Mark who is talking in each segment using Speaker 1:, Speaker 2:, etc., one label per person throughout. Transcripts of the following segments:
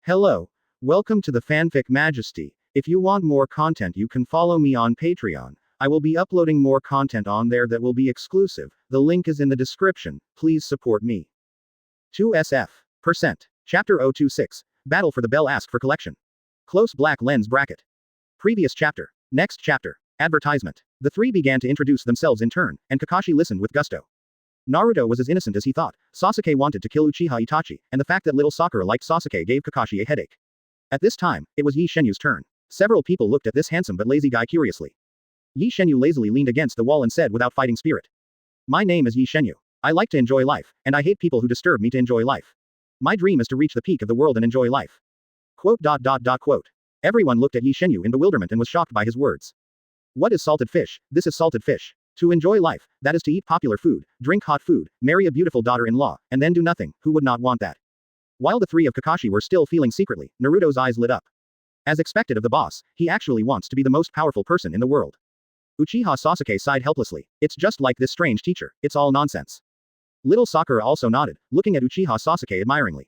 Speaker 1: Hello. Welcome to the Fanfic Majesty. If you want more content, you can follow me on Patreon. I will be uploading more content on there that will be exclusive. The link is in the description. Please support me. 2SF%. Chapter 026. Battle for the Bell. Ask for collection. Close black lens bracket. Previous chapter. Next chapter. Advertisement. The three began to introduce themselves in turn, and Kakashi listened with gusto. Naruto was as innocent as he thought. Sasuke wanted to kill Uchiha Itachi, and the fact that little Sakura liked Sasuke gave Kakashi a headache. At this time, it was Ye Shenyue's turn. Several people looked at this handsome but lazy guy curiously. Ye Shenyue lazily leaned against the wall and said without fighting spirit. My name is Ye Shenyue. I like to enjoy life, and I hate people who disturb me to enjoy life. My dream is to reach the peak of the world and enjoy life. Quote. Everyone looked at Ye Shenyue in bewilderment and was shocked by his words. What is salted fish? This is salted fish. To enjoy life, that is to eat popular food, drink hot food, marry a beautiful daughter-in-law, and then do nothing. Who would not want that? While the three of Kakashi were still feeling secretly, Naruto's eyes lit up. As expected of the boss, he actually wants to be the most powerful person in the world. Uchiha Sasuke sighed helplessly. It's just like this strange teacher, it's all nonsense. Little Sakura also nodded, looking at Uchiha Sasuke admiringly.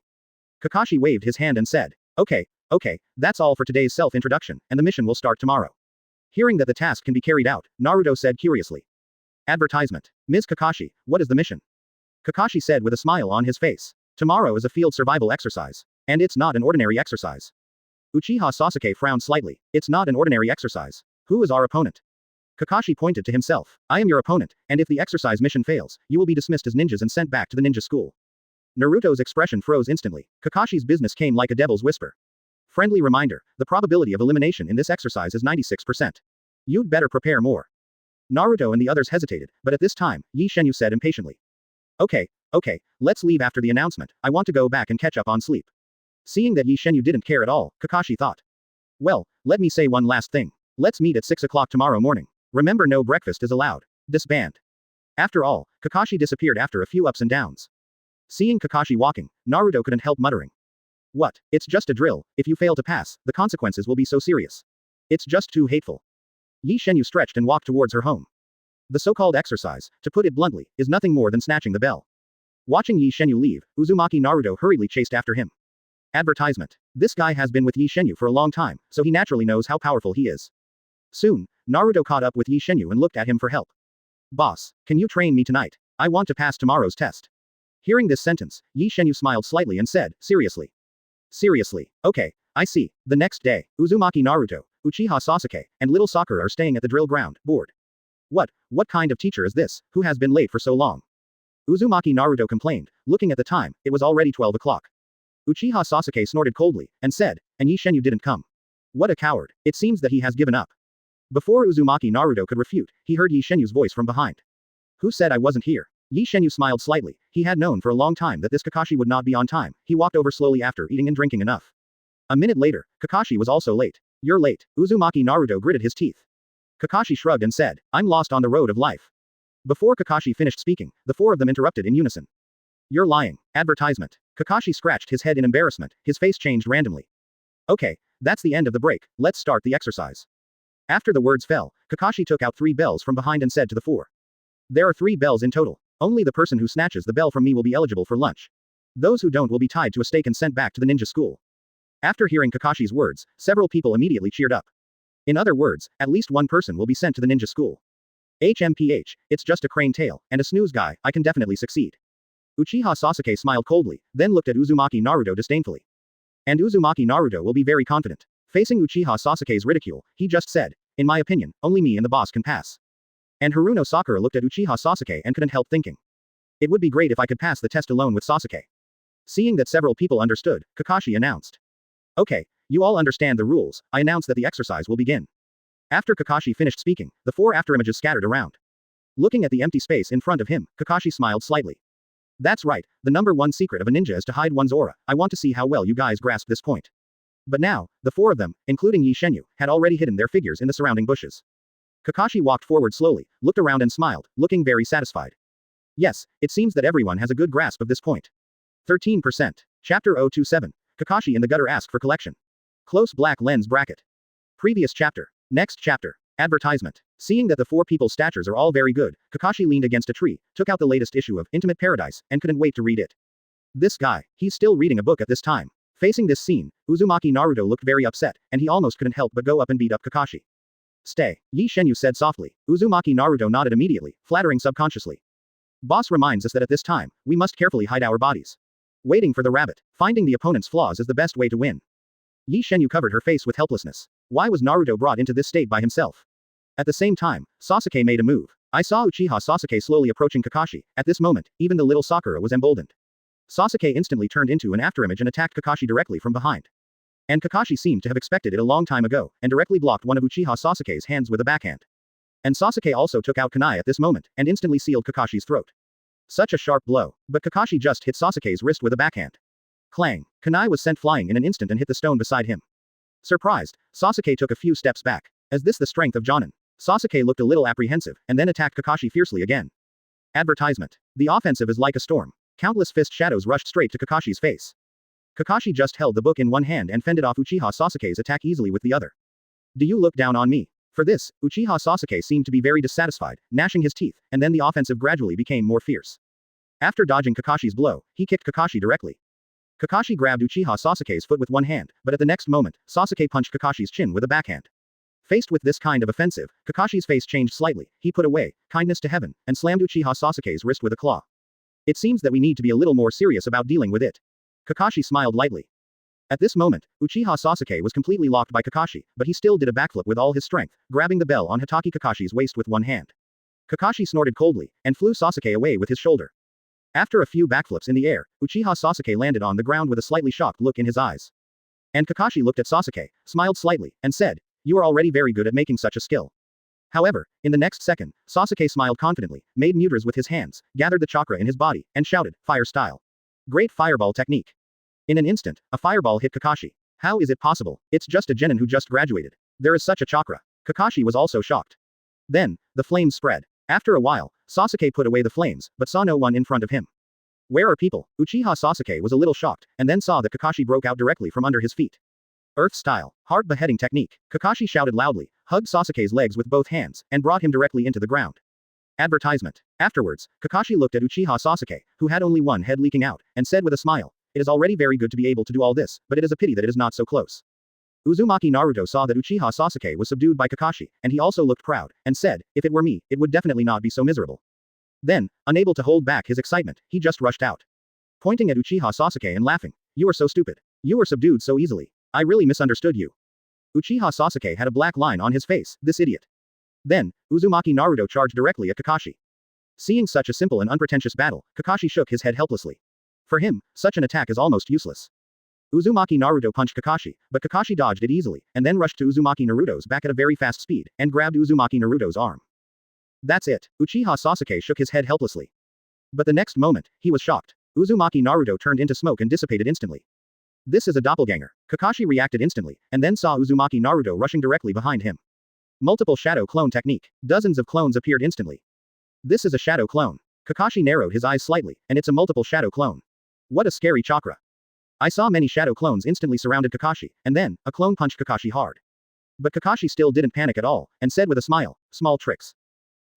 Speaker 1: Kakashi waved his hand and said, Okay, that's all for today's self-introduction, and the mission will start tomorrow. Hearing that the task can be carried out, Naruto said curiously. Advertisement. Ms. Kakashi, what is the mission? Kakashi said with a smile on his face. Tomorrow is a field survival exercise. And it's not an ordinary exercise. Uchiha Sasuke frowned slightly. It's not an ordinary exercise. Who is our opponent? Kakashi pointed to himself. I am your opponent, and if the exercise mission fails, you will be dismissed as ninjas and sent back to the ninja school. Naruto's expression froze instantly. Kakashi's business came like a devil's whisper. Friendly reminder, the probability of elimination in this exercise is 96%. You'd better prepare more. Naruto and the others hesitated, but at this time, Ye Shenyue said impatiently. Okay, let's leave after the announcement. I want to go back and catch up on sleep. Seeing that Ye Shenyue didn't care at all, Kakashi thought. Well, let me say one last thing. Let's meet at 6 o'clock tomorrow morning. Remember, no breakfast is allowed. Disband. After all, Kakashi disappeared after a few ups and downs. Seeing Kakashi walking, Naruto couldn't help muttering. What? It's just a drill. If you fail to pass, the consequences will be so serious. It's just too hateful. Ye Shenyue stretched and walked towards her home. The so-called exercise, to put it bluntly, is nothing more than snatching the bell. Watching Ye Shenyue leave, Uzumaki Naruto hurriedly chased after him. Advertisement. This guy has been with Ye Shenyue for a long time, so he naturally knows how powerful he is. Soon, Naruto caught up with Ye Shenyue and looked at him for help. Boss, can you train me tonight? I want to pass tomorrow's test. Hearing this sentence, Ye Shenyue smiled slightly and said, seriously. Seriously. Okay, I see. The next day, Uzumaki Naruto, Uchiha Sasuke, and little Sakura are staying at the drill ground, bored. What kind of teacher is this, who has been late for so long? Uzumaki Naruto complained, looking at the time, it was already 12 o'clock. Uchiha Sasuke snorted coldly, and said, and Ye Shenyue didn't come. What a coward. It seems that he has given up. Before Uzumaki Naruto could refute, he heard Ye Shenyue's voice from behind. Who said I wasn't here? Ye Shenyue smiled slightly. He had known for a long time that this Kakashi would not be on time. He walked over slowly after eating and drinking enough. A minute later, Kakashi was also late. You're late. Uzumaki Naruto gritted his teeth. Kakashi shrugged and said, I'm lost on the road of life. Before Kakashi finished speaking, the four of them interrupted in unison. You're lying. Advertisement. Kakashi scratched his head in embarrassment, his face changed randomly. Okay, that's the end of the break, let's start the exercise. After the words fell, Kakashi took out 3 bells from behind and said to the four. There are 3 bells in total. Only the person who snatches the bell from me will be eligible for lunch. Those who don't will be tied to a stake and sent back to the ninja school. After hearing Kakashi's words, several people immediately cheered up. In other words, at least one person will be sent to the ninja school. HMPH, it's just a crane tail, and a snooze guy, I can definitely succeed. Uchiha Sasuke smiled coldly, then looked at Uzumaki Naruto disdainfully. And Uzumaki Naruto will be very confident. Facing Uchiha Sasuke's ridicule, he just said, in my opinion, only me and the boss can pass. And Haruno Sakura looked at Uchiha Sasuke and couldn't help thinking. It would be great if I could pass the test alone with Sasuke. Seeing that several people understood, Kakashi announced. Okay, you all understand the rules, I announce that the exercise will begin. After Kakashi finished speaking, the 4 afterimages scattered around. Looking at the empty space in front of him, Kakashi smiled slightly. That's right, the number 1 secret of a ninja is to hide one's aura. I want to see how well you guys grasp this point. But now, the 4 of them, including Ye Shenyue, had already hidden their figures in the surrounding bushes. Kakashi walked forward slowly, looked around and smiled, looking very satisfied. Yes, it seems that everyone has a good grasp of this point. 13%. Chapter 027. Kakashi in the gutter ask for collection. Close black lens bracket. Previous chapter. Next chapter. Advertisement. Seeing that the 4 people's statures are all very good, Kakashi leaned against a tree, took out the latest issue of Intimate Paradise, and couldn't wait to read it. This guy, he's still reading a book at this time. Facing this scene, Uzumaki Naruto looked very upset, and he almost couldn't help but go up and beat up Kakashi. Stay, Ye Shenyue said softly. Uzumaki Naruto nodded immediately, flattering subconsciously. Boss reminds us that at this time, we must carefully hide our bodies. Waiting for the rabbit. Finding the opponent's flaws is the best way to win. Ye Shenyue covered her face with helplessness. Why was Naruto brought into this state by himself? At the same time, Sasuke made a move. I saw Uchiha Sasuke slowly approaching Kakashi. At this moment, even the little Sakura was emboldened. Sasuke instantly turned into an afterimage and attacked Kakashi directly from behind. And Kakashi seemed to have expected it a long time ago, and directly blocked one of Uchiha Sasuke's hands with a backhand. And Sasuke also took out kunai at this moment, and instantly sealed Kakashi's throat. Such a sharp blow, but Kakashi just hit Sasuke's wrist with a backhand. Clang! Kunai was sent flying in an instant and hit the stone beside him. Surprised, Sasuke took a few steps back. Is this the strength of Jonin? Sasuke looked a little apprehensive, and then attacked Kakashi fiercely again. Advertisement. The offensive is like a storm. Countless fist shadows rushed straight to Kakashi's face. Kakashi just held the book in one hand and fended off Uchiha Sasuke's attack easily with the other. Do you look down on me? For this, Uchiha Sasuke seemed to be very dissatisfied, gnashing his teeth, and then the offensive gradually became more fierce. After dodging Kakashi's blow, he kicked Kakashi directly. Kakashi grabbed Uchiha Sasuke's foot with one hand, but at the next moment, Sasuke punched Kakashi's chin with a backhand. Faced with this kind of offensive, Kakashi's face changed slightly. He put away kindness to heaven, and slammed Uchiha Sasuke's wrist with a claw. It seems that we need to be a little more serious about dealing with it. Kakashi smiled lightly. At this moment, Uchiha Sasuke was completely locked by Kakashi, but he still did a backflip with all his strength, grabbing the bell on Hitaki Kakashi's waist with one hand. Kakashi snorted coldly, and flew Sasuke away with his shoulder. After a few backflips in the air, Uchiha Sasuke landed on the ground with a slightly shocked look in his eyes. And Kakashi looked at Sasuke, smiled slightly, and said, "You are already very good at making such a skill." However, in the next second, Sasuke smiled confidently, made mudras with his hands, gathered the chakra in his body, and shouted, "Fire style. Great fireball technique." In an instant, a fireball hit Kakashi. How is it possible? It's just a genin who just graduated. There is such a chakra. Kakashi was also shocked. Then, the flames spread. After a while, Sasuke put away the flames, but saw no one in front of him. Where are people? Uchiha Sasuke was a little shocked, and then saw that Kakashi broke out directly from under his feet. Earth style, heart beheading technique. Kakashi shouted loudly, hugged Sasuke's legs with both hands, and brought him directly into the ground. Advertisement. Afterwards, Kakashi looked at Uchiha Sasuke, who had only one head leaking out, and said with a smile, "It is already very good to be able to do all this, but it is a pity that it is not so close." Uzumaki Naruto saw that Uchiha Sasuke was subdued by Kakashi, and he also looked proud, and said, "If it were me, it would definitely not be so miserable." Then, unable to hold back his excitement, he just rushed out. Pointing at Uchiha Sasuke and laughing, "You are so stupid. You were subdued so easily. I really misunderstood you." Uchiha Sasuke had a black line on his face, this idiot. Then, Uzumaki Naruto charged directly at Kakashi. Seeing such a simple and unpretentious battle, Kakashi shook his head helplessly. For him, such an attack is almost useless. Uzumaki Naruto punched Kakashi, but Kakashi dodged it easily, and then rushed to Uzumaki Naruto's back at a very fast speed, and grabbed Uzumaki Naruto's arm. That's it. Uchiha Sasuke shook his head helplessly. But the next moment, he was shocked. Uzumaki Naruto turned into smoke and dissipated instantly. This is a doppelganger. Kakashi reacted instantly, and then saw Uzumaki Naruto rushing directly behind him. Multiple shadow clone technique. Dozens of clones appeared instantly. This is a shadow clone. Kakashi narrowed his eyes slightly, and it's a multiple shadow clone. What a scary chakra. I saw many shadow clones instantly surrounded Kakashi, and then, a clone punched Kakashi hard. But Kakashi still didn't panic at all, and said with a smile, "Small tricks."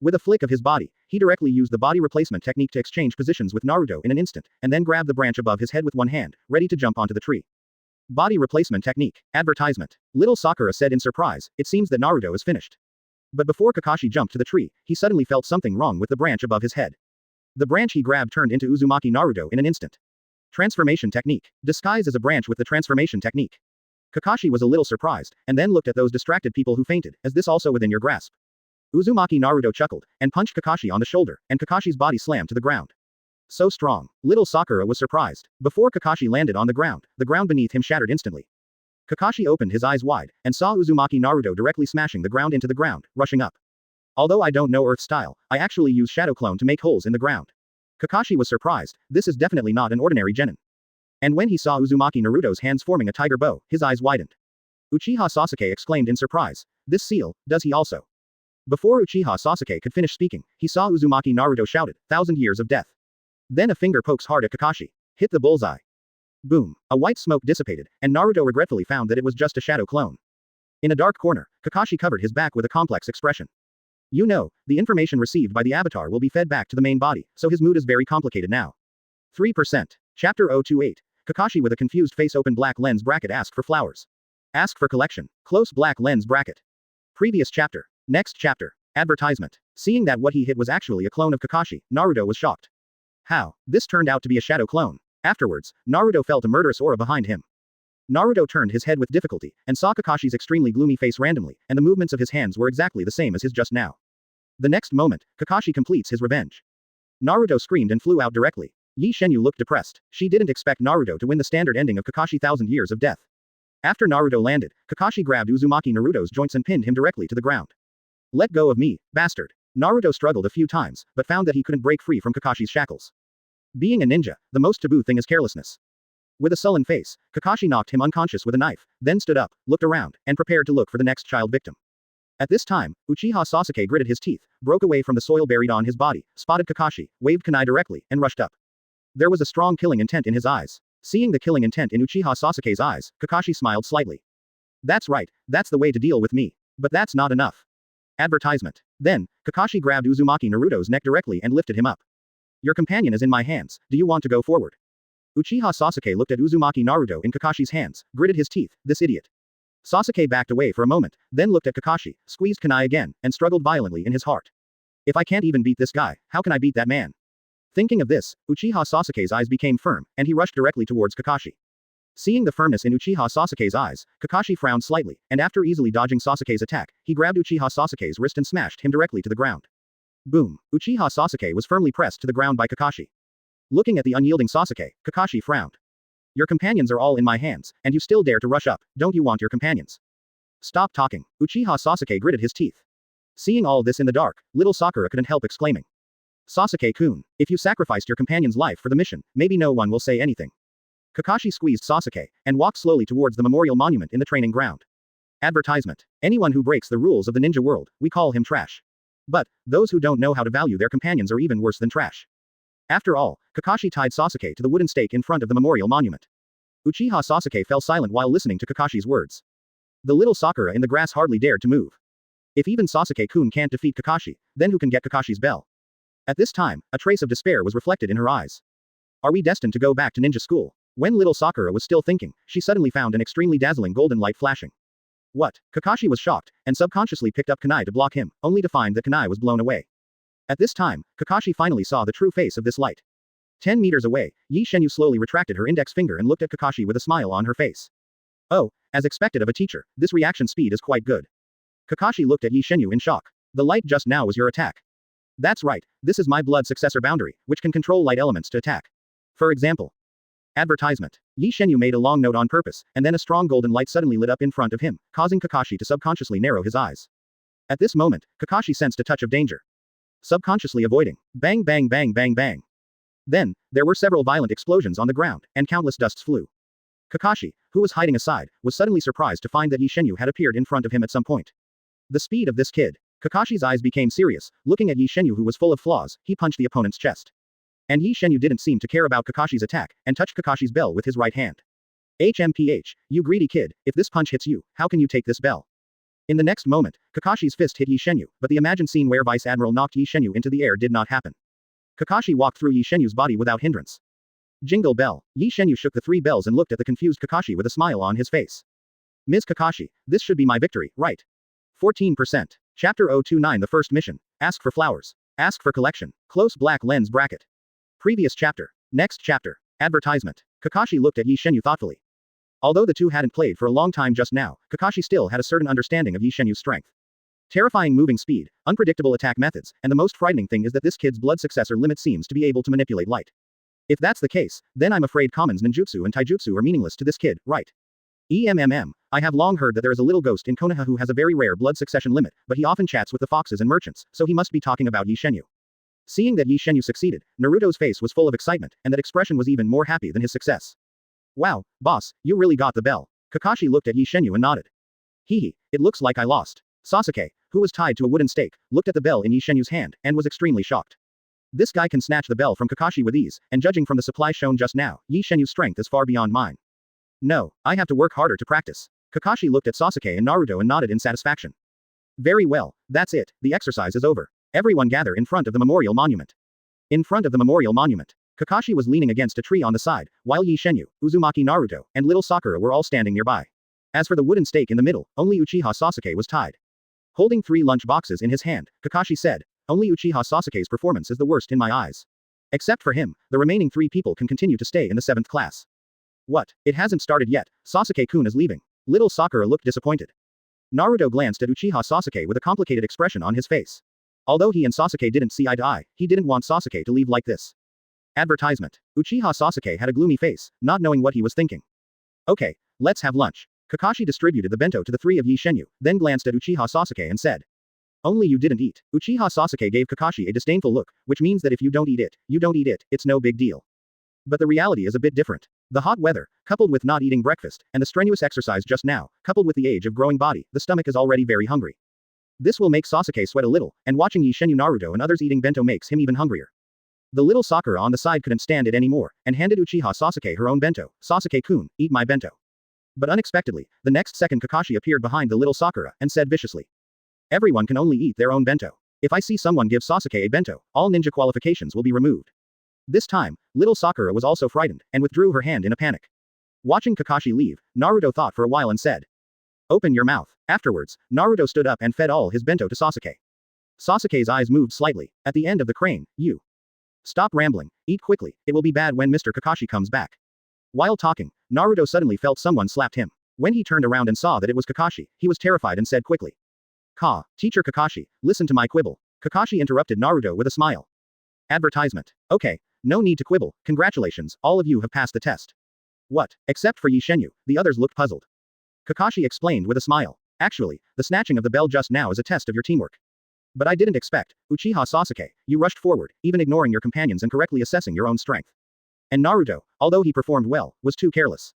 Speaker 1: With a flick of his body, he directly used the body replacement technique to exchange positions with Naruto in an instant, and then grabbed the branch above his head with one hand, ready to jump onto the tree. Body replacement technique. Advertisement. Little Sakura said in surprise, "It seems that Naruto is finished." But before Kakashi jumped to the tree, he suddenly felt something wrong with the branch above his head. The branch he grabbed turned into Uzumaki Naruto in an instant. Transformation technique. Disguise as a branch with the transformation technique. Kakashi was a little surprised, and then looked at those distracted people who fainted. Is this also within your grasp? Uzumaki Naruto chuckled, and punched Kakashi on the shoulder, and Kakashi's body slammed to the ground. So strong. Little Sakura was surprised. Before Kakashi landed on the ground beneath him shattered instantly. Kakashi opened his eyes wide, and saw Uzumaki Naruto directly smashing the ground into the ground, rushing up. Although I don't know Earth style, I actually use Shadow Clone to make holes in the ground. Kakashi was surprised. This is definitely not an ordinary genin. And when he saw Uzumaki Naruto's hands forming a tiger bow, his eyes widened. Uchiha Sasuke exclaimed in surprise, "This seal, does he also?" Before Uchiha Sasuke could finish speaking, he saw Uzumaki Naruto shouted, "1,000 years of death." Then a finger pokes hard at Kakashi. Hit the bullseye. Boom. A white smoke dissipated, and Naruto regretfully found that it was just a shadow clone. In a dark corner, Kakashi covered his back with a complex expression. You know, the information received by the avatar will be fed back to the main body, so his mood is very complicated now. 3%. Chapter 028. Kakashi with a confused face open black lens bracket ask for flowers. Ask for collection. Close black lens bracket. Previous chapter. Next chapter. Advertisement. Seeing that what he hit was actually a clone of Kakashi, Naruto was shocked. How? This turned out to be a shadow clone. Afterwards, Naruto felt a murderous aura behind him. Naruto turned his head with difficulty, and saw Kakashi's extremely gloomy face randomly, and the movements of his hands were exactly the same as his just now. The next moment, Kakashi completes his revenge. Naruto screamed and flew out directly. Ye Shenyue looked depressed. She didn't expect Naruto to win the standard ending of Kakashi 1000 Years of Death. After Naruto landed, Kakashi grabbed Uzumaki Naruto's joints and pinned him directly to the ground. Let go of me, bastard. Naruto struggled a few times, but found that he couldn't break free from Kakashi's shackles. Being a ninja, the most taboo thing is carelessness. With a sullen face, Kakashi knocked him unconscious with a knife, then stood up, looked around, and prepared to look for the next child victim. At this time, Uchiha Sasuke gritted his teeth, broke away from the soil buried on his body, spotted Kakashi, waved kunai directly, and rushed up. There was a strong killing intent in his eyes. Seeing the killing intent in Uchiha Sasuke's eyes, Kakashi smiled slightly. That's right, that's the way to deal with me. But that's not enough. Advertisement. Then, Kakashi grabbed Uzumaki Naruto's neck directly and lifted him up. Your companion is in my hands, do you want to go forward? Uchiha Sasuke looked at Uzumaki Naruto in Kakashi's hands, gritted his teeth, this idiot. Sasuke backed away for a moment, then looked at Kakashi, squeezed kunai again, and struggled violently in his heart. If I can't even beat this guy, how can I beat that man? Thinking of this, Uchiha Sasuke's eyes became firm, and he rushed directly towards Kakashi. Seeing the firmness in Uchiha Sasuke's eyes, Kakashi frowned slightly, and after easily dodging Sasuke's attack, he grabbed Uchiha Sasuke's wrist and smashed him directly to the ground. Boom! Uchiha Sasuke was firmly pressed to the ground by Kakashi. Looking at the unyielding Sasuke, Kakashi frowned. Your companions are all in my hands, and you still dare to rush up, don't you want your companions? Stop talking. Uchiha Sasuke gritted his teeth. Seeing all this in the dark, little Sakura couldn't help exclaiming. Sasuke-kun, if you sacrificed your companion's life for the mission, maybe no one will say anything. Kakashi squeezed Sasuke, and walked slowly towards the memorial monument in the training ground. Advertisement. Anyone who breaks the rules of the ninja world, we call him trash. But, those who don't know how to value their companions are even worse than trash. After all, Kakashi tied Sasuke to the wooden stake in front of the memorial monument. Uchiha Sasuke fell silent while listening to Kakashi's words. The little Sakura in the grass hardly dared to move. If even Sasuke-kun can't defeat Kakashi, then who can get Kakashi's bell? At this time, a trace of despair was reflected in her eyes. Are we destined to go back to ninja school? When little Sakura was still thinking, she suddenly found an extremely dazzling golden light flashing. What? Kakashi was shocked, and subconsciously picked up kunai to block him, only to find that kunai was blown away. At this time, Kakashi finally saw the true face of this light. 10 meters away, Ye Shenyue slowly retracted her index finger and looked at Kakashi with a smile on her face. Oh, as expected of a teacher, this reaction speed is quite good. Kakashi looked at Ye Shenyue in shock. The light just now was your attack. That's right, this is my blood successor boundary, which can control light elements to attack. For example. Advertisement. Ye Shenyue made a long note on purpose, and then a strong golden light suddenly lit up in front of him, causing Kakashi to subconsciously narrow his eyes. At this moment, Kakashi sensed a touch of danger. Subconsciously avoiding. Bang bang bang bang bang. Then, there were several violent explosions on the ground, and countless dusts flew. Kakashi, who was hiding aside, was suddenly surprised to find that Ye Shenyue had appeared in front of him at some point. The speed of this kid. Kakashi's eyes became serious, looking at Ye Shenyue who was full of flaws, he punched the opponent's chest. And Ye Shenyue didn't seem to care about Kakashi's attack, and touched Kakashi's bell with his right hand. HMPH, you greedy kid, if this punch hits you, how can you take this bell? In the next moment, Kakashi's fist hit Ye Shenyue, but the imagined scene where Vice Admiral knocked Ye Shenyue into the air did not happen. Kakashi walked through Ye Shenyue's body without hindrance. Jingle bell. Ye Shenyue shook the 3 bells and looked at the confused Kakashi with a smile on his face. Ms. Kakashi, this should be my victory, right? 14%. Chapter 029 The First Mission. Ask for flowers. Ask for collection. Close black lens bracket. Previous chapter. Next chapter. Advertisement. Kakashi looked at Ye Shenyue thoughtfully. Although the two hadn't played for a long time just now, Kakashi still had a certain understanding of Ye Shenyue's strength. Terrifying moving speed, unpredictable attack methods, and the most frightening thing is that this kid's blood successor limit seems to be able to manipulate light. If that's the case, then I'm afraid Kamen's ninjutsu and taijutsu are meaningless to this kid, right? I have long heard that there is a little ghost in Konoha who has a very rare blood succession limit, but he often chats with the foxes and merchants, so he must be talking about Ye Shenyue. Seeing that Ye Shenyue succeeded, Naruto's face was full of excitement, and that expression was even more happy than his success. Wow, boss, you really got the bell. Kakashi looked at Ye Shenyue and nodded. Hehe, it looks like I lost. Sasuke, who was tied to a wooden stake, looked at the bell in Ye Shenyue's hand, and was extremely shocked. This guy can snatch the bell from Kakashi with ease, and judging from the supply shown just now, Ye Shenyue's strength is far beyond mine. No, I have to work harder to practice. Kakashi looked at Sasuke and Naruto and nodded in satisfaction. Very well, that's it, the exercise is over. Everyone gather in front of the memorial monument. In front of the memorial monument. Kakashi was leaning against a tree on the side, while Ye Shenyue, Uzumaki Naruto, and little Sakura were all standing nearby. As for the wooden stake in the middle, only Uchiha Sasuke was tied. Holding 3 lunch boxes in his hand, Kakashi said, "Only Uchiha Sasuke's performance is the worst in my eyes. Except for him, the remaining 3 people can continue to stay in the 7th class." "What? It hasn't started yet, Sasuke-kun is leaving." Little Sakura looked disappointed. Naruto glanced at Uchiha Sasuke with a complicated expression on his face. Although he and Sasuke didn't see eye to eye, he didn't want Sasuke to leave like this. Advertisement. Uchiha Sasuke had a gloomy face, not knowing what he was thinking. "Okay, let's have lunch." Kakashi distributed the bento to the 3 of Ye Shenyue, then glanced at Uchiha Sasuke and said, "Only you didn't eat." Uchiha Sasuke gave Kakashi a disdainful look, which means that if you don't eat it, you don't eat it, it's no big deal. But the reality is a bit different. The hot weather, coupled with not eating breakfast, and the strenuous exercise just now, coupled with the age of growing body, the stomach is already very hungry. This will make Sasuke sweat a little, and watching Ye Shenyue Naruto and others eating bento makes him even hungrier. The little Sakura on the side couldn't stand it anymore, and handed Uchiha Sasuke her own bento. "Sasuke-kun, eat my bento." But unexpectedly, the next second Kakashi appeared behind the little Sakura, and said viciously, "Everyone can only eat their own bento. If I see someone give Sasuke a bento, all ninja qualifications will be removed." This time, little Sakura was also frightened, and withdrew her hand in a panic. Watching Kakashi leave, Naruto thought for a while and said, "Open your mouth." Afterwards, Naruto stood up and fed all his bento to Sasuke. Sasuke's eyes moved slightly. At the end of the crane, "You. Stop rambling, eat quickly, it will be bad when Mr. Kakashi comes back." While talking, Naruto suddenly felt someone slapped him. When he turned around and saw that it was Kakashi, he was terrified and said quickly, Teacher Kakashi, listen to my quibble." Kakashi interrupted Naruto with a smile. Advertisement. "Okay, no need to quibble, congratulations, all of you have passed the test." "What?" Except for Ye Shenyue, the others looked puzzled. Kakashi explained with a smile. "Actually, the snatching of the bell just now is a test of your teamwork. But I didn't expect, Uchiha Sasuke, you rushed forward, even ignoring your companions and correctly assessing your own strength. And Naruto, although he performed well, was too careless.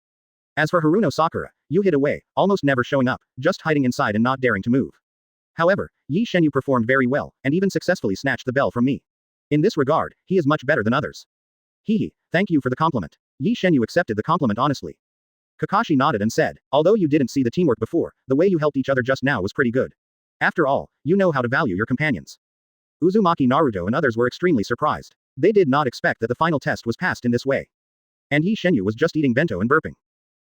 Speaker 1: As for Haruno Sakura, you hid away, almost never showing up, just hiding inside and not daring to move. However, Ye Shenyue performed very well, and even successfully snatched the bell from me. In this regard, he is much better than others." "Hehe, thank you for the compliment." Ye Shenyue accepted the compliment honestly. Kakashi nodded and said, "Although you didn't see the teamwork before, the way you helped each other just now was pretty good. After all, you know how to value your companions." Uzumaki Naruto and others were extremely surprised. They did not expect that the final test was passed in this way. And Ye Shenyue was just eating bento and burping.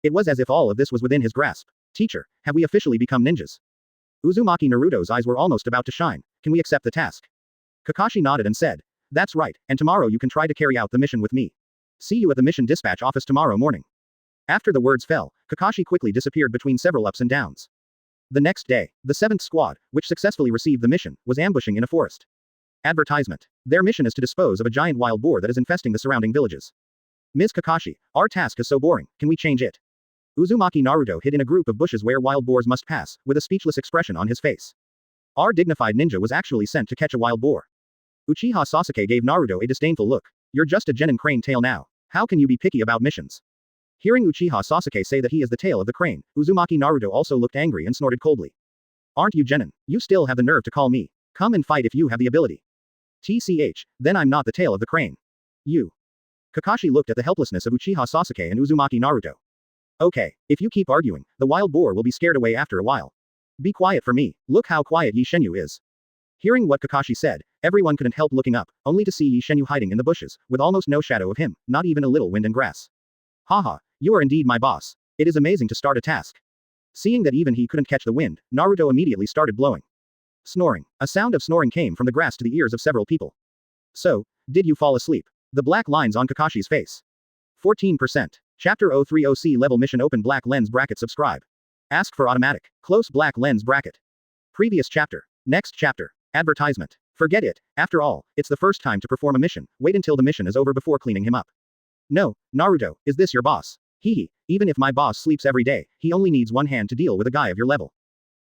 Speaker 1: It was as if all of this was within his grasp. "Teacher, have we officially become ninjas?" Uzumaki Naruto's eyes were almost about to shine. "Can we accept the task?" Kakashi nodded and said, "That's right, and tomorrow you can try to carry out the mission with me. See you at the mission dispatch office tomorrow morning." After the words fell, Kakashi quickly disappeared between several ups and downs. The next day, the 7th squad, which successfully received the mission, was ambushing in a forest. Advertisement. Their mission is to dispose of a giant wild boar that is infesting the surrounding villages. "Ms. Kakashi, our task is so boring, can we change it?" Uzumaki Naruto hid in a group of bushes where wild boars must pass, with a speechless expression on his face. Our dignified ninja was actually sent to catch a wild boar. Uchiha Sasuke gave Naruto a disdainful look. "You're just a genin crane tail now. How can you be picky about missions?" Hearing Uchiha Sasuke say that he is the tail of the crane, Uzumaki Naruto also looked angry and snorted coldly. "Aren't you genin? You still have the nerve to call me. Come and fight if you have the ability. TCH, then I'm not the tail of the crane. You." Kakashi looked at the helplessness of Uchiha Sasuke and Uzumaki Naruto. "Okay, if you keep arguing, the wild boar will be scared away after a while. Be quiet for me, look how quiet Ye Shenyue is." Hearing what Kakashi said, everyone couldn't help looking up, only to see Ye Shenyue hiding in the bushes, with almost no shadow of him, not even a little wind and grass. "Haha, you are indeed my boss. It is amazing to start a task." Seeing that even he couldn't catch the wind, Naruto immediately started blowing. Snoring. A sound of snoring came from the grass to the ears of several people. "So, did you fall asleep?" The black lines on Kakashi's face. 14%. Chapter 030C level mission open black lens bracket subscribe. Ask for automatic. Close black lens bracket. Previous chapter. Next chapter. Advertisement. Forget it, after all, it's the first time to perform a mission, wait until the mission is over before cleaning him up. "No, Naruto, is this your boss?" "Hehe, even if my boss sleeps every day, he only needs one hand to deal with a guy of your level."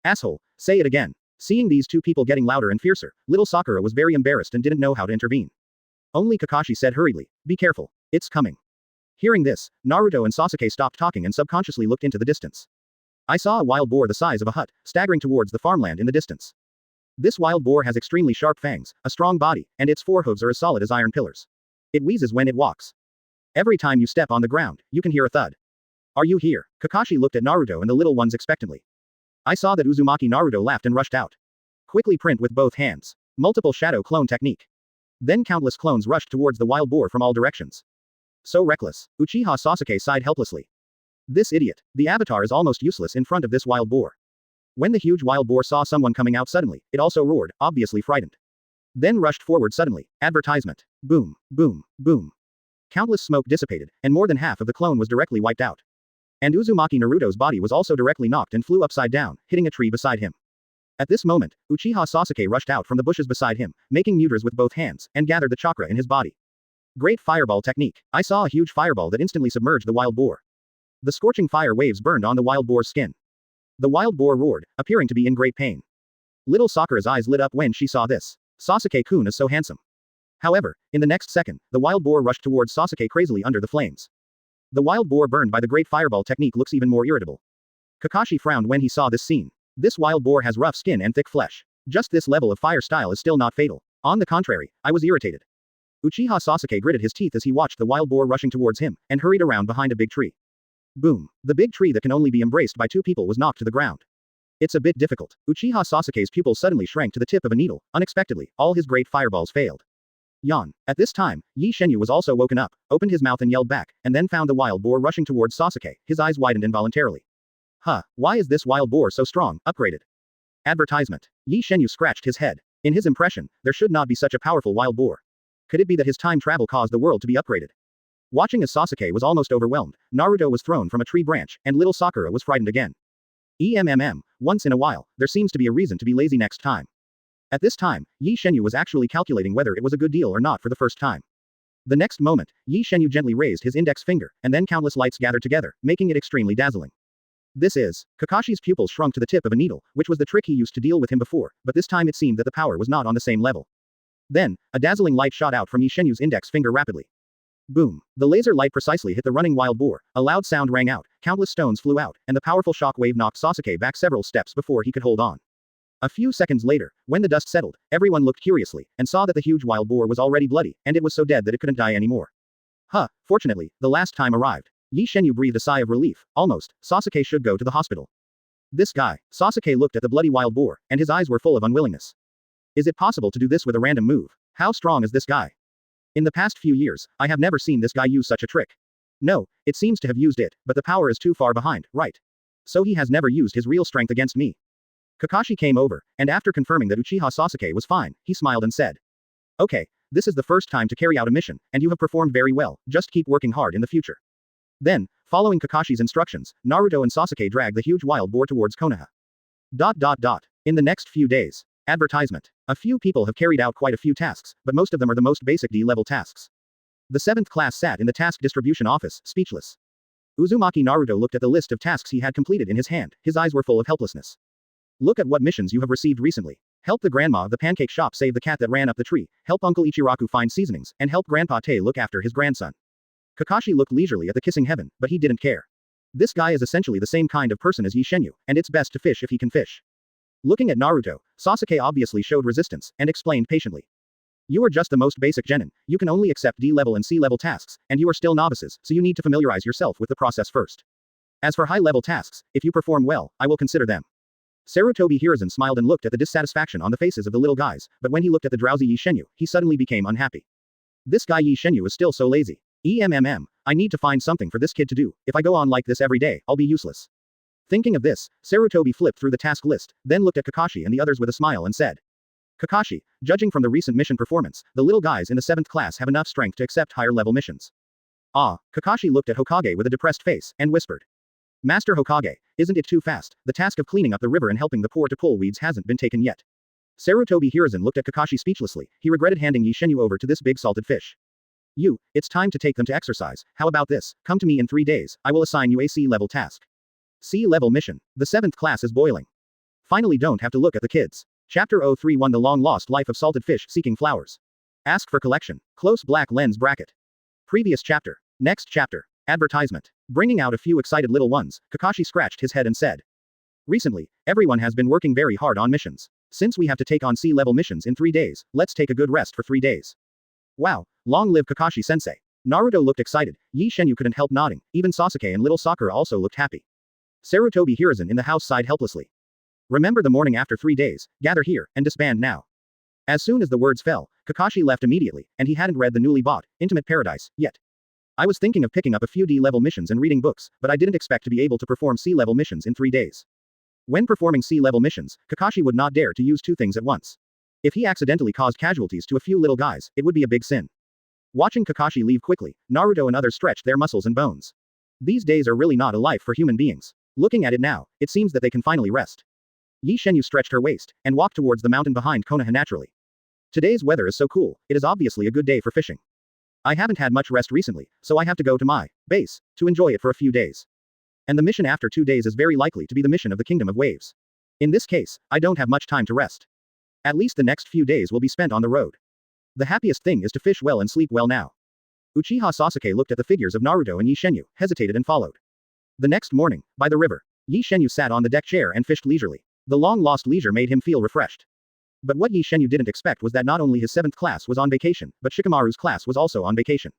Speaker 1: "Asshole, say it again." Seeing these two people getting louder and fiercer, little Sakura was very embarrassed and didn't know how to intervene. Only Kakashi said hurriedly, "Be careful, it's coming." Hearing this, Naruto and Sasuke stopped talking and subconsciously looked into the distance. I saw a wild boar the size of a hut, staggering towards the farmland in the distance. This wild boar has extremely sharp fangs, a strong body, and its forehooves are as solid as iron pillars. It wheezes when it walks. Every time you step on the ground, you can hear a thud. "Are you here?" Kakashi looked at Naruto and the little ones expectantly. I saw that Uzumaki Naruto laughed and rushed out. Quickly print with both hands. Multiple shadow clone technique. Then countless clones rushed towards the wild boar from all directions. So reckless. Uchiha Sasuke sighed helplessly. This idiot. The avatar is almost useless in front of this wild boar. When the huge wild boar saw someone coming out suddenly, it also roared, obviously frightened. Then rushed forward suddenly. Advertisement. Boom, boom, boom. Countless smoke dissipated, and more than half of the clone was directly wiped out. And Uzumaki Naruto's body was also directly knocked and flew upside down, hitting a tree beside him. At this moment, Uchiha Sasuke rushed out from the bushes beside him, making muters with both hands, and gathered the chakra in his body. Great fireball technique. I saw a huge fireball that instantly submerged the wild boar. The scorching fire waves burned on the wild boar's skin. The wild boar roared, appearing to be in great pain. Little Sakura's eyes lit up when she saw this. Sasuke-kun is so handsome. However, in the next second, the wild boar rushed towards Sasuke crazily under the flames. The wild boar burned by the great fireball technique looks even more irritable. Kakashi frowned when he saw this scene. This wild boar has rough skin and thick flesh. Just this level of fire style is still not fatal. On the contrary, I was irritated. Uchiha Sasuke gritted his teeth as he watched the wild boar rushing towards him, and hurried around behind a big tree. Boom. The big tree that can only be embraced by two people was knocked to the ground. It's a bit difficult. Uchiha Sasuke's pupils suddenly shrank to the tip of a needle. Unexpectedly, all his great fireballs failed. Yawn. At this time, Ye Shenyue was also woken up, opened his mouth and yelled back, and then found the wild boar rushing towards Sasuke. His eyes widened involuntarily. Huh, why is this wild boar so strong? Upgraded. Advertisement. Ye Shenyue scratched his head. In his impression, there should not be such a powerful wild boar. Could it be that his time travel caused the world to be upgraded? Watching as Sasuke was almost overwhelmed, Naruto was thrown from a tree branch, and little Sakura was frightened again. Once in a while, there seems to be a reason to be lazy next time. At this time, Ye Shenyue was actually calculating whether it was a good deal or not for the first time. The next moment, Ye Shenyue gently raised his index finger, and then countless lights gathered together, making it extremely dazzling. This is. Kakashi's pupils shrunk to the tip of a needle, which was the trick he used to deal with him before, but this time it seemed that the power was not on the same level. Then, a dazzling light shot out from Ye Shenyue's index finger rapidly. Boom. The laser light precisely hit the running wild boar, a loud sound rang out, countless stones flew out, and the powerful shock wave knocked Sasuke back several steps before he could hold on. A few seconds later, when the dust settled, everyone looked curiously, and saw that the huge wild boar was already bloody, and it was so dead that it couldn't die anymore. Fortunately, the last time arrived. Ye Shenyue breathed a sigh of relief. Almost, Sasuke should go to the hospital. This guy. Sasuke looked at the bloody wild boar, and his eyes were full of unwillingness. Is it possible to do this with a random move? How strong is this guy? In the past few years, I have never seen this guy use such a trick. No, it seems to have used it, but the power is too far behind, right? So he has never used his real strength against me. Kakashi came over, and after confirming that Uchiha Sasuke was fine, he smiled and said. Okay, this is the first time to carry out a mission, and you have performed very well, just keep working hard in the future. Then, following Kakashi's instructions, Naruto and Sasuke dragged the huge wild boar towards Konoha. In the next few days. Advertisement. A few people have carried out quite a few tasks, but most of them are the most basic D-level tasks. The 7th class sat in the task distribution office, speechless. Uzumaki Naruto looked at the list of tasks he had completed in his hand, his eyes were full of helplessness. Look at what missions you have received recently. Help the grandma of the pancake shop save the cat that ran up the tree, help Uncle Ichiraku find seasonings, and help Grandpa Tay look after his grandson. Kakashi looked leisurely at the kissing heaven, but he didn't care. This guy is essentially the same kind of person as Ye Shenyue, and it's best to fish if he can fish. Looking at Naruto, Sasuke obviously showed resistance, and explained patiently. You are just the most basic genin, you can only accept D-level and C-level tasks, and you are still novices, so you need to familiarize yourself with the process first. As for high-level tasks, if you perform well, I will consider them. Sarutobi Hiruzen smiled and looked at the dissatisfaction on the faces of the little guys, but when he looked at the drowsy Ye Shenyue, he suddenly became unhappy. This guy Ye Shenyue is still so lazy. I need to find something for this kid to do, if I go on like this every day, I'll be useless. Thinking of this, Sarutobi flipped through the task list, then looked at Kakashi and the others with a smile and said. Kakashi, judging from the recent mission performance, the little guys in the 7th class have enough strength to accept higher-level missions. Kakashi looked at Hokage with a depressed face, and whispered. Master Hokage, isn't it too fast? The task of cleaning up the river and helping the poor to pull weeds hasn't been taken yet. Sarutobi Hiruzen looked at Kakashi speechlessly, he regretted handing Ye Shenyue over to this big salted fish. It's time to take them to exercise, how about this, come to me in 3 days, I will assign you a C-level task. C-level mission. The 7th class is boiling. Finally don't have to look at the kids. Chapter 031 The Long-Lost Life of Salted Fish Seeking Flowers. Ask for collection. Close black lens bracket. Previous chapter. Next chapter. Advertisement. Bringing out a few excited little ones, Kakashi scratched his head and said. Recently, everyone has been working very hard on missions. Since we have to take on C-level missions in 3 days, let's take a good rest for 3 days. Wow, long live Kakashi-sensei. Naruto looked excited, Ye Shenyue couldn't help nodding, even Sasuke and little Sakura also looked happy. Sarutobi Hiruzen in the house sighed helplessly. Remember the morning after 3 days, gather here, and disband now. As soon as the words fell, Kakashi left immediately, and he hadn't read the newly bought, Intimate Paradise, yet. I was thinking of picking up a few D-level missions and reading books, but I didn't expect to be able to perform C-level missions in 3 days. When performing C-level missions, Kakashi would not dare to use 2 things at once. If he accidentally caused casualties to a few little guys, it would be a big sin. Watching Kakashi leave quickly, Naruto and others stretched their muscles and bones. These days are really not a life for human beings. Looking at it now, it seems that they can finally rest. Ye Shenyue stretched her waist, and walked towards the mountain behind Konoha naturally. Today's weather is so cool, it is obviously a good day for fishing. I haven't had much rest recently, so I have to go to my base to enjoy it for a few days. And the mission after 2 days is very likely to be the mission of the Kingdom of Waves. In this case, I don't have much time to rest. At least the next few days will be spent on the road. The happiest thing is to fish well and sleep well now. Uchiha Sasuke looked at the figures of Naruto and Ye Shenyue, hesitated and followed. The next morning, by the river, Ye Shenyue sat on the deck chair and fished leisurely. The long-lost leisure made him feel refreshed. But what Ye Shenyue didn't expect was that not only his 7th class was on vacation, but Shikamaru's class was also on vacation.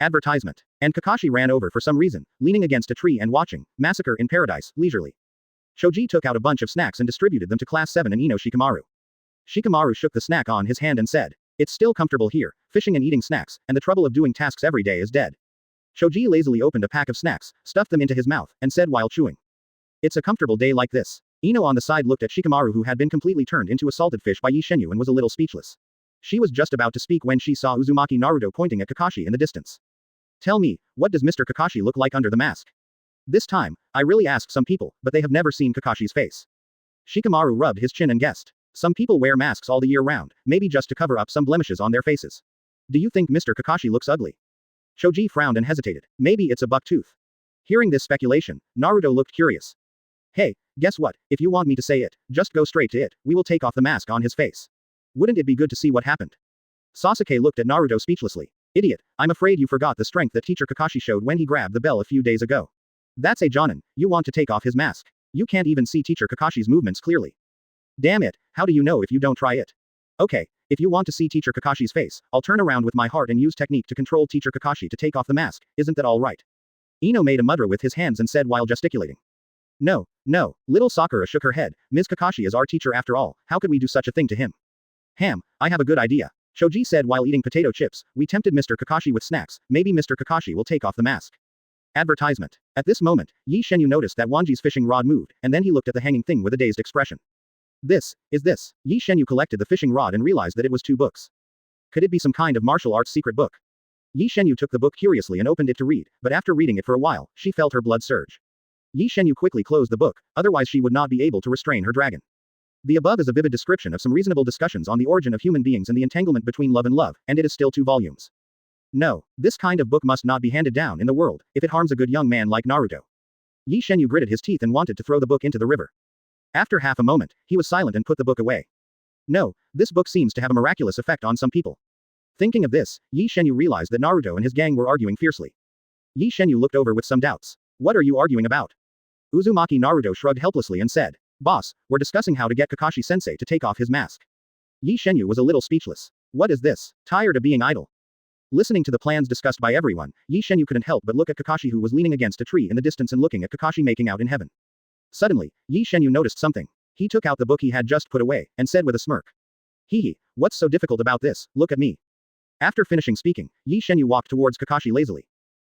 Speaker 1: Advertisement. And Kakashi ran over for some reason, leaning against a tree and watching Massacre in Paradise leisurely. Shoji took out a bunch of snacks and distributed them to Class 7 and Ino Shikamaru. Shikamaru shook the snack on his hand and said, "It's still comfortable here, fishing and eating snacks, and the trouble of doing tasks every day is dead." Shoji lazily opened a pack of snacks, stuffed them into his mouth, and said while chewing, "It's a comfortable day like this." Ino on the side looked at Shikamaru, who had been completely turned into a salted fish by Ye Shenyue, and was a little speechless. She was just about to speak when she saw Uzumaki Naruto pointing at Kakashi in the distance. "Tell me, what does Mr. Kakashi look like under the mask?" This time, I really asked some people, but they have never seen Kakashi's face. Shikamaru rubbed his chin and guessed. Some people wear masks all the year round, maybe just to cover up some blemishes on their faces. Do you think Mr. Kakashi looks ugly? Shoji frowned and hesitated. Maybe it's a buck tooth. Hearing this speculation, Naruto looked curious. Hey, guess what, if you want me to say it, just go straight to it, we will take off the mask on his face. Wouldn't it be good to see what happened? Sasuke looked at Naruto speechlessly. Idiot, I'm afraid you forgot the strength that Teacher Kakashi showed when he grabbed the bell a few days ago. That's a Jonin, you want to take off his mask. You can't even see Teacher Kakashi's movements clearly. Damn it, how do you know if you don't try it? Okay, if you want to see Teacher Kakashi's face, I'll turn around with my heart and use technique to control Teacher Kakashi to take off the mask, isn't that all right? Ino made a mudra with his hands and said while gesticulating. No, no, little Sakura shook her head, Ms. Kakashi is our teacher after all, how could we do such a thing to him? I have a good idea. Shoji said while eating potato chips, we tempted Mr. Kakashi with snacks, maybe Mr. Kakashi will take off the mask. Advertisement. At this moment, Ye Shenyue noticed that Wanji's fishing rod moved, and then he looked at the hanging thing with a dazed expression. This. Ye Shenyue collected the fishing rod and realized that it was 2 books. Could it be some kind of martial arts secret book? Ye Shenyue took the book curiously and opened it to read, but after reading it for a while, she felt her blood surge. Ye Shenyue quickly closed the book, otherwise she would not be able to restrain her dragon. The above is a vivid description of some reasonable discussions on the origin of human beings and the entanglement between love and love, and it is still 2 volumes. No, this kind of book must not be handed down in the world, if it harms a good young man like Naruto. Ye Shenyue gritted his teeth and wanted to throw the book into the river. After half a moment, he was silent and put the book away. No, this book seems to have a miraculous effect on some people. Thinking of this, Ye Shenyue realized that Naruto and his gang were arguing fiercely. Ye Shenyue looked over with some doubts. What are you arguing about? Uzumaki Naruto shrugged helplessly and said, Boss, we're discussing how to get Kakashi-sensei to take off his mask. Ye Shenyue was a little speechless. What is this? Tired of being idle? Listening to the plans discussed by everyone, Ye Shenyue couldn't help but look at Kakashi, who was leaning against a tree in the distance and looking at Kakashi making out in heaven. Suddenly, Ye Shenyue noticed something. He took out the book he had just put away, and said with a smirk. Hee, what's so difficult about this, look at me. After finishing speaking, Ye Shenyue walked towards Kakashi lazily.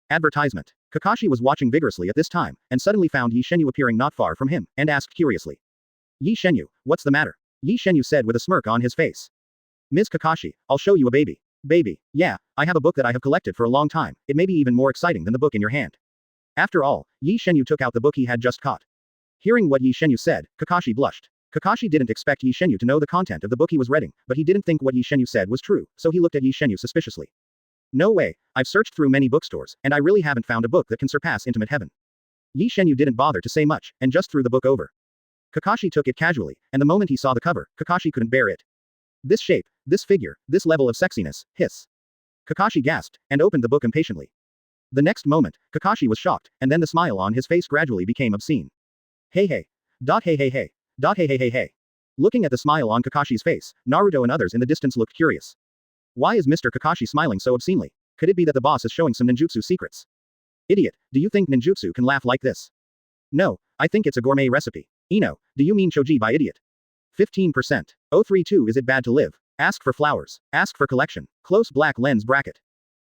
Speaker 1: Advertisement. Kakashi was watching vigorously at this time, and suddenly found Ye Shenyue appearing not far from him, and asked curiously. Ye Shenyue, what's the matter? Ye Shenyue said with a smirk on his face. Ms. Kakashi, I'll show you a baby. Baby, yeah, I have a book that I have collected for a long time, it may be even more exciting than the book in your hand. After all, Ye Shenyue took out the book he had just caught. Hearing what Ye Shenyue said, Kakashi blushed. Kakashi didn't expect Ye Shenyue to know the content of the book he was reading, but he didn't think what Ye Shenyue said was true, so he looked at Ye Shenyue suspiciously. No way, I've searched through many bookstores, and I really haven't found a book that can surpass Intimate Heaven. Ye Shenyue didn't bother to say much, and just threw the book over. Kakashi took it casually, and the moment he saw the cover, Kakashi couldn't bear it. This shape, this figure, this level of sexiness, hiss. Kakashi gasped, and opened the book impatiently. The next moment, Kakashi was shocked, and then the smile on his face gradually became obscene. Hey hey. Hey hey hey. Hey hey hey hey. Looking at the smile on Kakashi's face, Naruto and others in the distance looked curious. Why is Mr. Kakashi smiling so obscenely? Could it be that the boss is showing some ninjutsu secrets? Idiot, do you think ninjutsu can laugh like this? No, I think it's a gourmet recipe. Ino, do you mean Choji by idiot? 15%. 032 Is it bad to live? Ask for flowers. Ask for collection. Close black lens bracket.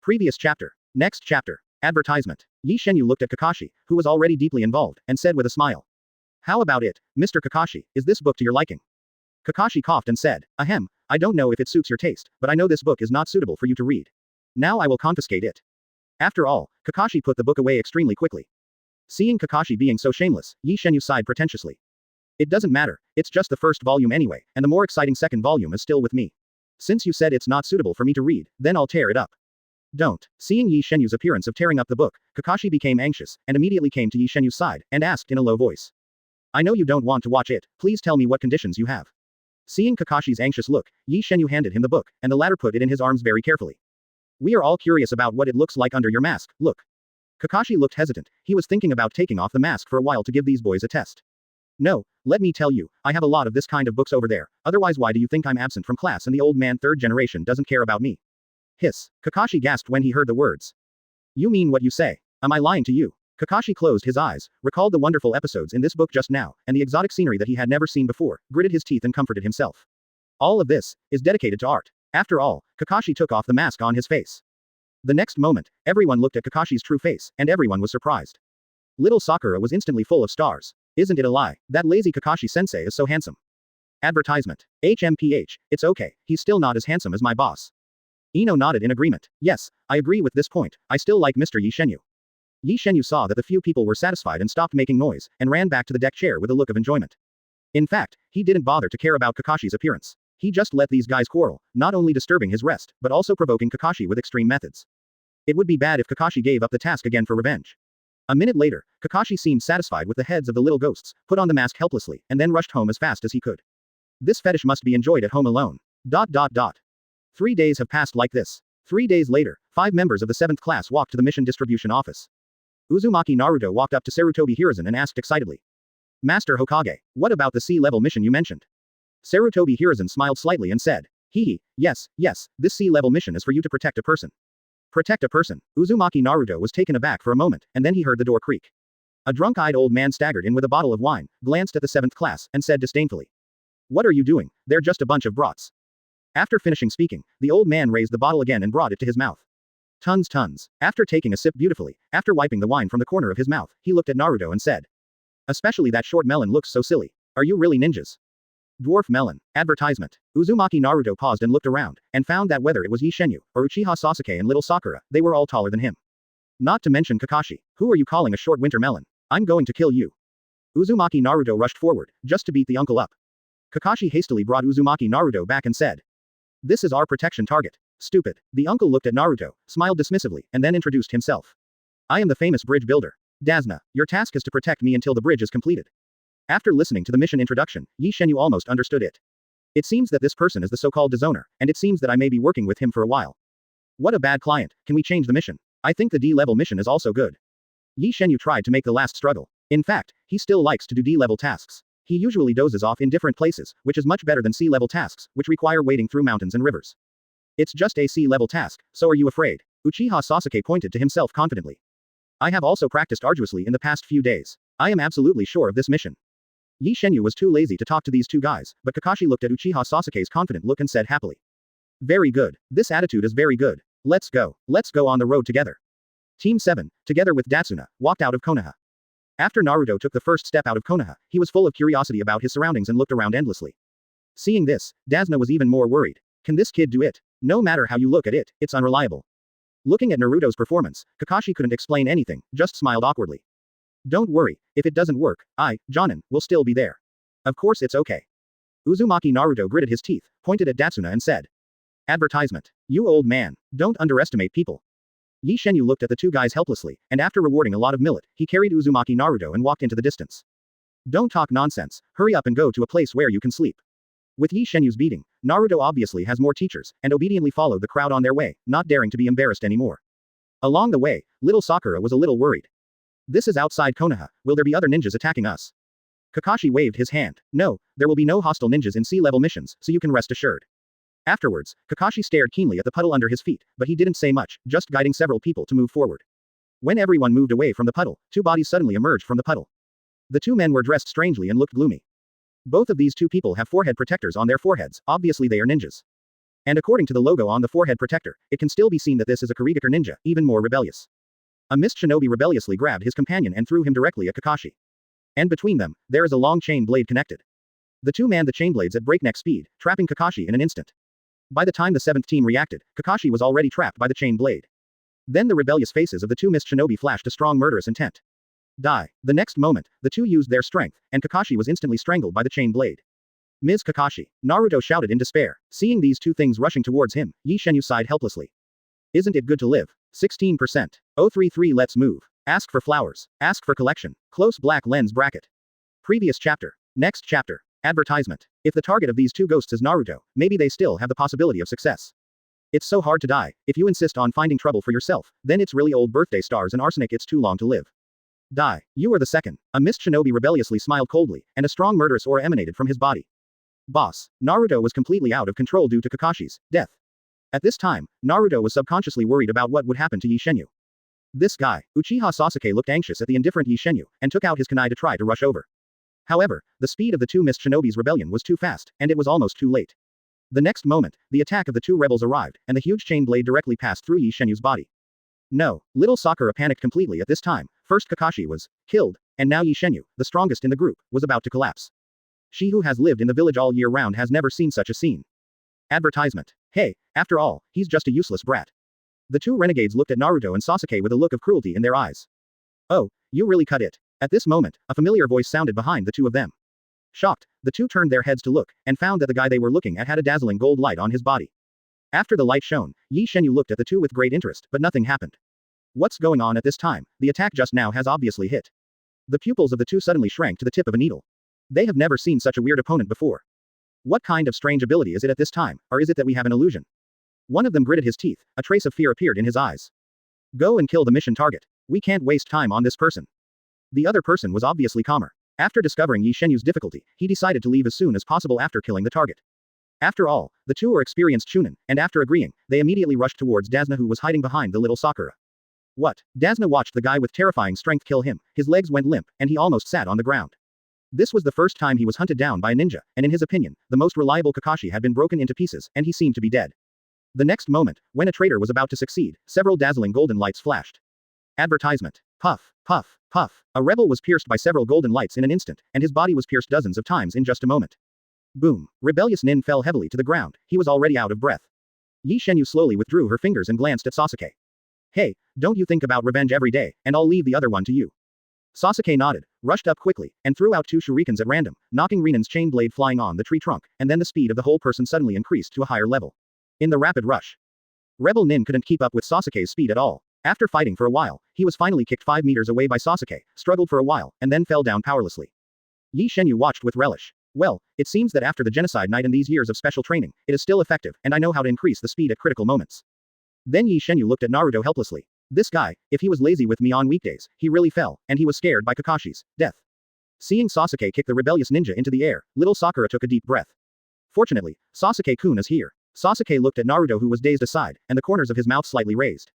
Speaker 1: Previous chapter. Next chapter. Advertisement. Ye Shenyue looked at Kakashi, who was already deeply involved, and said with a smile. How about it, Mr. Kakashi, is this book to your liking? Kakashi coughed and said, Ahem, I don't know if it suits your taste, but I know this book is not suitable for you to read. Now I will confiscate it. After all, Kakashi put the book away extremely quickly. Seeing Kakashi being so shameless, Ye Shenyue sighed pretentiously. It doesn't matter, it's just the first volume anyway, and the more exciting second volume is still with me. Since you said it's not suitable for me to read, then I'll tear it up. Don't. Seeing Ye Shenyue's appearance of tearing up the book, Kakashi became anxious, and immediately came to Ye Shenyue's side, and asked in a low voice. I know you don't want to watch it, please tell me what conditions you have. Seeing Kakashi's anxious look, Ye Shenyue handed him the book, and the latter put it in his arms very carefully. We are all curious about what it looks like under your mask, look. Kakashi looked hesitant, he was thinking about taking off the mask for a while to give these boys a test. No, let me tell you, I have a lot of this kind of books over there, otherwise why do you think I'm absent from class and the old man third generation doesn't care about me? Hiss. Kakashi gasped when he heard the words. You mean what you say? Am I lying to you? Kakashi closed his eyes, recalled the wonderful episodes in this book just now, and the exotic scenery that he had never seen before, gritted his teeth and comforted himself. All of this is dedicated to art. After all, Kakashi took off the mask on his face. The next moment, everyone looked at Kakashi's true face, and everyone was surprised. Little Sakura was instantly full of stars. Isn't it a lie? That lazy Kakashi-sensei is so handsome. Advertisement. HMPH, it's okay, he's still not as handsome as my boss. Ino nodded in agreement. Yes, I agree with this point, I still like Mr. Ye Shenyue. Ye Shenyue saw that the few people were satisfied and stopped making noise, and ran back to the deck chair with a look of enjoyment. In fact, he didn't bother to care about Kakashi's appearance. He just let these guys quarrel, not only disturbing his rest, but also provoking Kakashi with extreme methods. It would be bad if Kakashi gave up the task again for revenge. A minute later, Kakashi seemed satisfied with the heads of the little ghosts, put on the mask helplessly, and then rushed home as fast as he could. This fetish must be enjoyed at home alone. 3 days have passed like this. 3 days later, 5 members of the 7th class walked to the mission distribution office. Uzumaki Naruto walked up to Sarutobi Hiruzen and asked excitedly. Master Hokage, what about the sea-level mission you mentioned? Sarutobi Hiruzen smiled slightly and said. Yes, this sea-level mission is for you to protect a person. Protect a person. Uzumaki Naruto was taken aback for a moment, and then he heard the door creak. A drunk-eyed old man staggered in with a bottle of wine, glanced at the 7th class, and said disdainfully. What are you doing? They're just a bunch of brats. After finishing speaking, the old man raised the bottle again and brought it to his mouth. Tons. After taking a sip beautifully, after wiping the wine from the corner of his mouth, he looked at Naruto and said. Especially that short melon looks so silly. Are you really ninjas? Dwarf melon. Advertisement. Uzumaki Naruto paused and looked around, and found that whether it was Ye Shenyue, or Uchiha Sasuke and little Sakura, they were all taller than him. Not to mention Kakashi. Who are you calling a short winter melon? I'm going to kill you. Uzumaki Naruto rushed forward, just to beat the uncle up. Kakashi hastily brought Uzumaki Naruto back and said. This is our protection target. Stupid. The uncle looked at Naruto, smiled dismissively, and then introduced himself. I am the famous bridge builder. Dazna, your task is to protect me until the bridge is completed. After listening to the mission introduction, Ye Shenyue almost understood it. It seems that this person is the so-called Dizowner, and it seems that I may be working with him for a while. What a bad client, can we change the mission? I think the D-level mission is also good. Ye Shenyue tried to make the last struggle. In fact, he still likes to do D-level tasks. He usually dozes off in different places, which is much better than sea-level tasks, which require wading through mountains and rivers. It's just a sea-level task, so are you afraid? Uchiha Sasuke pointed to himself confidently. I have also practiced arduously in the past few days. I am absolutely sure of this mission. Ye Shenyue was too lazy to talk to these two guys, but Kakashi looked at Uchiha Sasuke's confident look and said happily. Very good. This attitude is very good. Let's go on the road together. Team 7, together with Datsuna, walked out of Konoha. After Naruto took the first step out of Konoha, he was full of curiosity about his surroundings and looked around endlessly. Seeing this, Dazna was even more worried. Can this kid do it? No matter how you look at it, it's unreliable. Looking at Naruto's performance, Kakashi couldn't explain anything, just smiled awkwardly. Don't worry, if it doesn't work, Jonin, will still be there. Of course it's okay. Uzumaki Naruto gritted his teeth, pointed at Datsuna and said. Advertisement. You old man, don't underestimate people. Ye Shenyue looked at the two guys helplessly, and after rewarding a lot of millet, he carried Uzumaki Naruto and walked into the distance. Don't talk nonsense, hurry up and go to a place where you can sleep. With Ye Shenyue's beating, Naruto obviously has more teachers, and obediently followed the crowd on their way, not daring to be embarrassed anymore. Along the way, little Sakura was a little worried. This is outside Konoha, will there be other ninjas attacking us? Kakashi waved his hand. No, there will be no hostile ninjas in sea-level missions, so you can rest assured. Afterwards, Kakashi stared keenly at the puddle under his feet, but he didn't say much, just guiding several people to move forward. When everyone moved away from the puddle, 2 bodies suddenly emerged from the puddle. The 2 men were dressed strangely and looked gloomy. Both of these 2 people have forehead protectors on their foreheads, obviously they are ninjas. And according to the logo on the forehead protector, it can still be seen that this is a Karigaker ninja, even more rebellious. A mist shinobi rebelliously grabbed his companion and threw him directly at Kakashi. And between them, there is a long chain blade connected. The two manned the chain blades at breakneck speed, trapping Kakashi in an instant. By the time the seventh team reacted, Kakashi was already trapped by the chain blade. Then the rebellious faces of the two mist shinobi flashed a strong murderous intent. Die. The next moment, the two used their strength, and Kakashi was instantly strangled by the chain blade. Ms. Kakashi. Naruto shouted in despair. Seeing these two things rushing towards him, Ye Shenyue sighed helplessly. Isn't it good to live? 16%. 033 Let's move. Ask for flowers. Ask for collection. Close black lens bracket. Previous chapter. Next chapter. Advertisement. If the target of these two ghosts is Naruto, maybe they still have the possibility of success. It's so hard to die. If you insist on finding trouble for yourself, then it's really old birthday stars and arsenic. It's too long to live. Die. You are the second. A mist shinobi rebelliously smiled coldly, and a strong murderous aura emanated from his body. Boss. Naruto was completely out of control due to Kakashi's death. At this time, Naruto was subconsciously worried about what would happen to Ye Shenyue. This guy, Uchiha Sasuke, looked anxious at the indifferent Ye Shenyue, and took out his kunai to try to rush over. However, the speed of the two mist shinobi's rebellion was too fast, and it was almost too late. The next moment, the attack of the two rebels arrived, and the huge chain blade directly passed through Ye Shenyue's body. No, little Sakura panicked completely at this time. First Kakashi was killed, and now Ye Shenyue, the strongest in the group, was about to collapse. She who has lived in the village all year round has never seen such a scene. Advertisement. Hey, after all, he's just a useless brat. The two renegades looked at Naruto and Sasuke with a look of cruelty in their eyes. Oh, you really cut it. At this moment, a familiar voice sounded behind the two of them. Shocked, the two turned their heads to look, and found that the guy they were looking at had a dazzling gold light on his body. After the light shone, Ye Shenyue looked at the two with great interest, but nothing happened. What's going on at this time? The attack just now has obviously hit. The pupils of the two suddenly shrank to the tip of a needle. They have never seen such a weird opponent before. What kind of strange ability is it at this time, or is it that we have an illusion? One of them gritted his teeth, a trace of fear appeared in his eyes. Go and kill the mission target. We can't waste time on this person. The other person was obviously calmer. After discovering Ye Shenyue's difficulty, he decided to leave as soon as possible after killing the target. After all, the two were experienced chunin, and after agreeing, they immediately rushed towards Dazna, who was hiding behind the little Sakura. What? Dazna watched the guy with terrifying strength kill him, his legs went limp, and he almost sat on the ground. This was the first time he was hunted down by a ninja, and in his opinion, the most reliable Kakashi had been broken into pieces, and he seemed to be dead. The next moment, when a traitor was about to succeed, several dazzling golden lights flashed. Advertisement. Puff, puff, puff. A rebel was pierced by several golden lights in an instant, and his body was pierced dozens of times in just a moment. Boom. Rebellious Nin fell heavily to the ground, he was already out of breath. Ye Shenyue slowly withdrew her fingers and glanced at Sasuke. Hey, don't you think about revenge every day, and I'll leave the other one to you. Sasuke nodded, rushed up quickly, and threw out two shurikens at random, knocking Rinan's chain blade flying on the tree trunk, and then the speed of the whole person suddenly increased to a higher level. In the rapid rush, Rebel Nin couldn't keep up with Sasuke's speed at all. After fighting for a while, he was finally kicked 5 meters away by Sasuke, struggled for a while, and then fell down powerlessly. Ye Shenyue watched with relish. Well, it seems that after the genocide night and these years of special training, it is still effective, and I know how to increase the speed at critical moments. Then Ye Shenyue looked at Naruto helplessly. This guy, if he was lazy with me on weekdays, he really fell, and he was scared by Kakashi's death. Seeing Sasuke kick the rebellious ninja into the air, little Sakura took a deep breath. Fortunately, Sasuke-kun is here. Sasuke looked at Naruto, who was dazed aside, and the corners of his mouth slightly raised.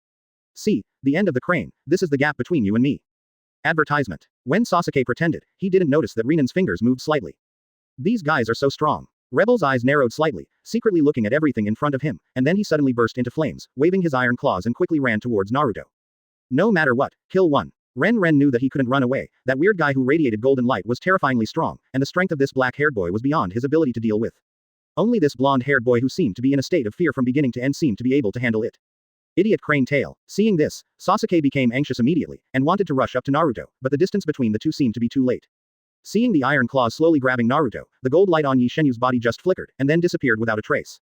Speaker 1: See, the end of the crane, this is the gap between you and me. Advertisement. When Sasuke pretended, he didn't notice that Rinan's fingers moved slightly. These guys are so strong. Rebel's eyes narrowed slightly, secretly looking at everything in front of him, and then he suddenly burst into flames, waving his iron claws and quickly ran towards Naruto. No matter what, kill one. Ren knew that he couldn't run away. That weird guy who radiated golden light was terrifyingly strong, and the strength of this black-haired boy was beyond his ability to deal with. Only this blonde-haired boy who seemed to be in a state of fear from beginning to end seemed to be able to handle it. Idiot crane tail. Seeing this, Sasuke became anxious immediately, and wanted to rush up to Naruto, but the distance between the two seemed to be too late. Seeing the iron claws slowly grabbing Naruto, the gold light on Ye Shenyue's body just flickered, and then disappeared without a trace.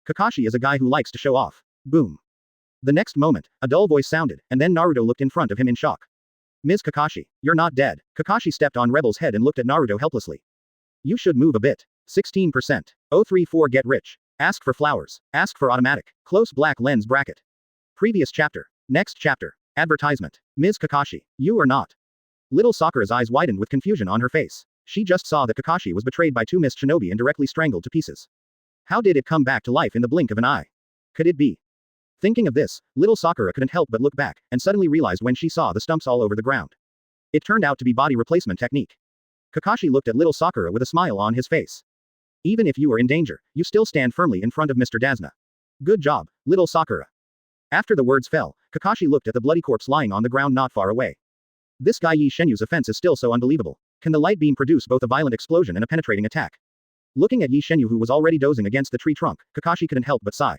Speaker 1: Kakashi is a guy who likes to show off. Boom. The next moment, a dull voice sounded, and then Naruto looked in front of him in shock. Ms. Kakashi, you're not dead. Kakashi stepped on Rebel's head and looked at Naruto helplessly. You should move a bit. 16%. 034 Get rich. Ask for flowers. Ask for automatic. Close black lens bracket. Previous chapter. Next chapter. Advertisement. Ms. Kakashi, you are not. Little Sakura's eyes widened with confusion on her face. She just saw that Kakashi was betrayed by two mist shinobi and directly strangled to pieces. How did it come back to life in the blink of an eye? Could it be? Thinking of this, little Sakura couldn't help but look back, and suddenly realized when she saw the stumps all over the ground. It turned out to be body replacement technique. Kakashi looked at little Sakura with a smile on his face. Even if you are in danger, you still stand firmly in front of Mr. Dazna. Good job, little Sakura. After the words fell, Kakashi looked at the bloody corpse lying on the ground not far away. This guy Ye Shenyue's offense is still so unbelievable. Can the light beam produce both a violent explosion and a penetrating attack? Looking at Ye Shenyue who was already dozing against the tree trunk, Kakashi couldn't help but sigh.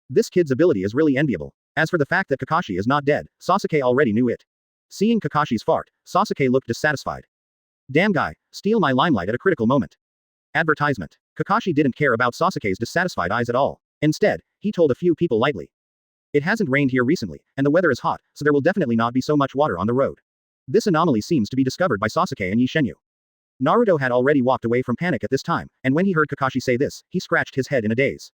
Speaker 1: This kid's ability is really enviable. As for the fact that Kakashi is not dead, Sasuke already knew it. Seeing Kakashi's fart, Sasuke looked dissatisfied. Damn guy, steal my limelight at a critical moment. Advertisement. Kakashi didn't care about Sasuke's dissatisfied eyes at all. Instead, he told a few people lightly. It hasn't rained here recently, and the weather is hot, so there will definitely not be so much water on the road. This anomaly seems to be discovered by Sasuke and Ye Shenyue. Naruto had already walked away from panic at this time, and when he heard Kakashi say this, he scratched his head in a daze.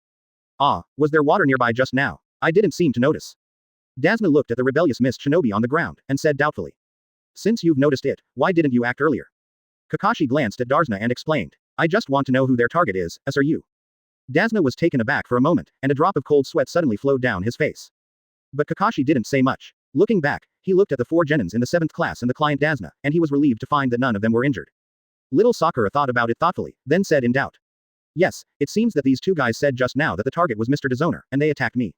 Speaker 1: Ah, was there water nearby just now? I didn't seem to notice. Dasna looked at the rebellious Mist Shinobi on the ground, and said doubtfully. Since you've noticed it, why didn't you act earlier? Kakashi glanced at Darsna and explained. I just want to know who their target is, as are you. Dasna was taken aback for a moment, and a drop of cold sweat suddenly flowed down his face. But Kakashi didn't say much. Looking back, he looked at the 4 genins in the 7th class and the client Dasna, and he was relieved to find that none of them were injured. Little Sakura thought about it thoughtfully, then said in doubt. Yes, it seems that these 2 guys said just now that the target was Mr. Disowner, and they attacked me.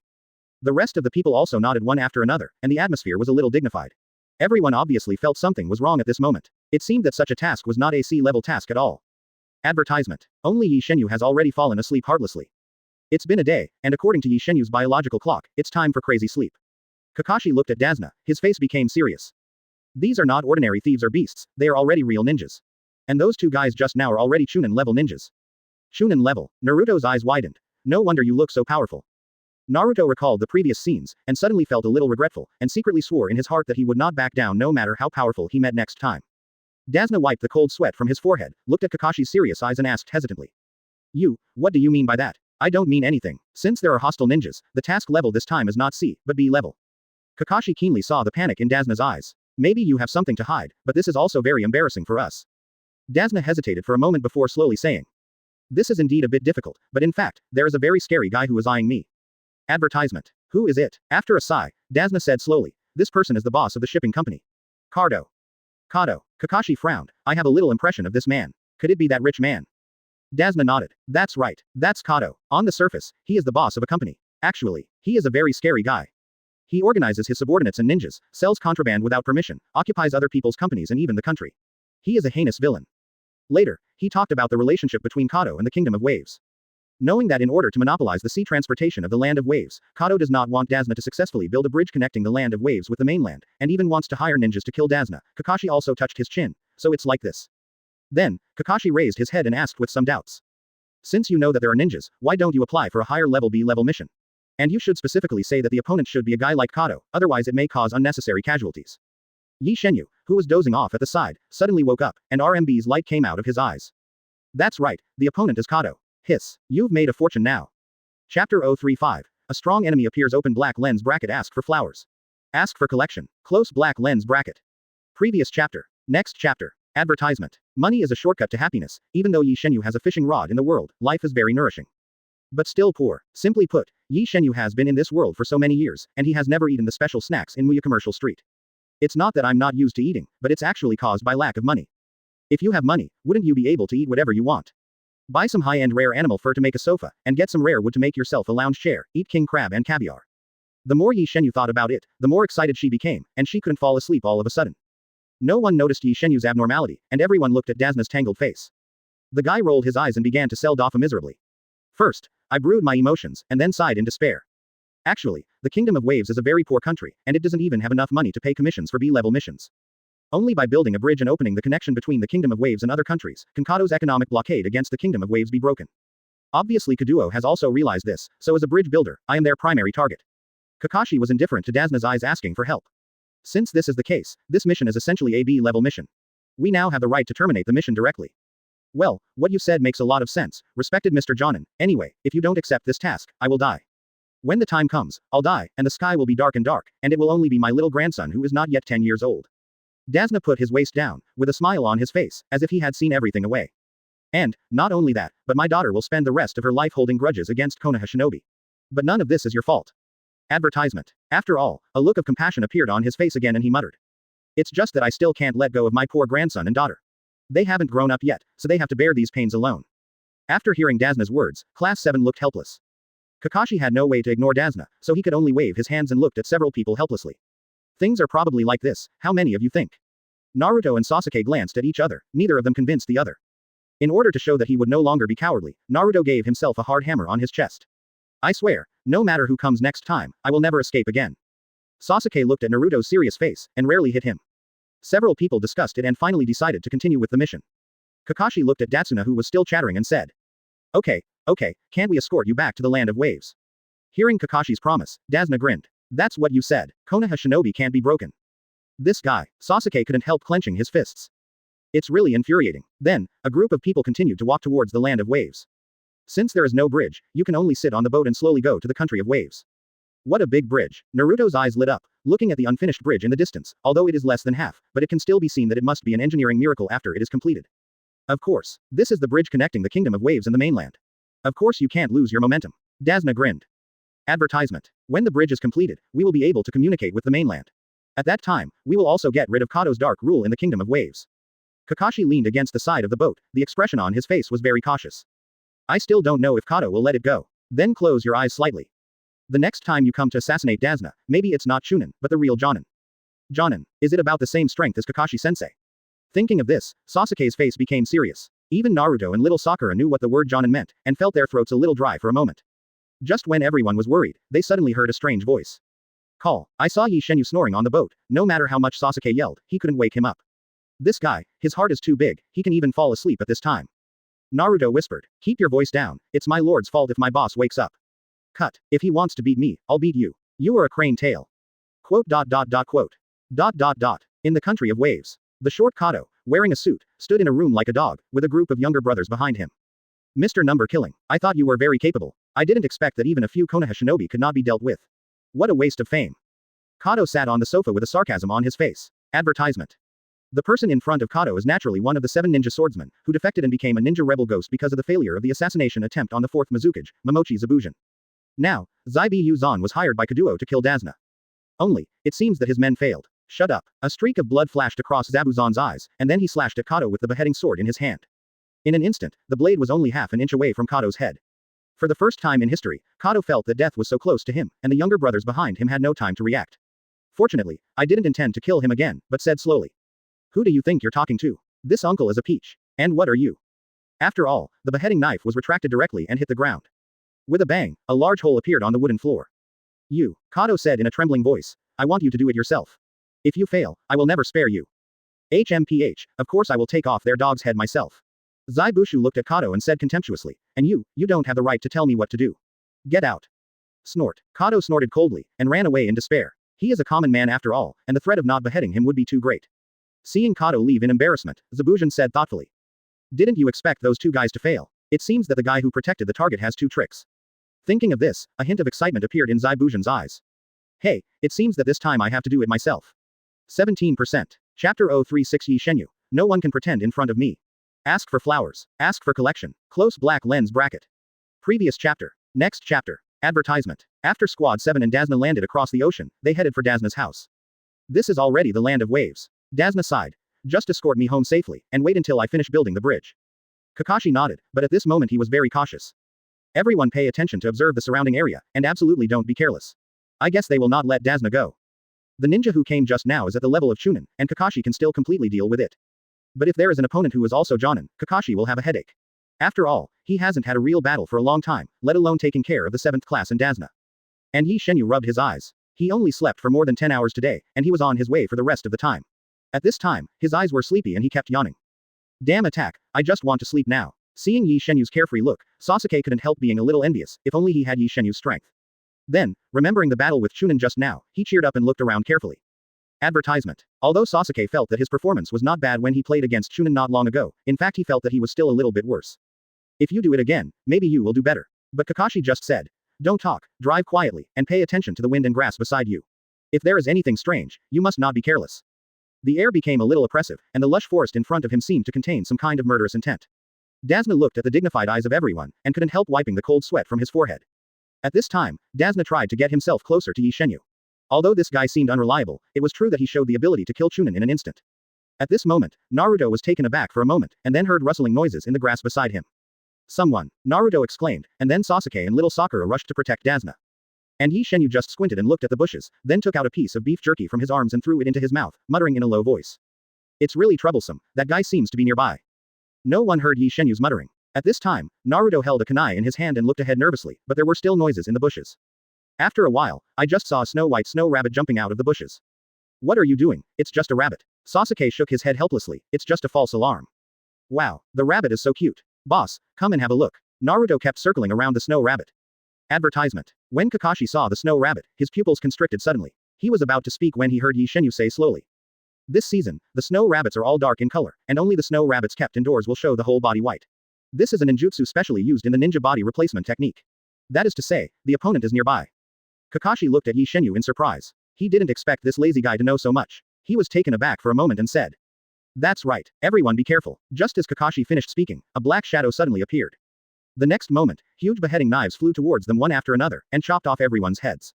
Speaker 1: The rest of the people also nodded one after another, and the atmosphere was a little dignified. Everyone obviously felt something was wrong at this moment. It seemed that such a task was not a C-level task at all. Advertisement. Only Ye Shenyue has already fallen asleep heartlessly. It's been a day, and according to Ye Shenyue's biological clock, it's time for crazy sleep. Kakashi looked at Dasna, his face became serious. These are not ordinary thieves or beasts, they are already real ninjas. And those 2 guys just now are already Chunin level ninjas. Chunin level. Naruto's eyes widened. No wonder you look so powerful. Naruto recalled the previous scenes, and suddenly felt a little regretful, and secretly swore in his heart that he would not back down no matter how powerful he met next time. Dasna wiped the cold sweat from his forehead, looked at Kakashi's serious eyes and asked hesitantly. What do you mean by that? I don't mean anything. Since there are hostile ninjas, the task level this time is not C, but B level. Kakashi keenly saw the panic in Dasna's eyes. Maybe you have something to hide, but this is also very embarrassing for us. Dasna hesitated for a moment before slowly saying. This is indeed a bit difficult, but in fact, there is a very scary guy who is eyeing me. Advertisement. Who is it? After a sigh, Dasna said slowly. This person is the boss of the shipping company. Kato. Kakashi frowned. I have a little impression of this man. Could it be that rich man? Dasna nodded. That's right. That's Kato. On the surface, he is the boss of a company. Actually, he is a very scary guy. He organizes his subordinates and ninjas, sells contraband without permission, occupies other people's companies and even the country. He is a heinous villain. Later, he talked about the relationship between Kato and the Kingdom of Waves. Knowing that in order to monopolize the sea transportation of the Land of Waves, Kato does not want Dasna to successfully build a bridge connecting the Land of Waves with the mainland, and even wants to hire ninjas to kill Dasna. Kakashi also touched his chin. So it's like this. Then, Kakashi raised his head and asked with some doubts. Since you know that there are ninjas, why don't you apply for a higher level B-level mission? And you should specifically say that the opponent should be a guy like Kato, otherwise it may cause unnecessary casualties. Ye Shenyue, who was dozing off at the side, suddenly woke up, and RMB's light came out of his eyes. That's right, the opponent is Kato. Hiss. You've made a fortune now. Chapter 035. A strong enemy appears. Open black lens bracket. Ask for flowers. Ask for collection. Close black lens bracket. Previous chapter. Next chapter. Advertisement. Money is a shortcut to happiness. Even though Ye Shenyue has a fishing rod in the world, life is very nourishing. But still poor. Simply put, Ye Shenyue has been in this world for so many years, and he has never eaten the special snacks in Muya Commercial Street. It's not that I'm not used to eating, but it's actually caused by lack of money. If you have money, wouldn't you be able to eat whatever you want? Buy some high-end rare animal fur to make a sofa, and get some rare wood to make yourself a lounge chair, eat king crab and caviar. The more Ye Shenyue thought about it, the more excited she became, and she couldn't fall asleep all of a sudden. No one noticed Ye Shenyue's abnormality, and everyone looked at Dasna's tangled face. The guy rolled his eyes and began to sell Dafa miserably. First, I brewed my emotions, and then sighed in despair. Actually, the Kingdom of Waves is a very poor country, and it doesn't even have enough money to pay commissions for B-level missions. Only by building a bridge and opening the connection between the Kingdom of Waves and other countries, can Kato's economic blockade against the Kingdom of Waves be broken. Obviously Kaduo has also realized this, so as a bridge builder, I am their primary target. Kakashi was indifferent to Dasna's eyes asking for help. Since this is the case, this mission is essentially a B-level mission. We now have the right to terminate the mission directly. Well, what you said makes a lot of sense, respected Mr. Jonin. Anyway, if you don't accept this task, I will die. When the time comes, I'll die, and the sky will be dark and dark, and it will only be my little grandson who is not yet 10 years old. Dasna put his waist down, with a smile on his face, as if he had seen everything away. And, not only that, but my daughter will spend the rest of her life holding grudges against Konoha shinobi. But none of this is your fault. Advertisement. After all, a look of compassion appeared on his face again and he muttered. It's just that I still can't let go of my poor grandson and daughter. They haven't grown up yet, so they have to bear these pains alone. After hearing Dasna's words, Class 7 looked helpless. Kakashi had no way to ignore Dazna, so he could only wave his hands and looked at several people helplessly. Things are probably like this, how many of you think? Naruto and Sasuke glanced at each other, neither of them convinced the other. In order to show that he would no longer be cowardly, Naruto gave himself a hard hammer on his chest. I swear, no matter who comes next time, I will never escape again. Sasuke looked at Naruto's serious face, and rarely hit him. Several people discussed it and finally decided to continue with the mission. Kakashi looked at Datsuna who was still chattering and said. Okay, can't we escort you back to the land of waves? Hearing Kakashi's promise, Dazna grinned. That's what you said, Konoha shinobi can't be broken. This guy, Sasuke couldn't help clenching his fists. It's really infuriating. Then, a group of people continued to walk towards the land of waves. Since there is no bridge, you can only sit on the boat and slowly go to the country of waves. What a big bridge. Naruto's eyes lit up, looking at the unfinished bridge in the distance, although it is less than half, but it can still be seen that it must be an engineering miracle after it is completed. Of course, this is the bridge connecting the kingdom of waves and the mainland. Of course you can't lose your momentum. Dazna grinned. Advertisement. When the bridge is completed, we will be able to communicate with the mainland. At that time, we will also get rid of Kato's dark rule in the kingdom of waves. Kakashi leaned against the side of the boat, the expression on his face was very cautious. I still don't know if Kato will let it go. Then close your eyes slightly. The next time you come to assassinate Dazna, maybe it's not Chunin, but the real Jonin. Jonin, is it about the same strength as Kakashi-sensei? Thinking of this, Sasuke's face became serious. Even Naruto and little Sakura knew what the word Jonin meant, and felt their throats a little dry for a moment. Just when everyone was worried, they suddenly heard a strange voice. Call. I saw Ye Shenyue snoring on the boat, no matter how much Sasuke yelled, he couldn't wake him up. This guy, his heart is too big, he can even fall asleep at this time. Naruto whispered, keep your voice down, it's my lord's fault if my boss wakes up. Cut. If he wants to beat me, I'll beat you. You are a crane tail. Quote. In the country of waves. The short Kato, wearing a suit, stood in a room like a dog, with a group of younger brothers behind him. Mr. Number Killing, I thought you were very capable. I didn't expect that even a few Konoha shinobi could not be dealt with. What a waste of fame. Kato sat on the sofa with a sarcasm on his face. Advertisement. The person in front of Kato is naturally one of the 7 ninja swordsmen, who defected and became a ninja rebel ghost because of the failure of the assassination attempt on the 4th Mizukage, Momochi Zabuza. Now, Zaibu Zan was hired by Kaduo to kill Dazna. Only, it seems that his men failed. Shut up. A streak of blood flashed across Zabuzan's eyes, and then he slashed at Kato with the beheading sword in his hand. In an instant, the blade was only half an inch away from Kato's head. For the first time in history, Kato felt that death was so close to him, and the younger brothers behind him had no time to react. Fortunately, I didn't intend to kill him again, but said slowly. Who do you think you're talking to? This uncle is a peach. And what are you? After all, the beheading knife was retracted directly and hit the ground. With a bang, a large hole appeared on the wooden floor. You, Kato said in a trembling voice, I want you to do it yourself. If you fail, I will never spare you. HMPH, of course I will take off their dog's head myself. Zaibushu looked at Kato and said contemptuously, and you don't have the right to tell me what to do. Get out. Snort. Kato snorted coldly, and ran away in despair. He is a common man after all, and the threat of not beheading him would be too great. Seeing Kato leave in embarrassment, Zabuza said thoughtfully. Didn't you expect those 2 guys to fail? It seems that the guy who protected the target has 2 tricks. Thinking of this, a hint of excitement appeared in Zaibu's eyes. Hey, it seems that this time I have to do it myself. 17%. Chapter 036 Ye Shenyue. No one can pretend in front of me. Ask for flowers. Ask for collection. Close black lens bracket. Previous chapter. Next chapter. Advertisement. After Squad 7 and Dazna landed across the ocean, they headed for Dazna's house. This is already the land of waves. Dazna sighed. Just escort me home safely, and wait until I finish building the bridge. Kakashi nodded, but at this moment he was very cautious. Everyone pay attention to observe the surrounding area, and absolutely don't be careless. I guess they will not let Dazna go. The ninja who came just now is at the level of Chunin, and Kakashi can still completely deal with it. But if there is an opponent who is also Jonin, Kakashi will have a headache. After all, he hasn't had a real battle for a long time, let alone taking care of the 7th class and Dazna. And Ye Shenyue rubbed his eyes. He only slept for more than 10 hours today, and he was on his way for the rest of the time. At this time, his eyes were sleepy and he kept yawning. Damn attack, I just want to sleep now. Seeing Ye Shenyue's carefree look, Sasuke couldn't help being a little envious, if only he had Ye Shenyue's strength. Then, remembering the battle with Chunin just now, he cheered up and looked around carefully. Advertisement. Although Sasuke felt that his performance was not bad when he played against Chunin not long ago, in fact he felt that he was still a little bit worse. If you do it again, maybe you will do better. But Kakashi just said. Don't talk, drive quietly, and pay attention to the wind and grass beside you. If there is anything strange, you must not be careless. The air became a little oppressive, and the lush forest in front of him seemed to contain some kind of murderous intent. Dazna looked at the dignified eyes of everyone, and couldn't help wiping the cold sweat from his forehead. At this time, Dazna tried to get himself closer to Ye Shenyue. Although this guy seemed unreliable, it was true that he showed the ability to kill Chunin in an instant. At this moment, Naruto was taken aback for a moment, and then heard rustling noises in the grass beside him. Someone! Naruto exclaimed, and then Sasuke and little Sakura rushed to protect Dasna. And Ye Shenyue just squinted and looked at the bushes, then took out a piece of beef jerky from his arms and threw it into his mouth, muttering in a low voice. It's really troublesome, that guy seems to be nearby. No one heard Ye Shenyue's muttering. At this time, Naruto held a kunai in his hand and looked ahead nervously, but there were still noises in the bushes. After a while, I just saw a snow-white snow rabbit jumping out of the bushes. What are you doing? It's just a rabbit. Sasuke shook his head helplessly, it's just a false alarm. Wow, the rabbit is so cute. Boss, come and have a look. Naruto kept circling around the snow rabbit. Advertisement. When Kakashi saw the snow rabbit, his pupils constricted suddenly. He was about to speak when he heard Ye Shenyue say slowly. This season, the snow rabbits are all dark in color, and only the snow rabbits kept indoors will show the whole body white. This is a ninjutsu specially used in the ninja body replacement technique. That is to say, the opponent is nearby. Kakashi looked at Ye Shenyue in surprise. He didn't expect this lazy guy to know so much. He was taken aback for a moment and said. That's right, everyone be careful. Just as Kakashi finished speaking, a black shadow suddenly appeared. The next moment, huge beheading knives flew towards them one after another, and chopped off everyone's heads.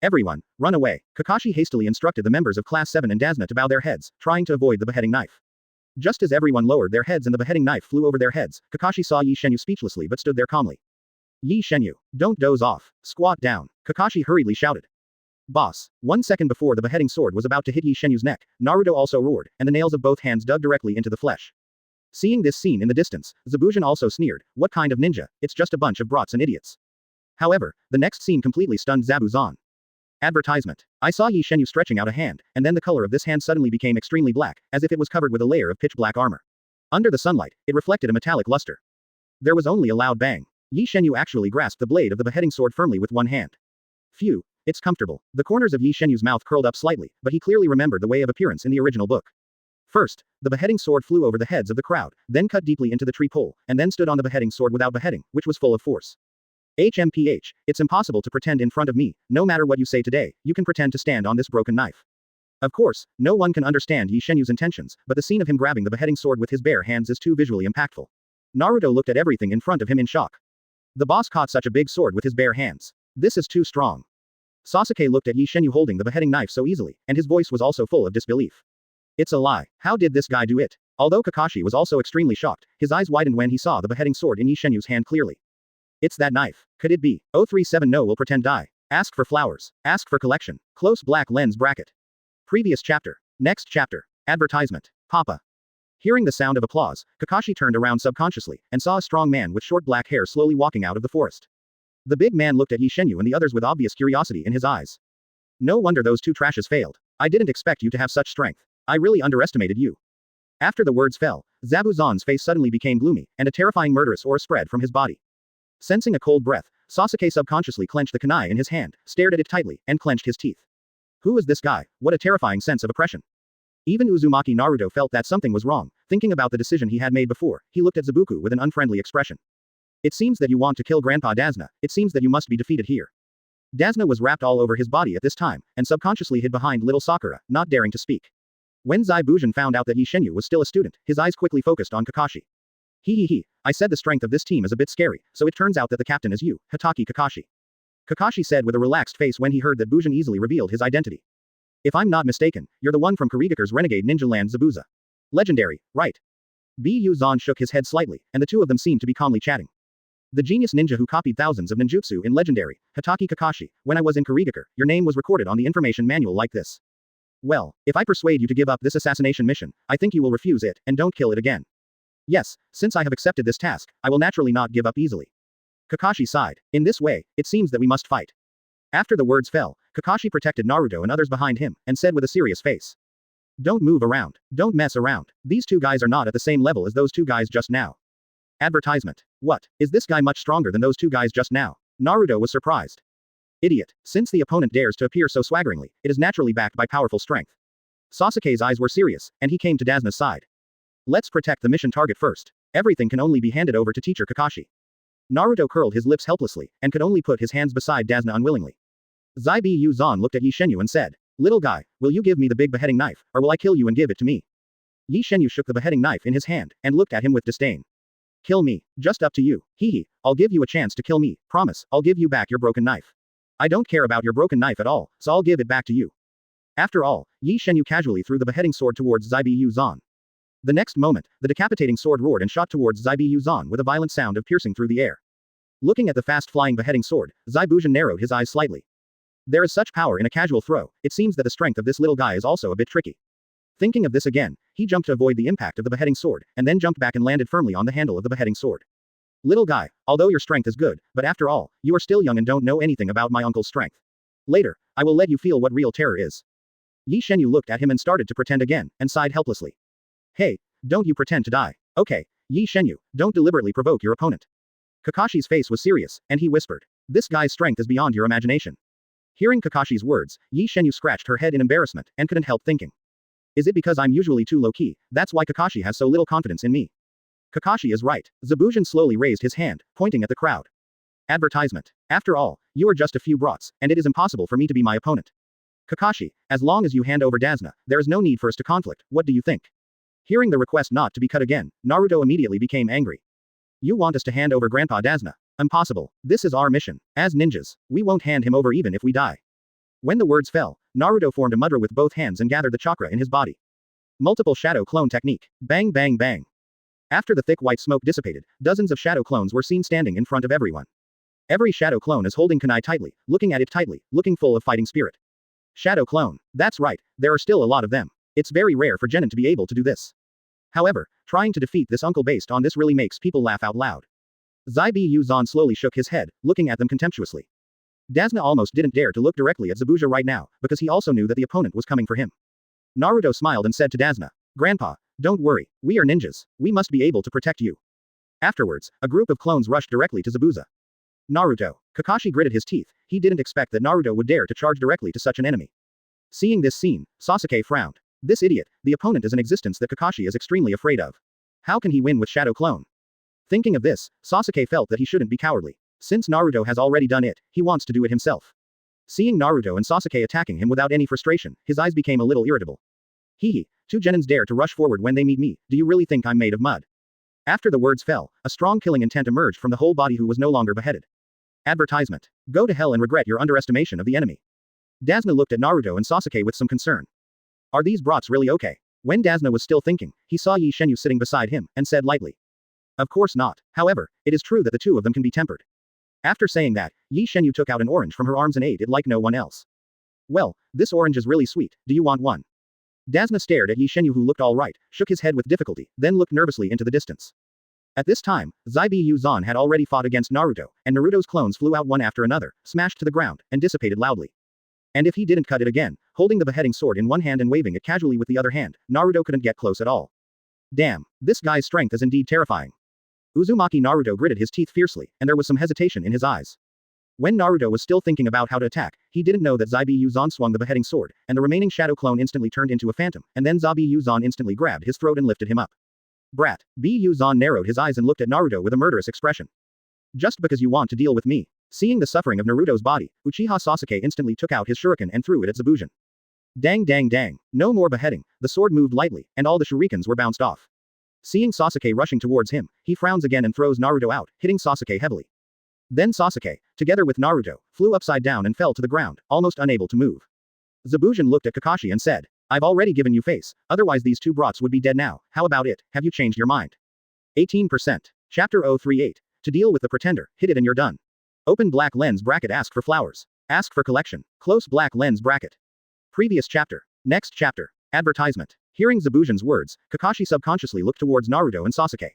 Speaker 1: Everyone, run away. Kakashi hastily instructed the members of Class 7 and Dasna to bow their heads, trying to avoid the beheading knife. Just as everyone lowered their heads and the beheading knife flew over their heads, Kakashi saw Ye Shenyue speechlessly but stood there calmly. Ye Shenyue, don't doze off. Squat down. Kakashi hurriedly shouted. Boss. 1 second before the beheading sword was about to hit Ye Shenyue's neck, Naruto also roared, and the nails of both hands dug directly into the flesh. Seeing this scene in the distance, Zabuza also sneered, what kind of ninja, it's just a bunch of brats and idiots. However, the next scene completely stunned Zabuza. Advertisement. I saw Ye Shenyue stretching out a hand, and then the color of this hand suddenly became extremely black, as if it was covered with a layer of pitch-black armor. Under the sunlight, it reflected a metallic luster. There was only a loud bang. Ye Shenyue actually grasped the blade of the beheading sword firmly with one hand. Phew, it's comfortable. The corners of Ye Shenyue's mouth curled up slightly, but he clearly remembered the way of appearance in the original book. First, the beheading sword flew over the heads of the crowd, then cut deeply into the tree pole, and then stood on the beheading sword without beheading, which was full of force. HMPH, it's impossible to pretend in front of me, no matter what you say today, you can pretend to stand on this broken knife. Of course, no one can understand Ye Shenyue's intentions, but the scene of him grabbing the beheading sword with his bare hands is too visually impactful. Naruto looked at everything in front of him in shock. The boss caught such a big sword with his bare hands. This is too strong. Sasuke looked at Ye Shenyue holding the beheading knife so easily, and his voice was also full of disbelief. It's a lie. How did this guy do it? Although Kakashi was also extremely shocked, his eyes widened when he saw the beheading sword in Ye Shenyue's hand clearly. It's that knife. Could it be? 037 No will pretend die. Ask for flowers. Ask for collection. Close black lens bracket. Previous chapter. Next chapter. Advertisement. Papa. Hearing the sound of applause, Kakashi turned around subconsciously, and saw a strong man with short black hair slowly walking out of the forest. The big man looked at Ye Shenyue and the others with obvious curiosity in his eyes. No wonder those two trashes failed. I didn't expect you to have such strength. I really underestimated you. After the words fell, Zabuza's face suddenly became gloomy, and a terrifying murderous aura spread from his body. Sensing a cold breath, Sasuke subconsciously clenched the kunai in his hand, stared at it tightly, and clenched his teeth. Who is this guy? What a terrifying sense of oppression. Even Uzumaki Naruto felt that something was wrong. Thinking about the decision he had made before, he looked at Zabuza with an unfriendly expression. It seems that you want to kill Grandpa Dasna, it seems that you must be defeated here. Dasna was wrapped all over his body at this time, and subconsciously hid behind little Sakura, not daring to speak. When Zabuza found out that Ye Shenyue was still a student, his eyes quickly focused on Kakashi. I said the strength of this team is a bit scary, so it turns out that the captain is you, Hitaki Kakashi. Kakashi said with a relaxed face when he heard that Bujin easily revealed his identity. If I'm not mistaken, you're the one from Kurigakure's renegade ninja land Zabuza. Legendary, right? Bu-Zan shook his head slightly, and the two of them seemed to be calmly chatting. The genius ninja who copied thousands of ninjutsu in legendary, Hitaki Kakashi, when I was in Kurigakure, your name was recorded on the information manual like this. Well, if I persuade you to give up this assassination mission, I think you will refuse it, and don't kill it again. Yes, since I have accepted this task, I will naturally not give up easily. Kakashi sighed. In this way, it seems that we must fight. After the words fell, Kakashi protected Naruto and others behind him, and said with a serious face. Don't move around. Don't mess around. These two guys are not at the same level as those two guys just now. Advertisement. What? Is this guy much stronger than those two guys just now? Naruto was surprised. Idiot. Since the opponent dares to appear so swaggeringly, it is naturally backed by powerful strength. Sasuke's eyes were serious, and he came to Dasna's side. Let's protect the mission target first. Everything can only be handed over to teacher Kakashi. Naruto curled his lips helplessly, and could only put his hands beside Dasna unwillingly. Zabuza looked at Ye Shenyue and said, Little guy, will you give me the big beheading knife, or will I kill you and give it to me? Ye Shenyue shook the beheading knife in his hand, and looked at him with disdain. Kill me. Just up to you. I'll give you a chance to kill me. Promise, I'll give you back your broken knife. I don't care about your broken knife at all, so I'll give it back to you. After all, Ye Shenyue casually threw the beheading sword towards Zabuza. The next moment, the decapitating sword roared and shot towards Zabuza Zan with a violent sound of piercing through the air. Looking at the fast-flying beheading sword, Zabuza narrowed his eyes slightly. There is such power in a casual throw, it seems that the strength of this little guy is also a bit tricky. Thinking of this again, he jumped to avoid the impact of the beheading sword, and then jumped back and landed firmly on the handle of the beheading sword. Little guy, although your strength is good, but after all, you are still young and don't know anything about my uncle's strength. Later, I will let you feel what real terror is. Ye Shenyue looked at him and started to pretend again, and sighed helplessly. Hey, don't you pretend to die. Okay, Ye Shenyue, don't deliberately provoke your opponent. Kakashi's face was serious, and he whispered. This guy's strength is beyond your imagination. Hearing Kakashi's words, Ye Shenyue scratched her head in embarrassment, and couldn't help thinking. Is it because I'm usually too low-key, that's why Kakashi has so little confidence in me? Kakashi is right. Zabuza slowly raised his hand, pointing at the crowd. Advertisement. After all, you are just a few brats, and it is impossible for me to be my opponent. Kakashi, as long as you hand over Dazna, there is no need for us to conflict, what do you think? Hearing the request not to be cut again, Naruto immediately became angry. You want us to hand over Grandpa Dazna? Impossible. This is our mission. As ninjas, we won't hand him over even if we die. When the words fell, Naruto formed a mudra with both hands and gathered the chakra in his body. Multiple shadow clone technique. Bang bang bang. After the thick white smoke dissipated, dozens of shadow clones were seen standing in front of everyone. Every shadow clone is holding kunai tightly, looking at it tightly, looking full of fighting spirit. Shadow clone. That's right, there are still a lot of them. It's very rare for genin to be able to do this. However, trying to defeat this uncle based on this really makes people laugh out loud. Zabuza Zan slowly shook his head, looking at them contemptuously. Dazna almost didn't dare to look directly at Zabuza right now, because he also knew that the opponent was coming for him. Naruto smiled and said to Dazna, Grandpa, don't worry, we are ninjas, we must be able to protect you. Afterwards, a group of clones rushed directly to Zabuza. Naruto. Kakashi gritted his teeth, he didn't expect that Naruto would dare to charge directly to such an enemy. Seeing this scene, Sasuke frowned. This idiot, the opponent is an existence that Kakashi is extremely afraid of. How can he win with Shadow Clone? Thinking of this, Sasuke felt that he shouldn't be cowardly. Since Naruto has already done it, he wants to do it himself. Seeing Naruto and Sasuke attacking him without any frustration, his eyes became a little irritable. Hee, two genins dare to rush forward when they meet me, do you really think I'm made of mud? After the words fell, a strong killing intent emerged from the whole body who was no longer beheaded. Advertisement. Go to hell and regret your underestimation of the enemy. Dazna looked at Naruto and Sasuke with some concern. Are these brats really okay? When Dazna was still thinking, he saw Ye Shenyue sitting beside him, and said lightly. Of course not. However, it is true that the two of them can be tempered. After saying that, Ye Shenyue took out an orange from her arms and ate it like no one else. Well, this orange is really sweet, do you want one? Dazna stared at Ye Shenyue who looked alright, shook his head with difficulty, then looked nervously into the distance. At this time, Zabuza Zan had already fought against Naruto, and Naruto's clones flew out one after another, smashed to the ground, and dissipated loudly. And if he didn't cut it again, holding the beheading sword in one hand and waving it casually with the other hand, Naruto couldn't get close at all. Damn, this guy's strength is indeed terrifying. Uzumaki Naruto gritted his teeth fiercely, and there was some hesitation in his eyes. When Naruto was still thinking about how to attack, he didn't know that Zabuza Zan swung the beheading sword, and the remaining shadow clone instantly turned into a phantom, and then Zabuza Zan instantly grabbed his throat and lifted him up. Brat. Bu Zan narrowed his eyes and looked at Naruto with a murderous expression. Just because you want to deal with me. Seeing the suffering of Naruto's body, Uchiha Sasuke instantly took out his shuriken and threw it at Zabuza. Dang dang dang. No more beheading, the sword moved lightly, and all the shurikens were bounced off. Seeing Sasuke rushing towards him, he frowns again and throws Naruto out, hitting Sasuke heavily. Then Sasuke, together with Naruto, flew upside down and fell to the ground, almost unable to move. Zabuza looked at Kakashi and said, I've already given you face, otherwise these two brats would be dead now, how about it, have you changed your mind? 18%. Chapter 038. To deal with the pretender, hit it and you're done. Open black lens bracket ask for flowers. Ask for collection. Close black lens bracket. Previous chapter. Next chapter. Advertisement. Hearing Zabuza's words, Kakashi subconsciously looked towards Naruto and Sasuke.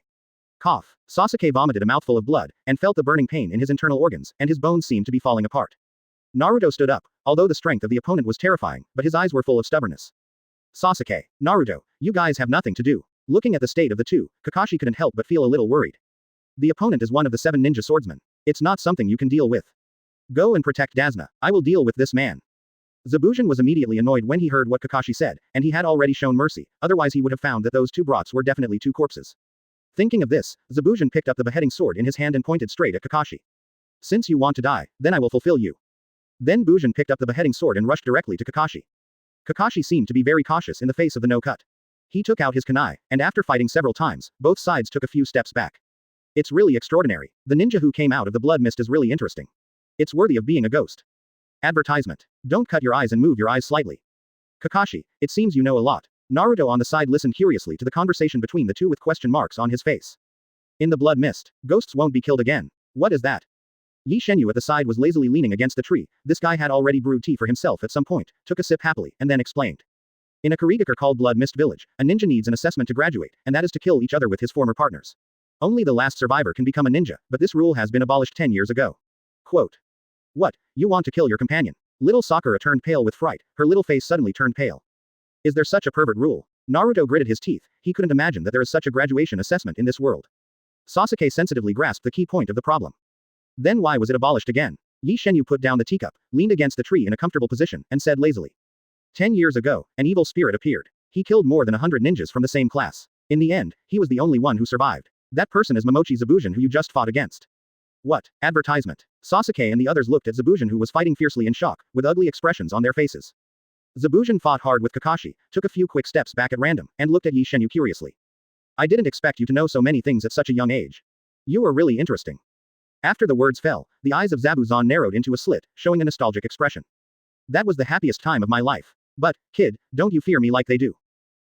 Speaker 1: Cough. Sasuke vomited a mouthful of blood, and felt the burning pain in his internal organs, and his bones seemed to be falling apart. Naruto stood up, although the strength of the opponent was terrifying, but his eyes were full of stubbornness. Sasuke, Naruto, you guys have nothing to do. Looking at the state of the two, Kakashi couldn't help but feel a little worried. The opponent is one of the 7 ninja swordsmen. It's not something you can deal with. Go and protect Dazna, I will deal with this man. Zabuza was immediately annoyed when he heard what Kakashi said, and he had already shown mercy, otherwise he would have found that those two brats were definitely 2 corpses. Thinking of this, Zabuza picked up the beheading sword in his hand and pointed straight at Kakashi. Since you want to die, then I will fulfill you. Then Bujin picked up the beheading sword and rushed directly to Kakashi. Kakashi seemed to be very cautious in the face of the no-cut. He took out his kunai, and after fighting several times, both sides took a few steps back. It's really extraordinary. The ninja who came out of the blood mist is really interesting. It's worthy of being a ghost. Advertisement. Don't cut your eyes and move your eyes slightly. Kakashi, it seems you know a lot. Naruto on the side listened curiously to the conversation between the two with question marks on his face. In the blood mist, ghosts won't be killed again. What is that? Ye Shenyue at the side was lazily leaning against the tree. This guy had already brewed tea for himself at some point, took a sip happily, and then explained. In a Kurigaka called Blood Mist Village, a ninja needs an assessment to graduate, and that is to kill each other with his former partners. Only the last survivor can become a ninja, but this rule has been abolished 10 years ago. Quote. What? You want to kill your companion? Little Sakura turned pale with fright, her little face suddenly turned pale. Is there such a pervert rule? Naruto gritted his teeth, he couldn't imagine that there is such a graduation assessment in this world. Sasuke sensitively grasped the key point of the problem. Then why was it abolished again? Ye Shenyue put down the teacup, leaned against the tree in a comfortable position, and said lazily. 10 years ago, an evil spirit appeared. He killed more than 100 ninjas from the same class. In the end, he was the only one who survived. That person is Momochi Zabuza who you just fought against. What? Advertisement. Sasuke and the others looked at Zabuza who was fighting fiercely in shock, with ugly expressions on their faces. Zabuza fought hard with Kakashi, took a few quick steps back at random, and looked at Ye Shenyue curiously. I didn't expect you to know so many things at such a young age. You are really interesting. After the words fell, the eyes of Zabuza narrowed into a slit, showing a nostalgic expression. That was the happiest time of my life. But, kid, don't you fear me like they do.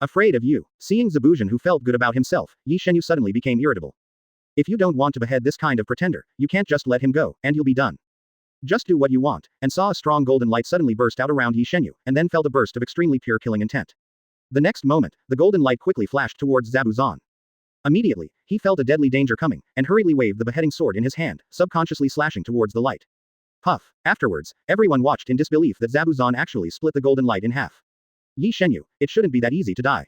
Speaker 1: Afraid of you. Seeing Zabuza who felt good about himself, Ye Shenyue suddenly became irritable. If you don't want to behead this kind of pretender, you can't just let him go, and you'll be done. Just do what you want, and saw a strong golden light suddenly burst out around Ye Shenyue, and then felt a burst of extremely pure killing intent. The next moment, the golden light quickly flashed towards Zabuza. Immediately, he felt a deadly danger coming, and hurriedly waved the beheading sword in his hand, subconsciously slashing towards the light. Puff. Afterwards, everyone watched in disbelief that Zabuza actually split the golden light in half. Ye Shenyue, it shouldn't be that easy to die.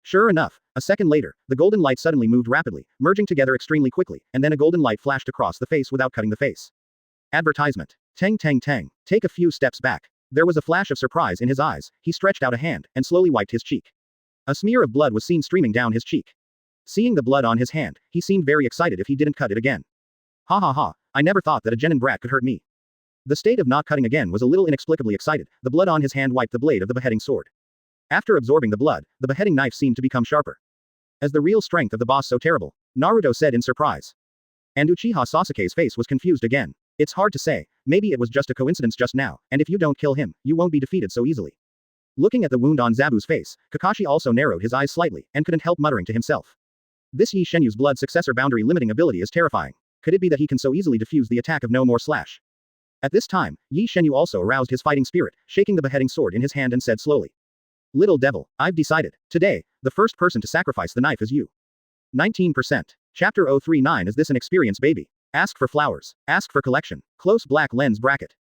Speaker 1: Sure enough, a second later, the golden light suddenly moved rapidly, merging together extremely quickly, and then a golden light flashed across the face without cutting the face. Advertisement. Tang tang tang. Take a few steps back. There was a flash of surprise in his eyes, he stretched out a hand, and slowly wiped his cheek. A smear of blood was seen streaming down his cheek. Seeing the blood on his hand, he seemed very excited if he didn't cut it again. Ha ha ha, I never thought that a genin brat could hurt me. The state of not cutting again was a little inexplicably excited, the blood on his hand wiped the blade of the beheading sword. After absorbing the blood, the beheading knife seemed to become sharper. Is the real strength of the boss so terrible? Naruto said in surprise. And Uchiha Sasuke's face was confused again. It's hard to say, maybe it was just a coincidence just now, and if you don't kill him, you won't be defeated so easily. Looking at the wound on Zabu's face, Kakashi also narrowed his eyes slightly, and couldn't help muttering to himself. This Ye Shenyue's blood successor boundary limiting ability is terrifying. Could it be that he can so easily defuse the attack of no more slash? At this time, Ye Shenyue also aroused his fighting spirit, shaking the beheading sword in his hand and said slowly. Little devil, I've decided. Today, the first person to sacrifice the knife is you. 19%. Chapter 039. Is this an experience, baby? Ask for flowers. Ask for collection. Close black lens bracket.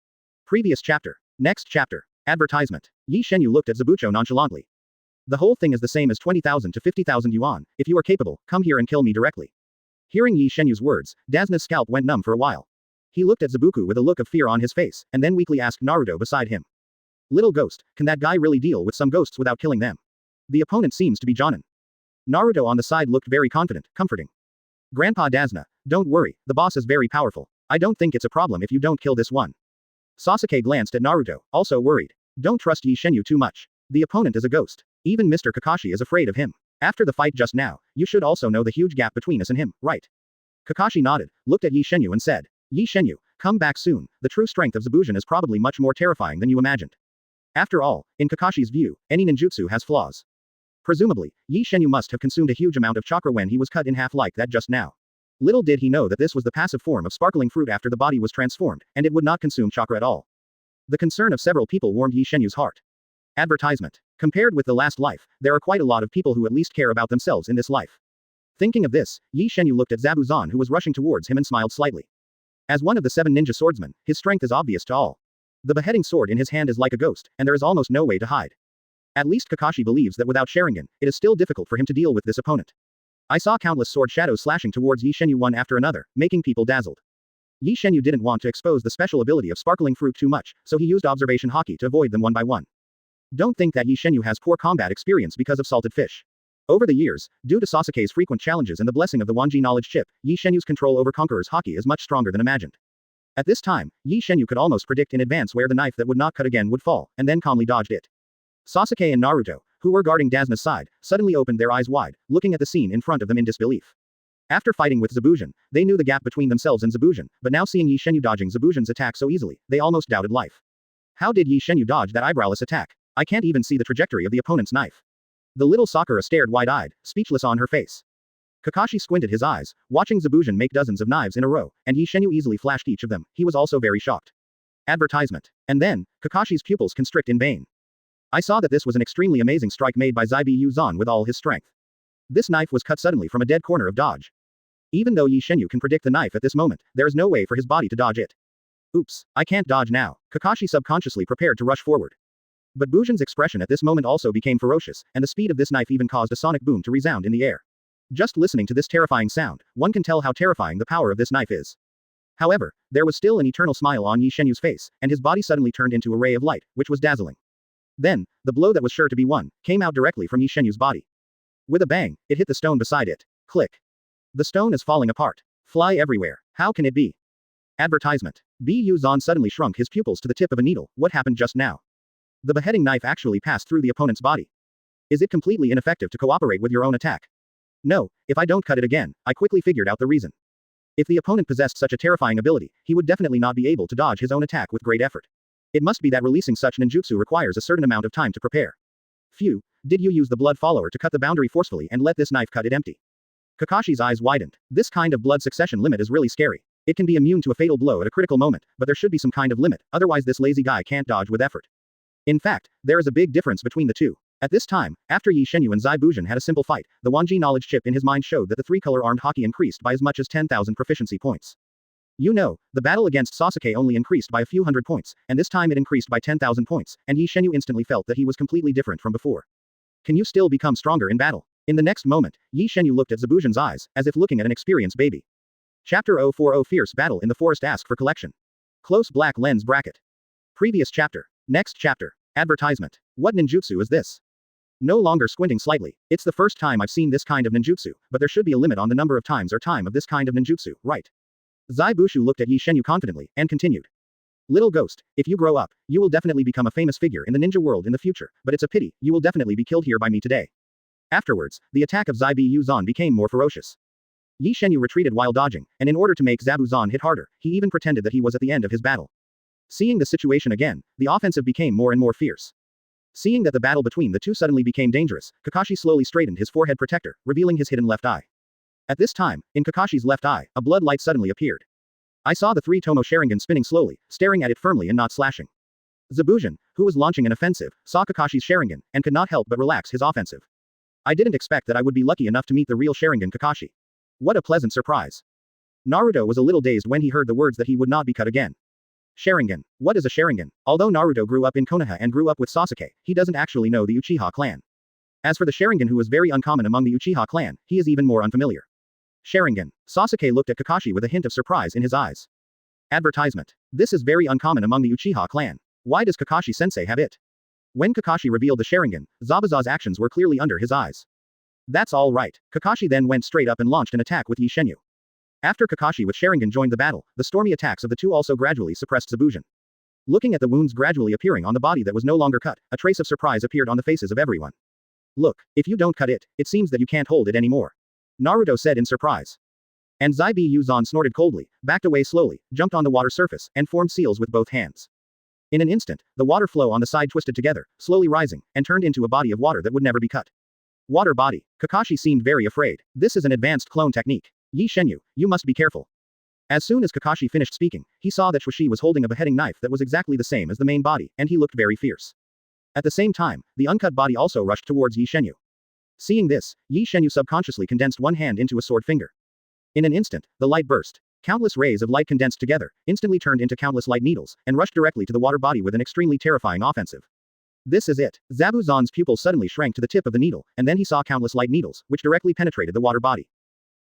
Speaker 1: Previous chapter. Next chapter. Advertisement. Ye Shenyue looked at Zabuza nonchalantly. The whole thing is the same as 20,000 to 50,000 yuan. If you are capable, come here and kill me directly. Hearing Ye Shenyue's words, Dazna's scalp went numb for a while. He looked at Zabuza with a look of fear on his face, and then weakly asked Naruto beside him. Little ghost, can that guy really deal with some ghosts without killing them? The opponent seems to be Jonin. Naruto on the side looked very confident, comforting. Grandpa Dazna, don't worry, the boss is very powerful. I don't think it's a problem if you don't kill this one. Sasuke glanced at Naruto, also worried. Don't trust Ye Shenyue too much. The opponent is a ghost. Even Mr. Kakashi is afraid of him. After the fight just now, you should also know the huge gap between us and him, right? Kakashi nodded, looked at Ye Shenyue and said, Ye Shenyue, come back soon, the true strength of Zabuza is probably much more terrifying than you imagined. After all, in Kakashi's view, any ninjutsu has flaws. Presumably, Ye Shenyue must have consumed a huge amount of chakra when he was cut in half like that just now. Little did he know that this was the passive form of sparkling fruit after the body was transformed, and it would not consume chakra at all. The concern of several people warmed Ye Shenyue's heart. Advertisement. Compared with the last life, there are quite a lot of people who at least care about themselves in this life. Thinking of this, Ye Shenyue looked at Zabuza who was rushing towards him and smiled slightly. As one of the 7 ninja swordsmen, his strength is obvious to all. The beheading sword in his hand is like a ghost, and there is almost no way to hide. At least Kakashi believes that without Sharingan, it is still difficult for him to deal with this opponent. I saw countless sword shadows slashing towards Ye Shenyue one after another, making people dazzled. Ye Shenyue didn't want to expose the special ability of sparkling fruit too much, so he used observation haki to avoid them one by one. Don't think that Ye Shenyue has poor combat experience because of salted fish. Over the years, due to Sasuke's frequent challenges and the blessing of the Wanji knowledge chip, Ye Shenyue's control over Conqueror's haki is much stronger than imagined. At this time, Ye Shenyue could almost predict in advance where the knife that would not cut again would fall, and then calmly dodged it. Sasuke and Naruto, who were guarding Dazna's side, suddenly opened their eyes wide, looking at the scene in front of them in disbelief. After fighting with Zabuza, they knew the gap between themselves and Zabuza, but now seeing Ye Shenyue dodging Zabuza's attack so easily, they almost doubted life. How did Ye Shenyue dodge that eyebrowless attack? I can't even see the trajectory of the opponent's knife. The little Sakura stared wide-eyed, speechless on her face. Kakashi squinted his eyes, watching Zabuza make dozens of knives in a row, and Ye Shenyue easily flashed each of them. He was also very shocked. Advertisement. And then, Kakashi's pupils constrict in vain. I saw that this was an extremely amazing strike made by Zabuza with all his strength. This knife was cut suddenly from a dead corner of dodge. Even though Ye Shenyue can predict the knife at this moment, there is no way for his body to dodge it. Oops, I can't dodge now. Kakashi subconsciously prepared to rush forward. But Bujin's expression at this moment also became ferocious, and the speed of this knife even caused a sonic boom to resound in the air. Just listening to this terrifying sound, one can tell how terrifying the power of this knife is. However, there was still an eternal smile on Ye Shenyue's face, and his body suddenly turned into a ray of light, which was dazzling. Then, the blow that was sure to be won, came out directly from Ye Shenyue's body. With a bang, it hit the stone beside it. Click. The stone is falling apart. Fly everywhere. How can it be? Advertisement. Buzan suddenly shrunk his pupils to the tip of a needle. What happened just now? The beheading knife actually passed through the opponent's body. Is it completely ineffective to cooperate with your own attack? No, if I don't cut it again, I quickly figured out the reason. If the opponent possessed such a terrifying ability, he would definitely not be able to dodge his own attack with great effort. It must be that releasing such ninjutsu requires a certain amount of time to prepare. Phew, did you use the blood follower to cut the boundary forcefully and let this knife cut it empty? Kakashi's eyes widened. This kind of blood succession limit is really scary. It can be immune to a fatal blow at a critical moment, but there should be some kind of limit, otherwise this lazy guy can't dodge with effort. In fact, there is a big difference between the two. At this time, after Ye Shenyue and Zabuza had a simple fight, the Wanji knowledge chip in his mind showed that the three-color armed hockey increased by as much as 10,000 proficiency points. You know, the battle against Sasuke only increased by a few hundred points, and this time it increased by 10,000 points, and Ye Shenyue instantly felt that he was completely different from before. Can you still become stronger in battle? In the next moment, Ye Shenyue looked at Zabuza's eyes, as if looking at an experienced baby. Chapter 040 Fierce Battle in the Forest Ask for Collection. Close black lens bracket. Previous chapter. Next chapter. Advertisement. What ninjutsu is this? No longer squinting slightly. It's the first time I've seen this kind of ninjutsu, but there should be a limit on the number of times or time of this kind of ninjutsu, right? Zabuza looked at Ye Shenyue confidently, and continued. Little ghost, if you grow up, you will definitely become a famous figure in the ninja world in the future, but it's a pity, you will definitely be killed here by me today. Afterwards, the attack of Zabuza became more ferocious. Ye Shenyue retreated while dodging, and in order to make Zabuza hit harder, he even pretended that he was at the end of his battle. Seeing the situation again, the offensive became more and more fierce. Seeing that the battle between the two suddenly became dangerous, Kakashi slowly straightened his forehead protector, revealing his hidden left eye. At this time, in Kakashi's left eye, a blood light suddenly appeared. I saw the three-tomo Sharingan spinning slowly, staring at it firmly and not slashing. Zabuza, who was launching an offensive, saw Kakashi's Sharingan, and could not help but relax his offensive. I didn't expect that I would be lucky enough to meet the real Sharingan Kakashi. What a pleasant surprise. Naruto was a little dazed when he heard the words that he would not be cut again. Sharingan. What is a Sharingan? Although Naruto grew up in Konoha and grew up with Sasuke, he doesn't actually know the Uchiha clan. As for the Sharingan, who is very uncommon among the Uchiha clan, he is even more unfamiliar. Sharingan. Sasuke looked at Kakashi with a hint of surprise in his eyes. Advertisement. This is very uncommon among the Uchiha clan. Why does Kakashi-sensei have it? When Kakashi revealed the Sharingan, Zabuza's actions were clearly under his eyes. That's all right. Kakashi then went straight up and launched an attack with Ye Shenyue. After Kakashi with Sharingan joined the battle, the stormy attacks of the two also gradually suppressed Zabuza. Looking at the wounds gradually appearing on the body that was no longer cut, a trace of surprise appeared on the faces of everyone. Look, if you don't cut it, it seems that you can't hold it anymore. Naruto said in surprise. And Zabuza snorted coldly, backed away slowly, jumped on the water surface, and formed seals with both hands. In an instant, the water flow on the side twisted together, slowly rising, and turned into a body of water that would never be cut. Water body. Kakashi seemed very afraid. This is an advanced clone technique. Ye Shenyue, you must be careful. As soon as Kakashi finished speaking, he saw that Shushi was holding a beheading knife that was exactly the same as the main body, and he looked very fierce. At the same time, the uncut body also rushed towards Ye Shenyue. Seeing this, Ye Shenyue subconsciously condensed one hand into a sword finger. In an instant, the light burst. Countless rays of light condensed together, instantly turned into countless light needles, and rushed directly to the water body with an extremely terrifying offensive. This is it. Zabuza's pupil suddenly shrank to the tip of the needle, and then he saw countless light needles, which directly penetrated the water body.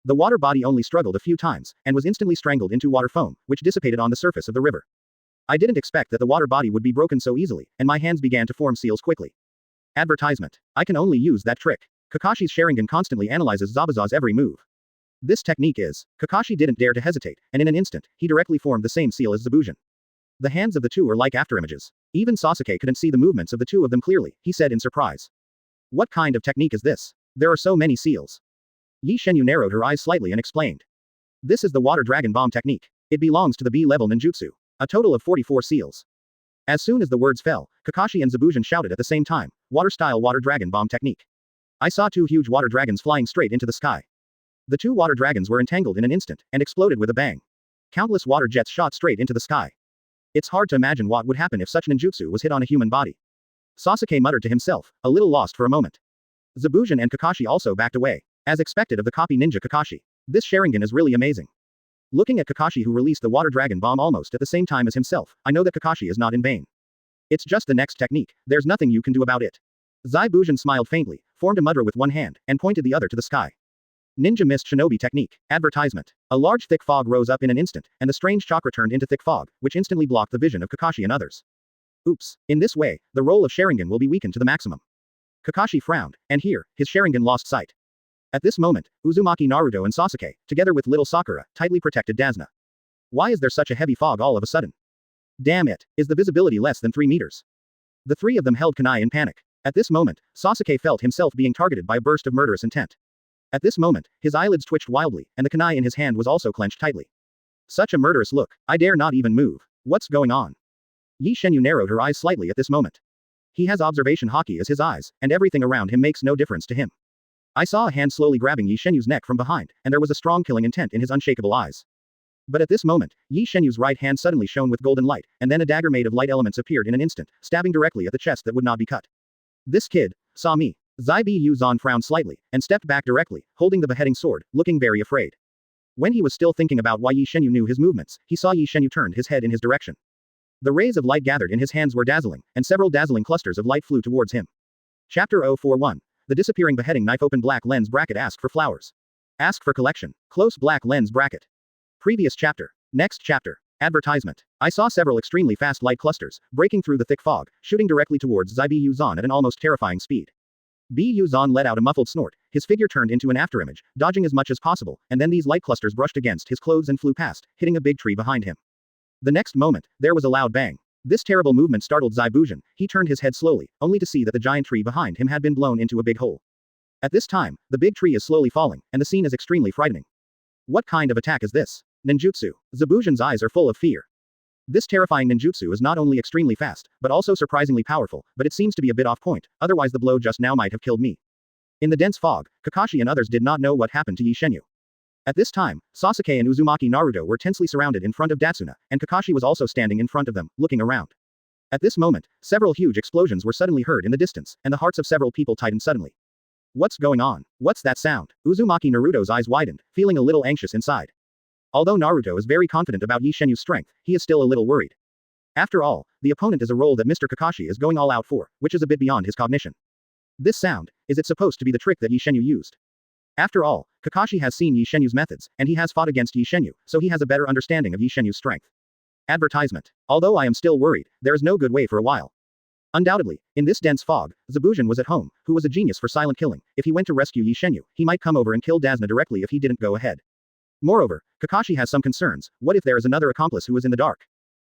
Speaker 1: The water body only struggled a few times, and was instantly strangled into water foam, which dissipated on the surface of the river. I didn't expect that the water body would be broken so easily, and my hands began to form seals quickly. Advertisement. I can only use that trick. Kakashi's Sharingan constantly analyzes Zabuza's every move. This technique is. Kakashi didn't dare to hesitate, and in an instant, he directly formed the same seal as Zabuza. The hands of the two are like afterimages. Even Sasuke couldn't see the movements of the two of them clearly, he said in surprise. What kind of technique is this? There are so many seals. Ye Shenyue narrowed her eyes slightly and explained. This is the water dragon bomb technique. It belongs to the B-level ninjutsu. A total of 44 seals. As soon as the words fell, Kakashi and Zabuza shouted at the same time, water-style water dragon bomb technique. I saw two huge water dragons flying straight into the sky. The two water dragons were entangled in an instant, and exploded with a bang. Countless water jets shot straight into the sky. It's hard to imagine what would happen if such ninjutsu was hit on a human body. Sasuke muttered to himself, a little lost for a moment. Zabuza and Kakashi also backed away. As expected of the copy ninja Kakashi. This Sharingan is really amazing. Looking at Kakashi who released the water dragon bomb almost at the same time as himself, I know that Kakashi is not in vain. It's just the next technique, there's nothing you can do about it. Zabuza smiled faintly, formed a mudra with one hand, and pointed the other to the sky. Ninja Mist Shinobi Technique. Advertisement. A large thick fog rose up in an instant, and the strange chakra turned into thick fog, which instantly blocked the vision of Kakashi and others. Oops. In this way, the role of Sharingan will be weakened to the maximum. Kakashi frowned, and here, his Sharingan lost sight. At this moment, Uzumaki Naruto and Sasuke, together with little Sakura, tightly protected Dasna. Why is there such a heavy fog all of a sudden? Damn it, is the visibility less than 3 meters? The three of them held kunai in panic. At this moment, Sasuke felt himself being targeted by a burst of murderous intent. At this moment, his eyelids twitched wildly, and the kunai in his hand was also clenched tightly. Such a murderous look, I dare not even move. What's going on? Ye Shenyue narrowed her eyes slightly at this moment. He has observation haki as his eyes, and everything around him makes no difference to him. I saw a hand slowly grabbing Ye Shenyue's neck from behind, and there was a strong killing intent in his unshakable eyes. But at this moment, Ye Shenyue's right hand suddenly shone with golden light, and then a dagger made of light elements appeared in an instant, stabbing directly at the chest that would not be cut. This kid saw me. Zabuza frowned slightly, and stepped back directly, holding the beheading sword, looking very afraid. When he was still thinking about why Ye Shenyue knew his movements, he saw Ye Shenyue turned his head in his direction. The rays of light gathered in his hands were dazzling, and several dazzling clusters of light flew towards him. Chapter 041. The disappearing beheading knife. Open black lens bracket. Ask for flowers. Ask for collection. Close black lens bracket. Previous chapter. Next chapter. Advertisement. I saw several extremely fast light clusters, breaking through the thick fog, shooting directly towards Zabuza at an almost terrifying speed. Zabuza let out a muffled snort, his figure turned into an afterimage, dodging as much as possible, and then these light clusters brushed against his clothes and flew past, hitting a big tree behind him. The next moment, there was a loud bang. This terrible movement startled Zabuza. He turned his head slowly, only to see that the giant tree behind him had been blown into a big hole. At this time, the big tree is slowly falling, and the scene is extremely frightening. What kind of attack is this? Ninjutsu. Zabuza's eyes are full of fear. This terrifying ninjutsu is not only extremely fast, but also surprisingly powerful, but it seems to be a bit off point, otherwise the blow just now might have killed me. In the dense fog, Kakashi and others did not know what happened to Ye Shenyue. At this time, Sasuke and Uzumaki Naruto were tensely surrounded in front of Datsuna, and Kakashi was also standing in front of them, looking around. At this moment, several huge explosions were suddenly heard in the distance, and the hearts of several people tightened suddenly. What's going on? What's that sound? Uzumaki Naruto's eyes widened, feeling a little anxious inside. Although Naruto is very confident about Ye Shenyue's strength, he is still a little worried. After all, the opponent is a role that Mr. Kakashi is going all out for, which is a bit beyond his cognition. This sound, is it supposed to be the trick that Ye Shenyue used? After all, Kakashi has seen Ye Shenyue's methods, and he has fought against Ye Shenyue, so he has a better understanding of Ye Shenyue's strength. Advertisement. Although I am still worried, there is no good way for a while. Undoubtedly, in this dense fog, Zabuza was at home, who was a genius for silent killing. If he went to rescue Ye Shenyue, he might come over and kill Dasna directly if he didn't go ahead. Moreover, Kakashi has some concerns. What if there is another accomplice who is in the dark?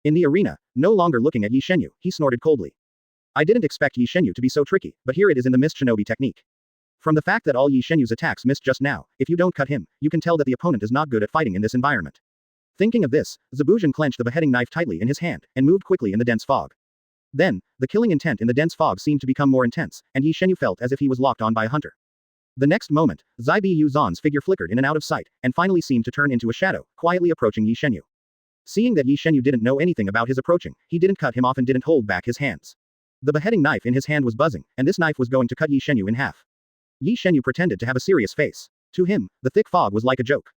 Speaker 1: In the arena, no longer looking at Ye Shenyue, he snorted coldly. I didn't expect Ye Shenyue to be so tricky, but here it is in the Mist Shinobi technique. From the fact that all Ye Shenyue's attacks missed just now, if you don't cut him, you can tell that the opponent is not good at fighting in this environment. Thinking of this, Zabuza clenched the beheading knife tightly in his hand, and moved quickly in the dense fog. Then, the killing intent in the dense fog seemed to become more intense, and Ye Shenyue felt as if he was locked on by a hunter. The next moment, Zabuza's figure flickered in and out of sight, and finally seemed to turn into a shadow, quietly approaching Ye Shenyue. Seeing that Ye Shenyue didn't know anything about his approaching, he didn't cut him off and didn't hold back his hands. The beheading knife in his hand was buzzing, and this knife was going to cut Ye Shenyue in half. Ye Shenyue pretended to have a serious face. To him, the thick fog was like a joke.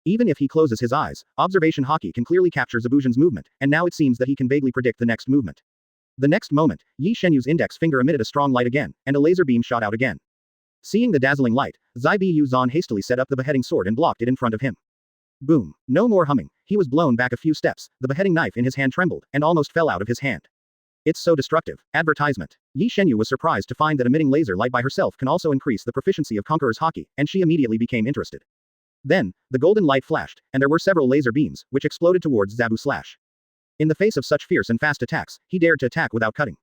Speaker 1: Even if he closes his eyes, observation haki can clearly capture Zabuza's movement, and now it seems that he can vaguely predict the next movement. The next moment, Ye Shenyue's index finger emitted a strong light again, and a laser beam shot out again. Seeing the dazzling light, Zabuza hastily set up the beheading sword and blocked it in front of him. Boom. No more humming, he was blown back a few steps, the beheading knife in his hand trembled, and almost fell out of his hand. It's so destructive. Advertisement. Ye Shenyue was surprised to find that emitting laser light by herself can also increase the proficiency of Conqueror's haki, and she immediately became interested. Then, the golden light flashed, and there were several laser beams, which exploded towards Zabuza. In the face of such fierce and fast attacks, he dared to attack without cutting.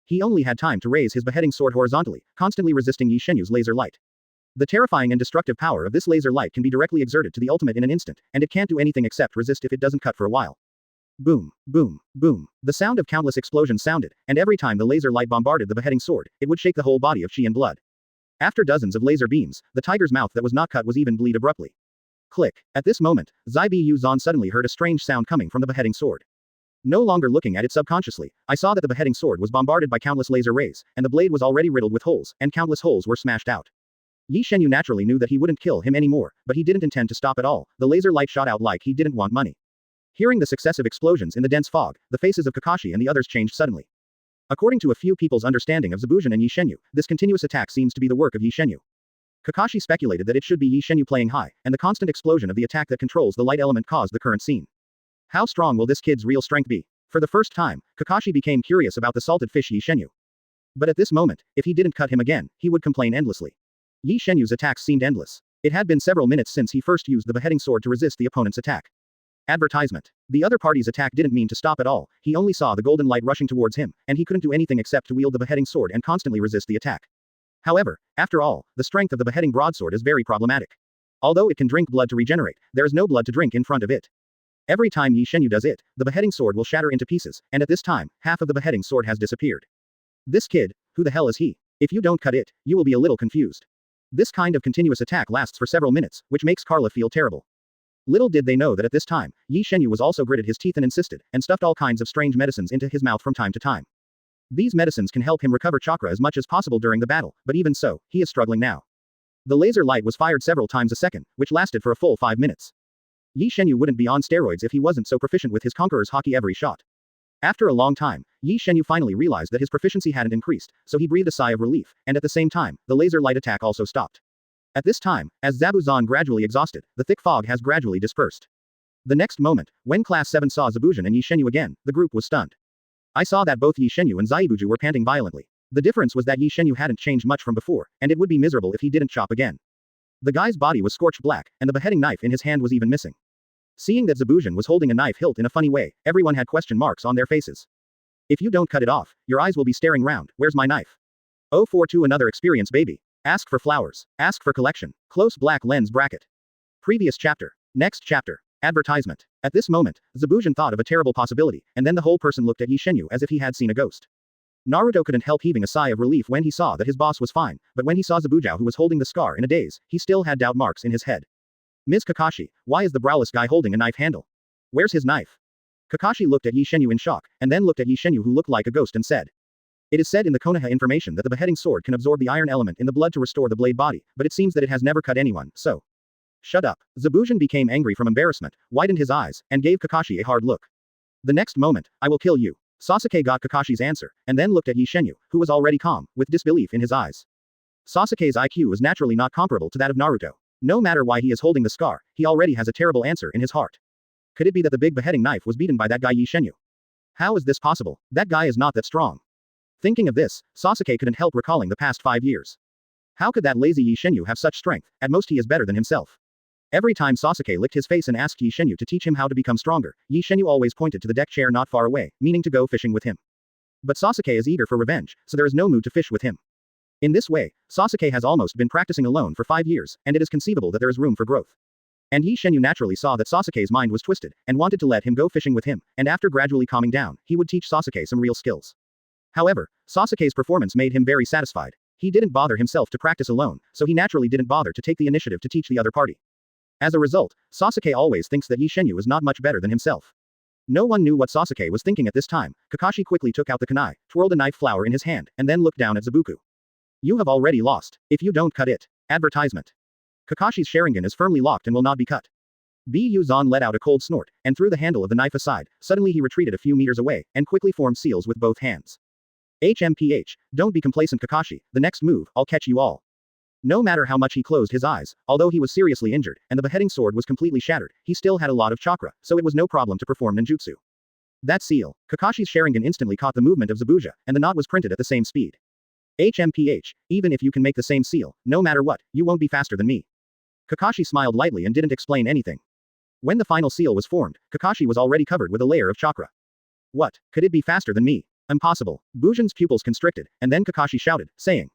Speaker 1: He only had time to raise his beheading sword horizontally, constantly resisting Ye Shenyue's laser light. The terrifying and destructive power of this laser light can be directly exerted to the ultimate in an instant, and it can't do anything except resist if it doesn't cut for a while. Boom, boom, boom. The sound of countless explosions sounded, and every time the laser light bombarded the beheading sword, it would shake the whole body of chi and blood. After dozens of laser beams, the tiger's mouth that was not cut was even bleed abruptly. Click. At this moment, Zibu Zan suddenly heard a strange sound coming from the beheading sword. No longer looking at it subconsciously, I saw that the beheading sword was bombarded by countless laser rays, and the blade was already riddled with holes, and countless holes were smashed out. Ye Shenyue naturally knew that he wouldn't kill him anymore, but he didn't intend to stop at all. The laser light shot out like he didn't want money. Hearing the successive explosions in the dense fog, the faces of Kakashi and the others changed suddenly. According to a few people's understanding of Zabuza and Ye Shenyue, this continuous attack seems to be the work of Ye Shenyue. Kakashi speculated that it should be Ye Shenyue playing high, and the constant explosion of the attack that controls the light element caused the current scene. How strong will this kid's real strength be? For the first time, Kakashi became curious about the salted fish Ye Shenyue. But at this moment, if he didn't cut him again, he would complain endlessly. Ye Shenyue's attacks seemed endless. It had been several minutes since he first used the beheading sword to resist the opponent's attack. Advertisement. The other party's attack didn't mean to stop at all, he only saw the golden light rushing towards him, and he couldn't do anything except to wield the beheading sword and constantly resist the attack. However, after all, the strength of the beheading broadsword is very problematic. Although it can drink blood to regenerate, there is no blood to drink in front of it. Every time Ye Shenyue does it, the beheading sword will shatter into pieces, and at this time, half of the beheading sword has disappeared. This kid, who the hell is he? If you don't cut it, you will be a little confused. This kind of continuous attack lasts for several minutes, which makes Carla feel terrible. Little did they know that at this time, Ye Shenyue was also gritted his teeth and insisted, and stuffed all kinds of strange medicines into his mouth from time to time. These medicines can help him recover chakra as much as possible during the battle, but even so, he is struggling now. The laser light was fired several times a second, which lasted for a full 5 minutes. Ye Shenyue wouldn't be on steroids if he wasn't so proficient with his conqueror's haki every shot. After a long time, Ye Shenyue finally realized that his proficiency hadn't increased, so he breathed a sigh of relief, and at the same time, the laser light attack also stopped. At this time, as Zabuza gradually exhausted, the thick fog has gradually dispersed. The next moment, when Class 7 saw Zabuza and Ye Shenyue again, the group was stunned. I saw that both Ye Shenyue and Zabuza were panting violently. The difference was that Ye Shenyue hadn't changed much from before, and it would be miserable if he didn't chop again. The guy's body was scorched black, and the beheading knife in his hand was even missing. Seeing that Zabuza was holding a knife hilt in a funny way, everyone had question marks on their faces. If you don't cut it off, your eyes will be staring round, where's my knife? 042 Another experience baby. Ask for flowers. Ask for collection. Close black lens bracket. Previous chapter. Next chapter. Advertisement. At this moment, Zabuza thought of a terrible possibility, and then the whole person looked at Ye Shenyue as if he had seen a ghost. Naruto couldn't help heaving a sigh of relief when he saw that his boss was fine, but when he saw Zabuza who was holding the scar in a daze, he still had doubt marks in his head. Ms. Kakashi, why is the browless guy holding a knife handle? Where's his knife? Kakashi looked at Ye Shenyue in shock, and then looked at Ye Shenyue who looked like a ghost and said. It is said in the Konoha information that the beheading sword can absorb the iron element in the blood to restore the blade body, but it seems that it has never cut anyone, so. Shut up. Zabuza became angry from embarrassment, widened his eyes, and gave Kakashi a hard look. The next moment, I will kill you. Sasuke got Kakashi's answer, and then looked at Ye Shenyue, who was already calm, with disbelief in his eyes. Sasuke's IQ is naturally not comparable to that of Naruto. No matter why he is holding the scar, he already has a terrible answer in his heart. Could it be that the big beheading knife was beaten by that guy Ye Shenyue? How is this possible? That guy is not that strong. Thinking of this, Sasuke couldn't help recalling the past 5 years. How could that lazy Ye Shenyue have such strength? At most he is better than himself. Every time Sasuke licked his face and asked Ye Shenyue to teach him how to become stronger, Ye Shenyue always pointed to the deck chair not far away, meaning to go fishing with him. But Sasuke is eager for revenge, so there is no mood to fish with him. In this way, Sasuke has almost been practicing alone for 5 years, and it is conceivable that there is room for growth. And Ye Shenyue naturally saw that Sasuke's mind was twisted, and wanted to let him go fishing with him, and after gradually calming down, he would teach Sasuke some real skills. However, Sasuke's performance made him very satisfied. He didn't bother himself to practice alone, so he naturally didn't bother to take the initiative to teach the other party. As a result, Sasuke always thinks that Ye Shenyue is not much better than himself. No one knew what Sasuke was thinking at this time. Kakashi quickly took out the kunai, twirled a knife flower in his hand, and then looked down at Zabuza. You have already lost, if you don't cut it. Advertisement. Kakashi's Sharingan is firmly locked and will not be cut. Bu Zan let out a cold snort, and threw the handle of the knife aside. Suddenly he retreated a few meters away, and quickly formed seals with both hands. HMPH, don't be complacent Kakashi, the next move, I'll catch you all. No matter how much he closed his eyes, although he was seriously injured, and the beheading sword was completely shattered, he still had a lot of chakra, so it was no problem to perform ninjutsu. That seal, Kakashi's Sharingan instantly caught the movement of Zabuza, and the knot was printed at the same speed. HMPH, even if you can make the same seal, no matter what, you won't be faster than me. Kakashi smiled lightly and didn't explain anything. When the final seal was formed, Kakashi was already covered with a layer of chakra. What, could it be faster than me? Impossible. Bujin's pupils constricted, and then Kakashi shouted, saying,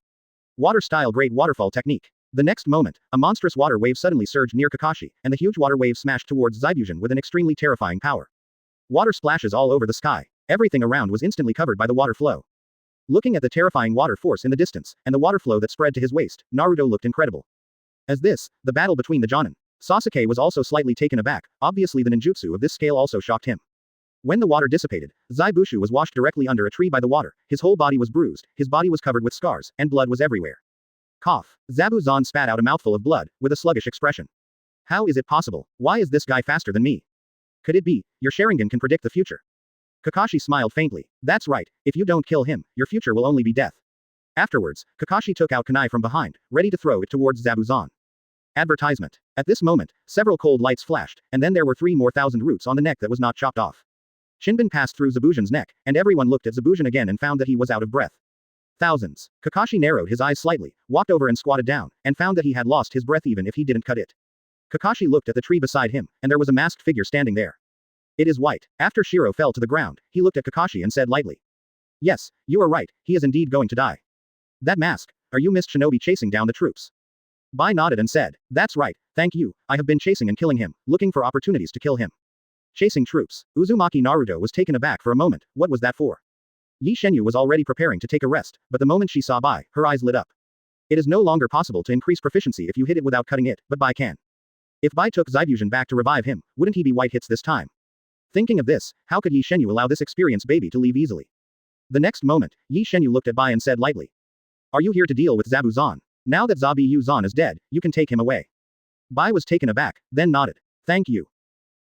Speaker 1: Water-style great waterfall technique. The next moment, a monstrous water wave suddenly surged near Kakashi, and the huge water wave smashed towards Zabuza with an extremely terrifying power. Water splashes all over the sky. Everything around was instantly covered by the water flow. Looking at the terrifying water force in the distance, and the water flow that spread to his waist, Naruto looked incredible. As this, the battle between the Jonin. Sasuke was also slightly taken aback, obviously the ninjutsu of this scale also shocked him. When the water dissipated, Zabuza was washed directly under a tree by the water, his whole body was bruised, his body was covered with scars, and blood was everywhere. Cough. Zabuza spat out a mouthful of blood, with a sluggish expression. How is it possible? Why is this guy faster than me? Could it be, your Sharingan can predict the future? Kakashi smiled faintly. That's right, if you don't kill him, your future will only be death. Afterwards, Kakashi took out kunai from behind, ready to throw it towards Zabuza. Advertisement. At this moment, several cold lights flashed, and then there were 3,000 roots on the neck that was not chopped off. Shinbin passed through Zabuza's neck, and everyone looked at Zabuza again and found that he was out of breath. Thousands. Kakashi narrowed his eyes slightly, walked over and squatted down, and found that he had lost his breath even if he didn't cut it. Kakashi looked at the tree beside him, and there was a masked figure standing there. It is white. After Shiro fell to the ground, he looked at Kakashi and said lightly. Yes, you are right, he is indeed going to die. That mask. Are you Mist Shinobi chasing down the troops? Bai nodded and said, that's right, thank you, I have been chasing and killing him, looking for opportunities to kill him. Chasing troops. Uzumaki Naruto was taken aback for a moment, what was that for? Ye Shenyue was already preparing to take a rest, but the moment she saw Bai, her eyes lit up. It is no longer possible to increase proficiency if you hit it without cutting it, but Bai can. If Bai took Zabuza back to revive him, wouldn't he be white hits this time? Thinking of this, how could Ye Shenyue allow this experienced baby to leave easily? The next moment, Ye Shenyue looked at Bai and said lightly. Are you here to deal with Zabuza? Now that Zabuza is dead, you can take him away. Bai was taken aback, then nodded. Thank you.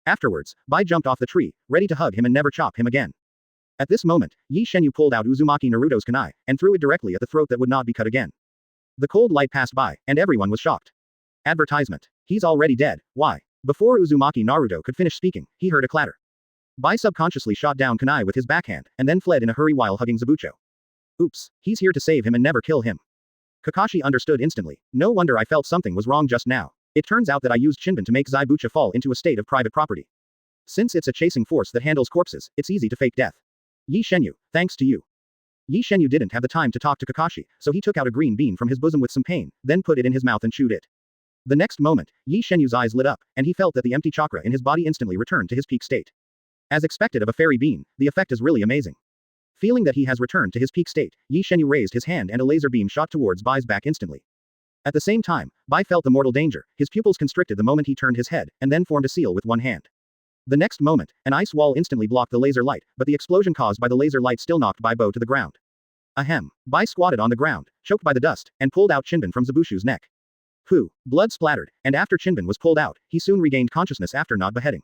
Speaker 1: Afterwards, Bai jumped off the tree, ready to hug him and never chop him again. At this moment, Ye Shenyue pulled out Uzumaki Naruto's kunai, and threw it directly at the throat that would not be cut again. The cold light passed by, and everyone was shocked. Advertisement. He's already dead, why? Before Uzumaki Naruto could finish speaking, he heard a clatter. Bai subconsciously shot down kunai with his backhand, and then fled in a hurry while hugging Zabuza. Oops, he's here to save him and never kill him. Kakashi understood instantly. No wonder I felt something was wrong just now. It turns out that I used Shinbin to make Zabuza fall into a state of private property. Since it's a chasing force that handles corpses, it's easy to fake death. Ye Shenyue, thanks to you. Ye Shenyue didn't have the time to talk to Kakashi, so he took out a green bean from his bosom with some pain, then put it in his mouth and chewed it. The next moment, Ye Shenyue's eyes lit up, and he felt that the empty chakra in his body instantly returned to his peak state. As expected of a fairy bean, the effect is really amazing. Feeling that he has returned to his peak state, Ye Shenyue raised his hand and a laser beam shot towards Bai's back instantly. At the same time, Bai felt the mortal danger, his pupils constricted the moment he turned his head, and then formed a seal with one hand. The next moment, an ice wall instantly blocked the laser light, but the explosion caused by the laser light still knocked Bai Bo to the ground. Ahem. Bai squatted on the ground, choked by the dust, and pulled out Shinbin from Zabuza's neck. Phew. Blood splattered, and after Shinbin was pulled out, he soon regained consciousness after not beheading.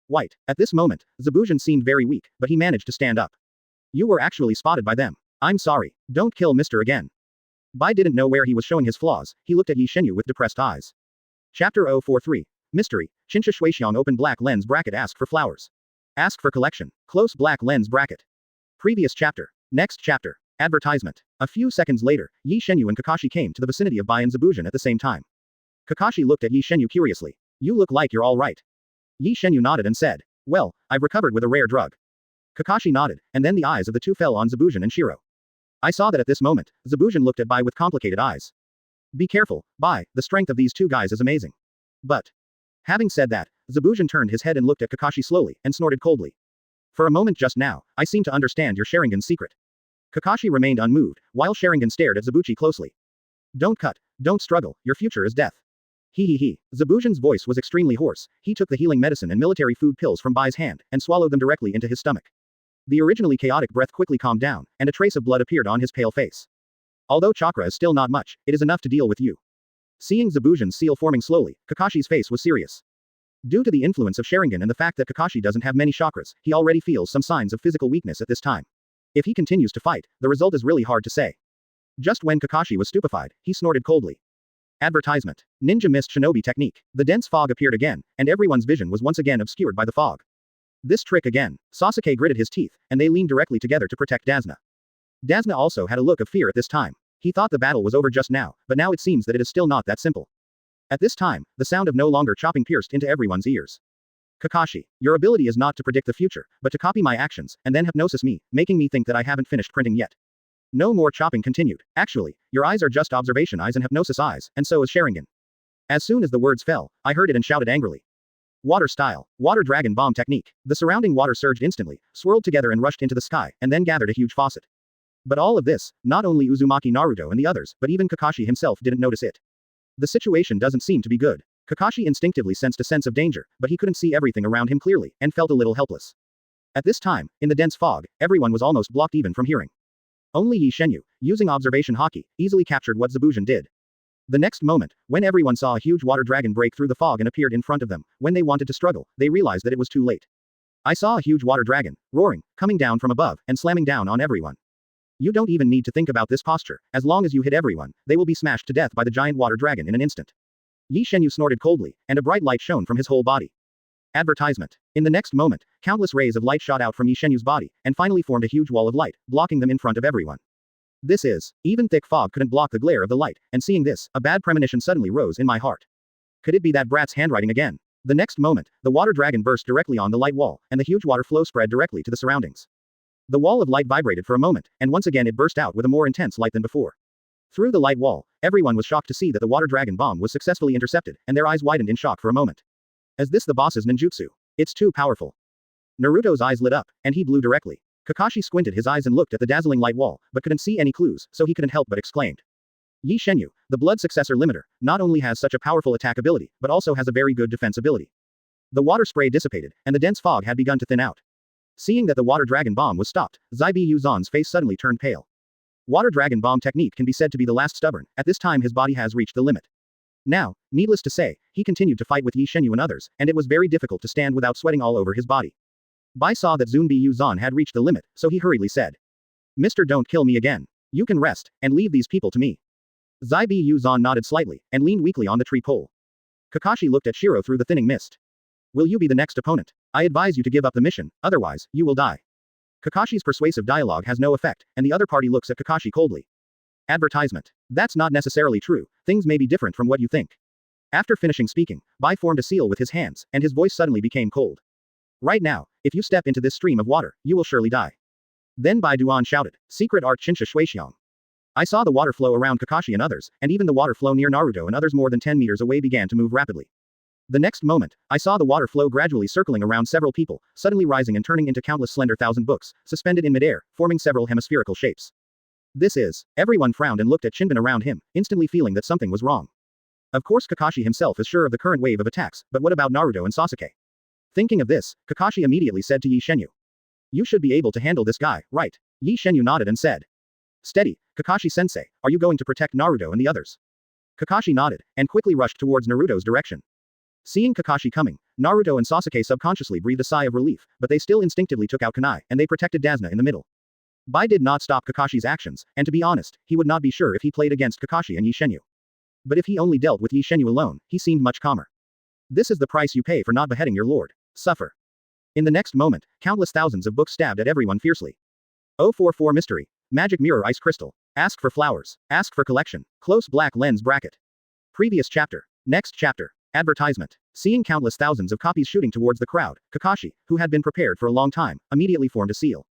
Speaker 1: White. At this moment, Zabuza seemed very weak, but he managed to stand up. You were actually spotted by them. I'm sorry. Don't kill Mr. again. Bai didn't know where he was showing his flaws, he looked at Ye Shenyue with depressed eyes. Chapter 043. Mystery. Shinsha Shuixiang open black lens bracket ask for flowers. Ask for collection. Close black lens bracket. Previous chapter. Next chapter. Advertisement. A few seconds later, Ye Shenyue and Kakashi came to the vicinity of Bai and Zabuza at the same time. Kakashi looked at Ye Shenyue curiously. You look like you're all right. Ye Shenyue nodded and said. Well, I've recovered with a rare drug. Kakashi nodded, and then the eyes of the two fell on Zabuza and Shiro. I saw that at this moment, Zabuza looked at Bai with complicated eyes. Be careful, Bai, the strength of these two guys is amazing. But. Having said that, Zabuza turned his head and looked at Kakashi slowly, and snorted coldly. For a moment just now, I seem to understand your Sharingan's secret. Kakashi remained unmoved, while Sharingan stared at Zabuza closely. Don't cut, don't struggle, your future is death. He. Zabuza's voice was extremely hoarse, he took the healing medicine and military food pills from Bai's hand, and swallowed them directly into his stomach. The originally chaotic breath quickly calmed down, and a trace of blood appeared on his pale face. Although chakra is still not much, it is enough to deal with you. Seeing Zabuza's seal forming slowly, Kakashi's face was serious. Due to the influence of Sharingan and the fact that Kakashi doesn't have many chakras, he already feels some signs of physical weakness at this time. If he continues to fight, the result is really hard to say. Just when Kakashi was stupefied, he snorted coldly. Advertisement. Ninja Mist Shinobi Technique. The dense fog appeared again, and everyone's vision was once again obscured by the fog. This trick again. Sasuke gritted his teeth, and they leaned directly together to protect Dasna. Dasna also had a look of fear at this time. He thought the battle was over just now, but now it seems that it is still not that simple. At this time, the sound of no longer chopping pierced into everyone's ears. Kakashi, your ability is not to predict the future, but to copy my actions, and then hypnosis me, making me think that I haven't finished printing yet. No more chopping continued. Actually, your eyes are just observation eyes and hypnosis eyes, and so is Sharingan. As soon as the words fell, I heard it and shouted angrily. Water style. Water dragon bomb technique. The surrounding water surged instantly, swirled together and rushed into the sky, and then gathered a huge faucet. But all of this, not only Uzumaki Naruto and the others, but even Kakashi himself didn't notice it. The situation doesn't seem to be good. Kakashi instinctively sensed a sense of danger, but he couldn't see everything around him clearly, and felt a little helpless. At this time, in the dense fog, everyone was almost blocked even from hearing. Only Ye Shenyue, using observation haki, easily captured what Zabuza did. The next moment, when everyone saw a huge water dragon break through the fog and appeared in front of them, when they wanted to struggle, they realized that it was too late. I saw a huge water dragon, roaring, coming down from above, and slamming down on everyone. You don't even need to think about this posture, as long as you hit everyone, they will be smashed to death by the giant water dragon in an instant. Ye Shenyue snorted coldly, and a bright light shone from his whole body. Advertisement. In the next moment, countless rays of light shot out from Ye Shenyue's body, and finally formed a huge wall of light, blocking them in front of everyone. This is, even thick fog couldn't block the glare of the light, and seeing this, a bad premonition suddenly rose in my heart. Could it be that brat's handwriting again? The next moment, the water dragon burst directly on the light wall, and the huge water flow spread directly to the surroundings. The wall of light vibrated for a moment, and once again it burst out with a more intense light than before. Through the light wall, everyone was shocked to see that the water dragon bomb was successfully intercepted, and their eyes widened in shock for a moment. Is this the boss's ninjutsu? It's too powerful. Naruto's eyes lit up, and he blew directly. Kakashi squinted his eyes and looked at the dazzling light wall, but couldn't see any clues, so he couldn't help but exclaimed. Ye Shenyue, the blood successor limiter, not only has such a powerful attack ability, but also has a very good defense ability. The water spray dissipated, and the dense fog had begun to thin out. Seeing that the water dragon bomb was stopped, Zabuza Zan's face suddenly turned pale. Water dragon bomb technique can be said to be the last stubborn, at this time his body has reached the limit. Now, needless to say, he continued to fight with Ye Shenyue and others, and it was very difficult to stand without sweating all over his body. Bai saw that Zabuza Zan had reached the limit, so he hurriedly said. Mister, don't kill me again. You can rest, and leave these people to me. Zabuza Zan nodded slightly, and leaned weakly on the tree pole. Kakashi looked at Shiro through the thinning mist. Will you be the next opponent? I advise you to give up the mission, otherwise, you will die. Kakashi's persuasive dialogue has no effect, and the other party looks at Kakashi coldly. Advertisement. That's not necessarily true, things may be different from what you think. After finishing speaking, Bai formed a seal with his hands, and his voice suddenly became cold. Right now, if you step into this stream of water, you will surely die. Then Bai Duan shouted, Secret Art Chinsha Shuixiang. I saw the water flow around Kakashi and others, and even the water flow near Naruto and others more than 10 meters away began to move rapidly. The next moment, I saw the water flow gradually circling around several people, suddenly rising and turning into countless slender thousand books, suspended in midair, forming several hemispherical shapes. This is. Everyone frowned and looked at Shinbin around him, instantly feeling that something was wrong. Of course Kakashi himself is sure of the current wave of attacks, but what about Naruto and Sasuke? Thinking of this, Kakashi immediately said to Ye Shenyue. You should be able to handle this guy, right? Ye Shenyue nodded and said. Steady, Kakashi-sensei, are you going to protect Naruto and the others? Kakashi nodded, and quickly rushed towards Naruto's direction. Seeing Kakashi coming, Naruto and Sasuke subconsciously breathed a sigh of relief, but they still instinctively took out kunai, and they protected Dasna in the middle. Bai did not stop Kakashi's actions, and to be honest, he would not be sure if he played against Kakashi and Ye Shenyue. But if he only dealt with Ye Shenyue alone, he seemed much calmer. This is the price you pay for not beheading your lord. Suffer. In the next moment, countless thousands of books stabbed at everyone fiercely. 044 Mystery. Magic Mirror Ice Crystal. Ask for flowers. Ask for collection. Close black lens bracket. Previous chapter. Next chapter. Advertisement. Seeing countless thousands of copies shooting towards the crowd, Kakashi, who had been prepared for a long time, immediately formed a seal.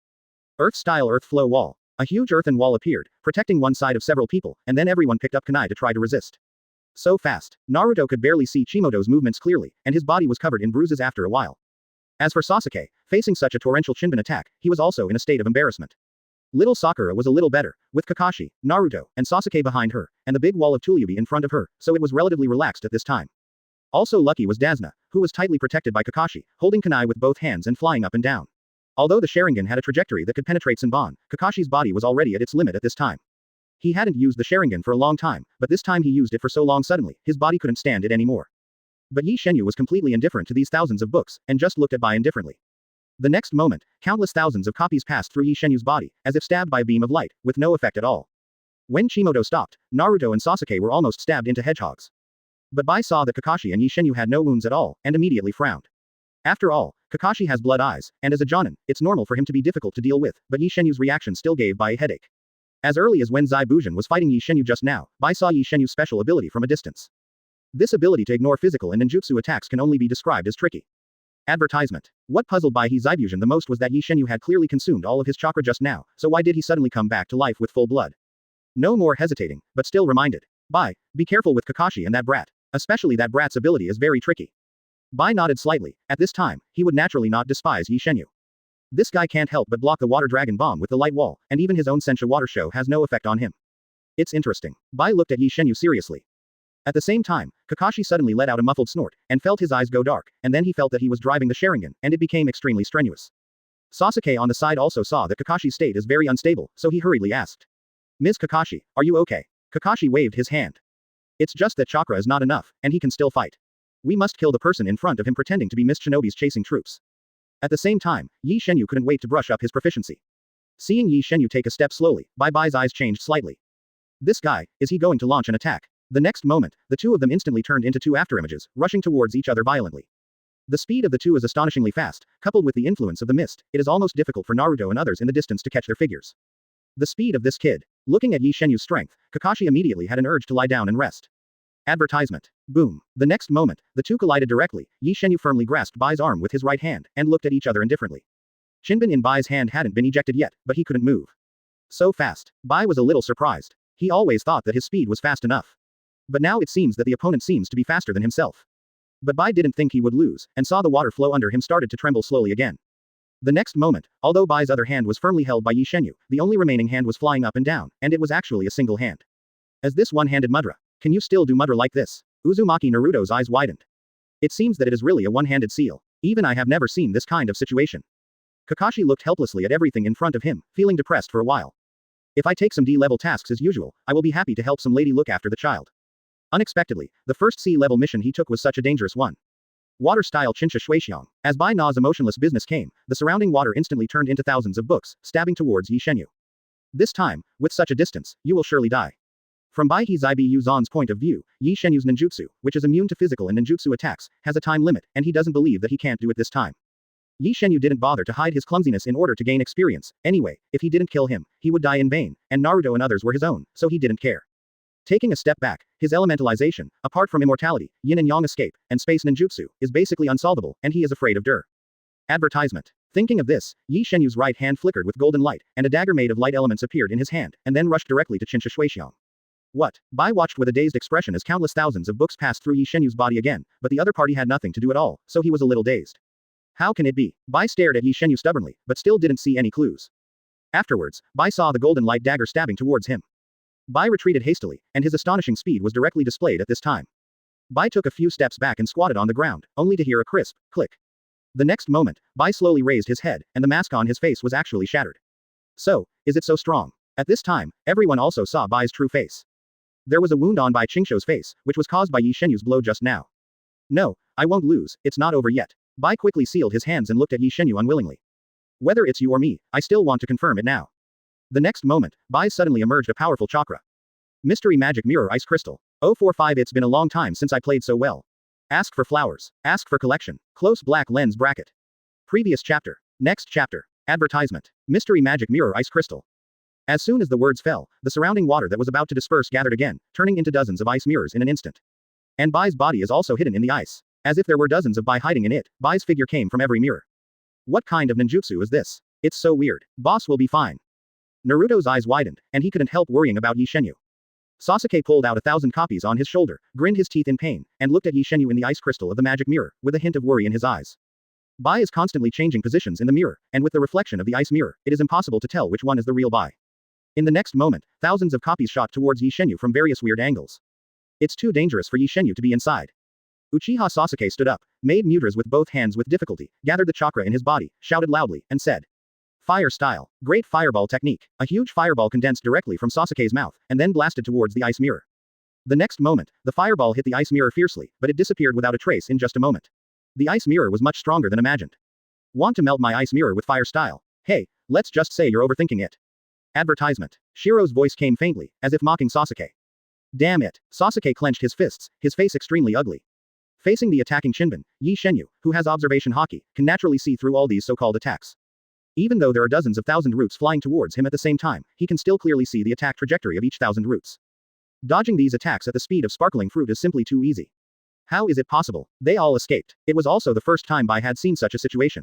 Speaker 1: Earth-style earth flow wall. A huge earthen wall appeared, protecting one side of several people, and then everyone picked up kunai to try to resist. So fast, Naruto could barely see Chimoto's movements clearly, and his body was covered in bruises after a while. As for Sasuke, facing such a torrential Shinbin attack, he was also in a state of embarrassment. Little Sakura was a little better, with Kakashi, Naruto, and Sasuke behind her, and the big wall of Tulubi in front of her, so it was relatively relaxed at this time. Also lucky was Dasna, who was tightly protected by Kakashi, holding kunai with both hands and flying up and down. Although the Sharingan had a trajectory that could penetrate Senbon, Kakashi's body was already at its limit at this time. He hadn't used the Sharingan for a long time, but this time he used it for so long suddenly, his body couldn't stand it anymore. But Ye Shenyue was completely indifferent to these thousands of books, and just looked at Bai indifferently. The next moment, countless thousands of copies passed through Ye Shenyue's body, as if stabbed by a beam of light, with no effect at all. When Chimoto stopped, Naruto and Sasuke were almost stabbed into hedgehogs. But Bai saw that Kakashi and Ye Shenyue had no wounds at all, and immediately frowned. After all, Kakashi has blood eyes, and as a Jonin, it's normal for him to be difficult to deal with, but Ye Shenyue's reaction still gave Bai a headache. As early as when Zabuza was fighting Ye Shenyue just now, Bai saw Ye Shenyue's special ability from a distance. This ability to ignore physical and ninjutsu attacks can only be described as tricky. Advertisement. What puzzled Bai Zabuza the most was that Ye Shenyue had clearly consumed all of his chakra just now, so why did he suddenly come back to life with full blood? No more hesitating, but still reminded. Bai, be careful with Kakashi and that brat. Especially that brat's ability is very tricky. Bai nodded slightly. At this time, he would naturally not despise Ye Shenyue. This guy can't help but block the water dragon bomb with the light wall, and even his own Senju water show has no effect on him. It's interesting. Bai looked at Ye Shenyue seriously. At the same time, Kakashi suddenly let out a muffled snort, and felt his eyes go dark, and then he felt that he was driving the Sharingan, and it became extremely strenuous. Sasuke on the side also saw that Kakashi's state is very unstable, so he hurriedly asked. Ms. Kakashi, are you okay? Kakashi waved his hand. It's just that chakra is not enough, and he can still fight. We must kill the person in front of him pretending to be Miss Shinobi's chasing troops. At the same time, Ye Shenyue couldn't wait to brush up his proficiency. Seeing Ye Shenyue take a step slowly, Bai's eyes changed slightly. This guy, is he going to launch an attack? The next moment, the two of them instantly turned into two afterimages, rushing towards each other violently. The speed of the two is astonishingly fast, coupled with the influence of the mist, it is almost difficult for Naruto and others in the distance to catch their figures. The speed of this kid. Looking at Ye Shenyue's strength, Kakashi immediately had an urge to lie down and rest. Advertisement. Boom. The next moment, the two collided directly. Ye Shenyue firmly grasped Bai's arm with his right hand, and looked at each other indifferently. Shinbin in Bai's hand hadn't been ejected yet, but he couldn't move. So fast. Bai was a little surprised. He always thought that his speed was fast enough. But now it seems that the opponent seems to be faster than himself. But Bai didn't think he would lose, and saw the water flow under him started to tremble slowly again. The next moment, although Bai's other hand was firmly held by Ye Shenyue, the only remaining hand was flying up and down, and it was actually a single hand. As this one-handed mudra. Can you still do mudra like this? Uzumaki Naruto's eyes widened. It seems that it is really a one-handed seal. Even I have never seen this kind of situation. Kakashi looked helplessly at everything in front of him, feeling depressed for a while. If I take some D-level tasks as usual, I will be happy to help some lady look after the child. Unexpectedly, the first C-level mission he took was such a dangerous one. Water-style Chinsha Shuixiong. As Bai Na's emotionless business came, the surrounding water instantly turned into thousands of books, stabbing towards Ye Shenyue. This time, with such a distance, you will surely die. From Bai Hizaibi Yuzan's point of view, Ye Shenyue's ninjutsu, which is immune to physical and ninjutsu attacks, has a time limit, and he doesn't believe that he can't do it this time. Ye Shenyue didn't bother to hide his clumsiness in order to gain experience. Anyway, if he didn't kill him, he would die in vain, and Naruto and others were his own, so he didn't care. Taking a step back, his elementalization, apart from immortality, yin and yang escape, and space ninjutsu, is basically unsolvable, and he is afraid of Der. Advertisement. Thinking of this, Ye Shenyue's right hand flickered with golden light, and a dagger made of light elements appeared in his hand, and then rushed directly to Chinsha Shuixiong. What? Bai watched with a dazed expression as countless thousands of books passed through Ye Shenyue's body again, but the other party had nothing to do at all, so he was a little dazed. How can it be? Bai stared at Ye Shenyue stubbornly, but still didn't see any clues. Afterwards, Bai saw the golden light dagger stabbing towards him. Bai retreated hastily, and his astonishing speed was directly displayed at this time. Bai took a few steps back and squatted on the ground, only to hear a crisp click. The next moment, Bai slowly raised his head, and the mask on his face was actually shattered. So, is it so strong? At this time, everyone also saw Bai's true face. There was a wound on Bai Qingshou's face, which was caused by Ye Shenyue's blow just now. No, I won't lose, it's not over yet. Bai quickly sealed his hands and looked at Ye Shenyue unwillingly. Whether it's you or me, I still want to confirm it now. The next moment, Bai suddenly emerged a powerful chakra. Mystery Magic Mirror Ice Crystal. 045 It's been a long time since I played so well. Ask for flowers. Ask for collection. Close black lens bracket. Previous chapter. Next chapter. Advertisement. Mystery Magic Mirror Ice Crystal. As soon as the words fell, the surrounding water that was about to disperse gathered again, turning into dozens of ice mirrors in an instant. And Bai's body is also hidden in the ice. As if there were dozens of Bai hiding in it, Bai's figure came from every mirror. What kind of ninjutsu is this? It's so weird. Boss will be fine. Naruto's eyes widened, and he couldn't help worrying about Ye Shenyue. Sasuke pulled out 1,000 copies on his shoulder, grinned his teeth in pain, and looked at Ye Shenyue in the ice crystal of the magic mirror, with a hint of worry in his eyes. Bai is constantly changing positions in the mirror, and with the reflection of the ice mirror, it is impossible to tell which one is the real Bai. In the next moment, thousands of copies shot towards Ye Shenyue from various weird angles. It's too dangerous for Ye Shenyue to be inside. Uchiha Sasuke stood up, made mudras with both hands with difficulty, gathered the chakra in his body, shouted loudly, and said, Fire style. Great fireball technique. A huge fireball condensed directly from Sasuke's mouth, and then blasted towards the ice mirror. The next moment, the fireball hit the ice mirror fiercely, but it disappeared without a trace in just a moment. The ice mirror was much stronger than imagined. Want to melt my ice mirror with fire style? Hey, let's just say you're overthinking it. Advertisement. Shiro's voice came faintly, as if mocking Sasuke. Damn it. Sasuke clenched his fists, his face extremely ugly. Facing the attacking Shinbin, Ye Shenyue, who has observation haki, can naturally see through all these so-called attacks. Even though there are dozens of thousand roots flying towards him at the same time, he can still clearly see the attack trajectory of each thousand roots. Dodging these attacks at the speed of sparkling fruit is simply too easy. How is it possible? They all escaped. It was also the first time Bai had seen such a situation.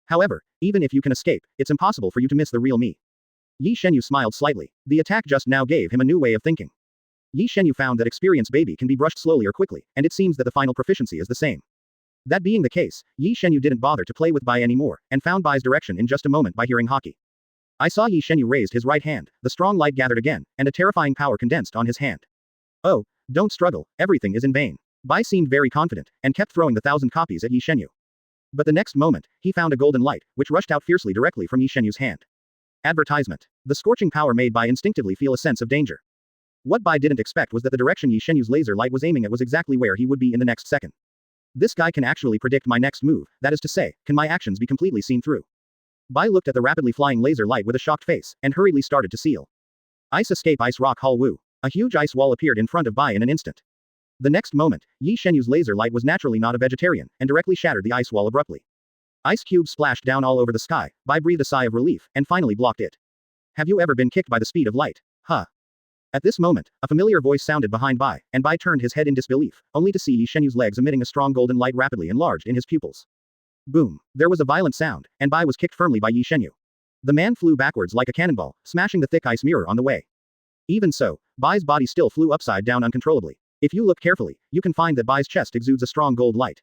Speaker 1: However, even if you can escape, it's impossible for you to miss the real me. Ye Shenyue smiled slightly. The attack just now gave him a new way of thinking. Ye Shenyue found that experienced baby can be brushed slowly or quickly, and it seems that the final proficiency is the same. That being the case, Ye Shenyue didn't bother to play with Bai anymore, and found Bai's direction in just a moment by hearing Haki. I saw Ye Shenyue raised his right hand, the strong light gathered again, and a terrifying power condensed on his hand. Oh, don't struggle, everything is in vain. Bai seemed very confident, and kept throwing the 1,000 copies at Ye Shenyue. But the next moment, he found a golden light, which rushed out fiercely directly from Ye Shenyue's hand. Advertisement. The scorching power made Bai instinctively feel a sense of danger. What Bai didn't expect was that the direction Ye Shenyue's laser light was aiming at was exactly where he would be in the next second. This guy can actually predict my next move, that is to say, can my actions be completely seen through? Bai looked at the rapidly flying laser light with a shocked face, and hurriedly started to seal. Ice escape ice rock hall woo. A huge ice wall appeared in front of Bai in an instant. The next moment, Ye Shenyue's laser light was naturally not a vegetarian, and directly shattered the ice wall abruptly. Ice cubes splashed down all over the sky. Bai breathed a sigh of relief, and finally blocked it. Have you ever been kicked by the speed of light? Huh. At this moment, a familiar voice sounded behind Bai, and Bai turned his head in disbelief, only to see Ye Shenyue's legs emitting a strong golden light rapidly enlarged in his pupils. Boom. There was a violent sound, and Bai was kicked firmly by Ye Shenyue. The man flew backwards like a cannonball, smashing the thick ice mirror on the way. Even so, Bai's body still flew upside down uncontrollably. If you look carefully, you can find that Bai's chest exudes a strong gold light.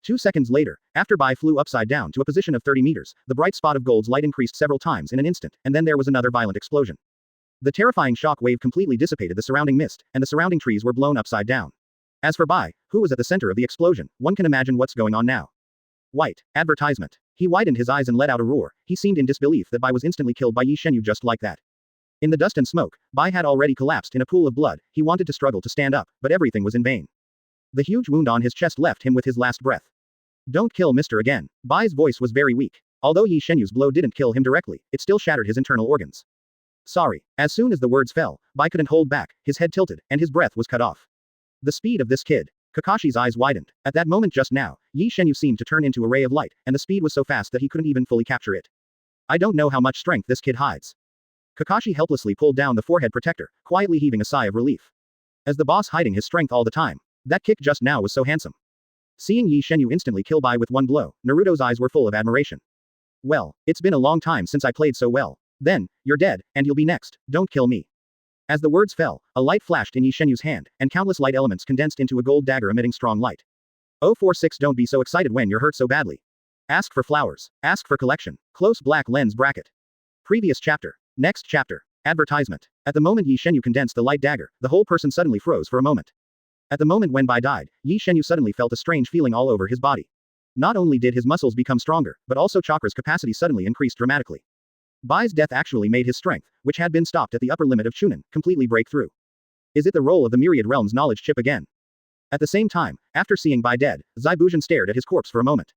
Speaker 1: 2 seconds later, after Bai flew upside down to a position of 30 meters, the bright spot of gold's light increased several times in an instant, and then there was another violent explosion. The terrifying shock wave completely dissipated the surrounding mist, and the surrounding trees were blown upside down. As for Bai, who was at the center of the explosion, one can imagine what's going on now. White. Advertisement. He widened his eyes and let out a roar. He seemed in disbelief that Bai was instantly killed by Ye Shenyue just like that. In the dust and smoke, Bai had already collapsed in a pool of blood. He wanted to struggle to stand up, but everything was in vain. The huge wound on his chest left him with his last breath. Don't kill Mr. again. Bai's voice was very weak. Although Ye Shenyue's blow didn't kill him directly, it still shattered his internal organs. Sorry. As soon as the words fell, Bai couldn't hold back, his head tilted, and his breath was cut off. The speed of this kid. Kakashi's eyes widened. At that moment just now, Ye Shenyue seemed to turn into a ray of light, and the speed was so fast that he couldn't even fully capture it. I don't know how much strength this kid hides. Kakashi helplessly pulled down the forehead protector, quietly heaving a sigh of relief. As the boss hiding his strength all the time. That kick just now was so handsome. Seeing Ye Shenyue instantly kill Bai with one blow, Naruto's eyes were full of admiration. Well, it's been a long time since I played so well. Then, you're dead, and you'll be next, don't kill me. As the words fell, a light flashed in Ye Shenyue's hand, and countless light elements condensed into a gold dagger emitting strong light. 046 Don't be so excited when you're hurt so badly. Ask for flowers. Ask for collection. Close black lens bracket. Previous chapter. Next chapter. Advertisement. At the moment Ye Shenyue condensed the light dagger, the whole person suddenly froze for a moment. At the moment when Bai died, Ye Shenyue suddenly felt a strange feeling all over his body. Not only did his muscles become stronger, but also chakra's capacity suddenly increased dramatically. Bai's death actually made his strength, which had been stopped at the upper limit of Chunin, completely break through. Is it the role of the Myriad Realms knowledge chip again? At the same time, after seeing Bai dead, Zabuza stared at his corpse for a moment.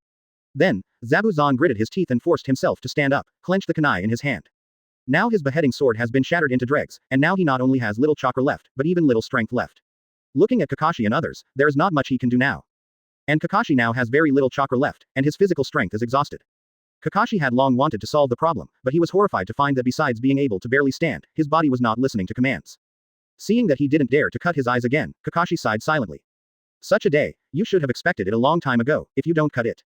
Speaker 1: Then, Zabuza gritted his teeth and forced himself to stand up, clenched the kunai in his hand. Now his beheading sword has been shattered into dregs, and now he not only has little chakra left, but even little strength left. Looking at Kakashi and others, there is not much he can do now. And Kakashi now has very little chakra left, and his physical strength is exhausted. Kakashi had long wanted to solve the problem, but he was horrified to find that besides being able to barely stand, his body was not listening to commands. Seeing that he didn't dare to cut his eyes again, Kakashi sighed silently. Such a day, you should have expected it a long time ago, if you don't cut it.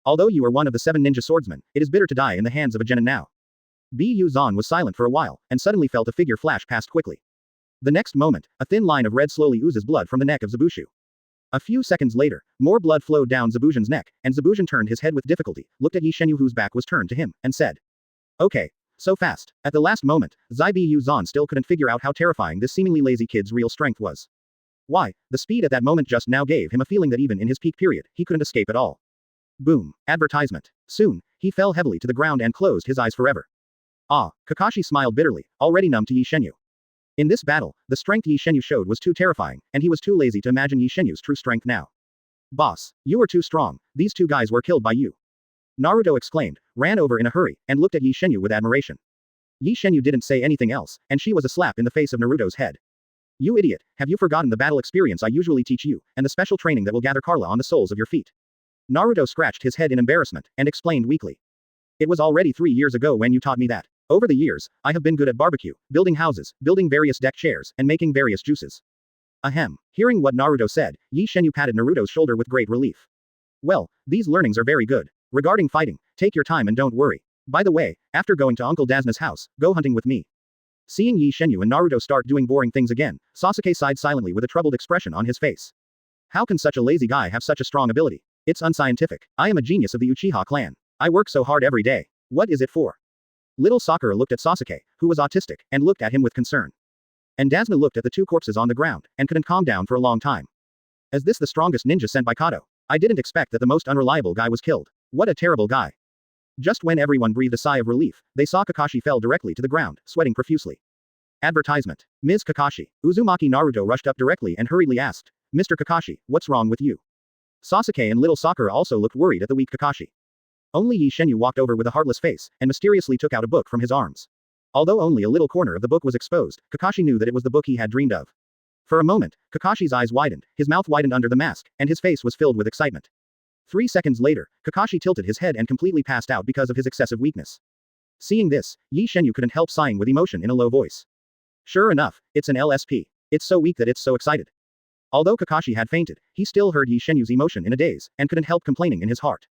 Speaker 1: Although you are one of the 7 ninja swordsmen, it is bitter to die in the hands of a genin now. Bu Zan was silent for a while, and suddenly felt a figure flash past quickly. The next moment, a thin line of red slowly oozes blood from the neck of Zabushu. A few seconds later, more blood flowed down Zabuzhan's neck, and Zabuzhan turned his head with difficulty, looked at Ye Shenyue whose back was turned to him, and said. Okay. So fast. At the last moment, Bu Zan still couldn't figure out how terrifying this seemingly lazy kid's real strength was. Why, the speed at that moment just now gave him a feeling that even in his peak period, he couldn't escape at all. Boom. Advertisement. Soon, he fell heavily to the ground and closed his eyes forever. Ah, Kakashi smiled bitterly, already numb to Ye Shenyue. In this battle, the strength Ye Shenyue showed was too terrifying, and he was too lazy to imagine Ye Shenyue's true strength now. Boss, you were too strong, these 2 guys were killed by you. Naruto exclaimed, ran over in a hurry, and looked at Ye Shenyue with admiration. Ye Shenyue didn't say anything else, and she was a slap in the face of Naruto's head. You idiot, have you forgotten the battle experience I usually teach you, and the special training that will gather Carla on the soles of your feet? Naruto scratched his head in embarrassment, and explained weakly. It was already 3 years ago when you taught me that. Over the years, I have been good at barbecue, building houses, building various deck chairs, and making various juices. Ahem. Hearing what Naruto said, Ye Shenyue patted Naruto's shoulder with great relief. Well, these learnings are very good. Regarding fighting, take your time and don't worry. By the way, after going to Uncle Dazna's house, go hunting with me. Seeing Ye Shenyue and Naruto start doing boring things again, Sasuke sighed silently with a troubled expression on his face. How can such a lazy guy have such a strong ability? It's unscientific. I am a genius of the Uchiha clan. I work so hard every day. What is it for? Little Sakura looked at Sasuke, who was autistic, and looked at him with concern. And Dasna looked at the two corpses on the ground, and couldn't calm down for a long time. Is this the strongest ninja sent by Gato? I didn't expect that the most unreliable guy was killed. What a terrible guy. Just when everyone breathed a sigh of relief, they saw Kakashi fell directly to the ground, sweating profusely. Advertisement. Ms. Kakashi. Uzumaki Naruto rushed up directly and hurriedly asked, Mr. Kakashi, what's wrong with you? Sasuke and little Sakura also looked worried at the weak Kakashi. Only Ye Shenyue walked over with a heartless face, and mysteriously took out a book from his arms. Although only a little corner of the book was exposed, Kakashi knew that it was the book he had dreamed of. For a moment, Kakashi's eyes widened, his mouth widened under the mask, and his face was filled with excitement. 3 seconds later, Kakashi tilted his head and completely passed out because of his excessive weakness. Seeing this, Ye Shenyue couldn't help sighing with emotion in a low voice. Sure enough, it's an LSP. It's so weak that it's so excited. Although Kakashi had fainted, he still heard Ye Shenyue's emotion in a daze, and couldn't help complaining in his heart.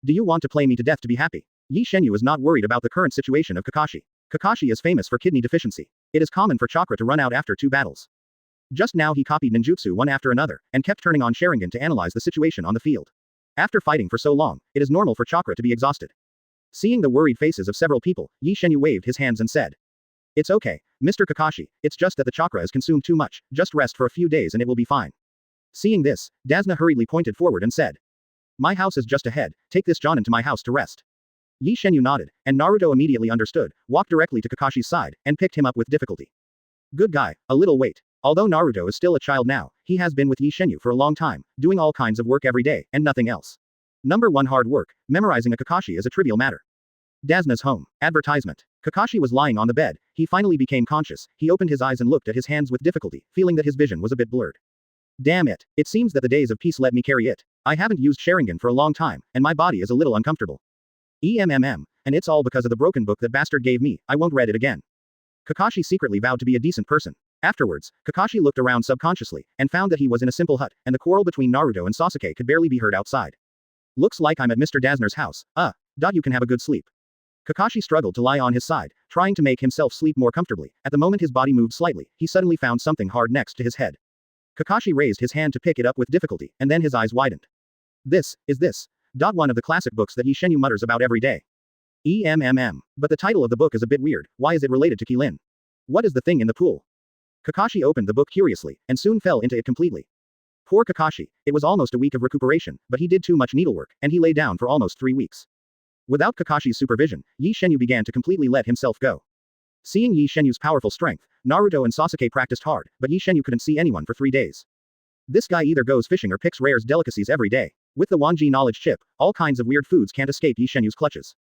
Speaker 1: Do you want to play me to death to be happy? Ye Shenyue is not worried about the current situation of Kakashi. Kakashi is famous for kidney deficiency. It is common for chakra to run out after 2 battles. Just now he copied ninjutsu one after another, and kept turning on Sharingan to analyze the situation on the field. After fighting for so long, it is normal for chakra to be exhausted. Seeing the worried faces of several people, Ye Shenyue waved his hands and said, It's okay, Mr. Kakashi, it's just that the chakra is consumed too much, just rest for a few days and it will be fine. Seeing this, Dasna hurriedly pointed forward and said, My house is just ahead, take this Jonin to my house to rest. Ye Shenyue nodded, and Naruto immediately understood, walked directly to Kakashi's side, and picked him up with difficulty. Good guy, a little wait. Although Naruto is still a child now, he has been with Ye Shenyue for a long time, doing all kinds of work every day, and nothing else. Number 1 hard work, memorizing a Kakashi is a trivial matter. Dasna's home. Advertisement. Kakashi was lying on the bed, he finally became conscious, he opened his eyes and looked at his hands with difficulty, feeling that his vision was a bit blurred. Damn it, it seems that the days of peace let me carry it. I haven't used Sharingan for a long time, and my body is a little uncomfortable. And it's all because of the broken book that bastard gave me, I won't read it again. Kakashi secretly vowed to be a decent person. Afterwards, Kakashi looked around subconsciously, and found that he was in a simple hut, and the quarrel between Naruto and Sasuke could barely be heard outside. Looks like I'm at Mr. Dasner's house. You can have a good sleep. Kakashi struggled to lie on his side, trying to make himself sleep more comfortably. At the moment his body moved slightly, he suddenly found something hard next to his head. Kakashi raised his hand to pick it up with difficulty, and then his eyes widened. This. One of the classic books that Ye Shenyue mutters about every day. But the title of the book is a bit weird, why is it related to Kilin? What is the thing in the pool? Kakashi opened the book curiously, and soon fell into it completely. Poor Kakashi, it was almost a week of recuperation, but he did too much needlework, and he lay down for almost 3 weeks. Without Kakashi's supervision, Ye Shenyue began to completely let himself go. Seeing Ye Shenyue's powerful strength, Naruto and Sasuke practiced hard, but Ye Shenyue couldn't see anyone for 3 days. This guy either goes fishing or picks rare delicacies every day. With the Wanji knowledge chip, all kinds of weird foods can't escape Ye Shenyue's clutches.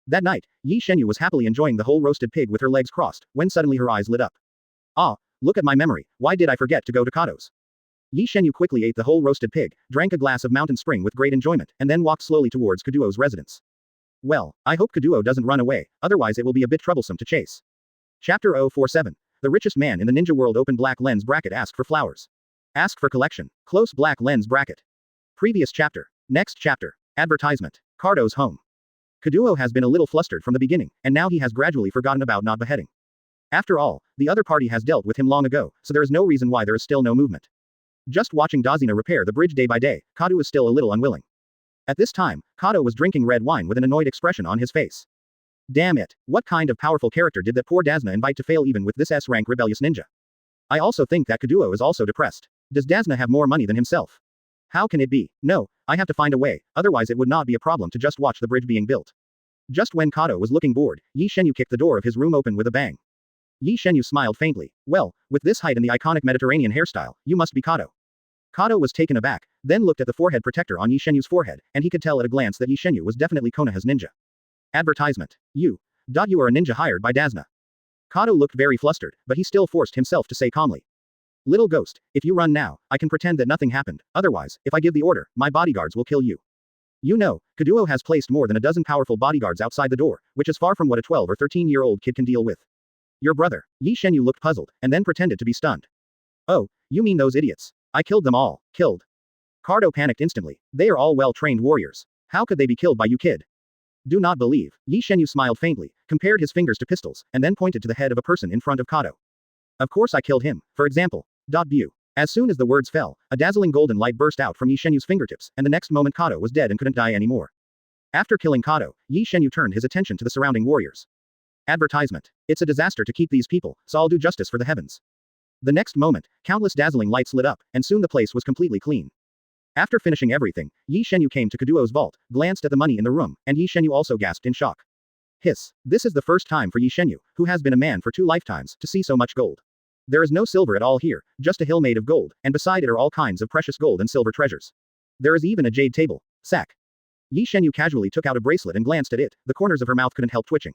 Speaker 1: That night, Ye Shenyue was happily enjoying the whole roasted pig with her legs crossed, when suddenly her eyes lit up. Look at my memory, why did I forget to go to Kato's? Ye Shenyue quickly ate the whole roasted pig, drank a glass of mountain spring with great enjoyment, and then walked slowly towards Kaduo's residence. Well, I hope Kaduo doesn't run away, otherwise it will be a bit troublesome to chase. Chapter 047. The richest man in the ninja world. Open black lens bracket. Ask for flowers. Ask for collection. Close black lens bracket. Previous chapter. Next chapter. Advertisement. Kato's home. Kaduo has been a little flustered from the beginning, and now he has gradually forgotten about not beheading. After all, the other party has dealt with him long ago, so there is no reason why there is still no movement. Just watching Dazina repair the bridge day by day, Kato is still a little unwilling. At this time, Kato was drinking red wine with an annoyed expression on his face. Damn it, what kind of powerful character did that poor Dazna invite to fail even with this S-rank rebellious ninja? I also think that Kaduo is also depressed. Does Dazna have more money than himself? How can it be? No, I have to find a way, otherwise it would not be a problem to just watch the bridge being built. Just when Kato was looking bored, Ye Shenyue kicked the door of his room open with a bang. Ye Shenyue smiled faintly. Well, with this height and the iconic Mediterranean hairstyle, you must be Kato. Kato was taken aback, then looked at the forehead protector on Ye Shenyue's forehead, and he could tell at a glance that Ye Shenyue was definitely Konoha's ninja. Advertisement. You are a ninja hired by Dazna. Kato looked very flustered, but he still forced himself to say calmly. Little ghost, if you run now, I can pretend that nothing happened, otherwise, if I give the order, my bodyguards will kill you. You know, Kaduo has placed more than a dozen powerful bodyguards outside the door, which is far from what a 12 or 13-year-old kid can deal with. Your brother. Ye Shenyue looked puzzled, and then pretended to be stunned. Oh, you mean those idiots? I killed them all. Killed. Kato panicked instantly. They are all well-trained warriors. How could they be killed by you, kid? Do not believe. Ye Shenyue smiled faintly, compared his fingers to pistols, and then pointed to the head of a person in front of Kato. Of course I killed him, for example. Bu. As soon as the words fell, a dazzling golden light burst out from Ye Shenyue's fingertips, and the next moment Gato was dead and couldn't die anymore. After killing Gato, Ye Shenyue turned his attention to the surrounding warriors. Advertisement. It's a disaster to keep these people, so I'll do justice for the heavens. The next moment, countless dazzling lights lit up, and soon the place was completely clean. After finishing everything, Ye Shenyue came to Kaduo's vault, glanced at the money in the room, and Ye Shenyue also gasped in shock. Hiss. This is the first time for Ye Shenyue, who has been a man for 2 lifetimes, to see so much gold. There is no silver at all here, just a hill made of gold, and beside it are all kinds of precious gold and silver treasures. There is even a jade table. Sack. Ye Shenyue casually took out a bracelet and glanced at it, the corners of her mouth couldn't help twitching.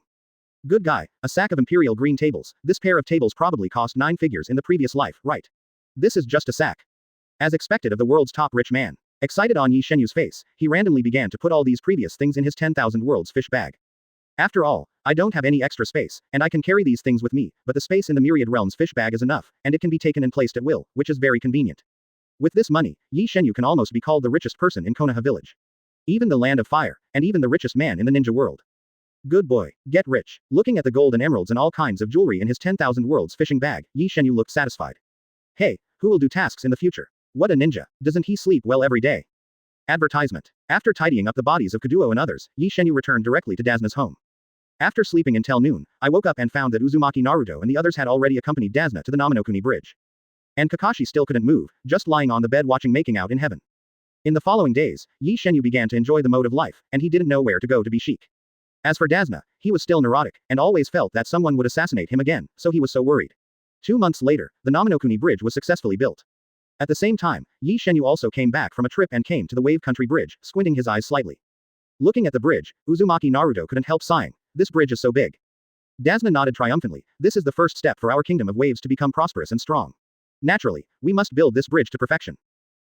Speaker 1: Good guy, a sack of imperial green tables, this pair of tables probably cost 9 figures in the previous life, right? This is just a sack. As expected of the world's top rich man. Excited on Ye Shenyue's face, he randomly began to put all these previous things in his 10,000 worlds fish bag. After all, I don't have any extra space, and I can carry these things with me, but the space in the myriad realms fish bag is enough, and it can be taken and placed at will, which is very convenient. With this money, Ye Shenyue can almost be called the richest person in Konoha village. Even the land of fire, and even the richest man in the ninja world. Good boy, get rich. Looking at the gold and emeralds and all kinds of jewelry in his 10,000 worlds fishing bag, Ye Shenyue looked satisfied. Hey, who will do tasks in the future? What a ninja, doesn't he sleep well every day? Advertisement. After tidying up the bodies of Kaduo and others, Ye Shenyue returned directly to Dazna's home. After sleeping until noon, I woke up and found that Uzumaki Naruto and the others had already accompanied Dazna to the Namonokuni bridge. And Kakashi still couldn't move, just lying on the bed watching making out in heaven. In the following days, Ye Shenyue began to enjoy the mode of life, and he didn't know where to go to be chic. As for Dazna, he was still neurotic, and always felt that someone would assassinate him again, so he was so worried. 2 months later, the Namonokuni bridge was successfully built. At the same time, Ye Shenyue also came back from a trip and came to the Wave Country Bridge, squinting his eyes slightly. Looking at the bridge, Uzumaki Naruto couldn't help sighing. This bridge is so big. Dazna nodded triumphantly. This is the first step for our kingdom of waves to become prosperous and strong. Naturally, we must build this bridge to perfection.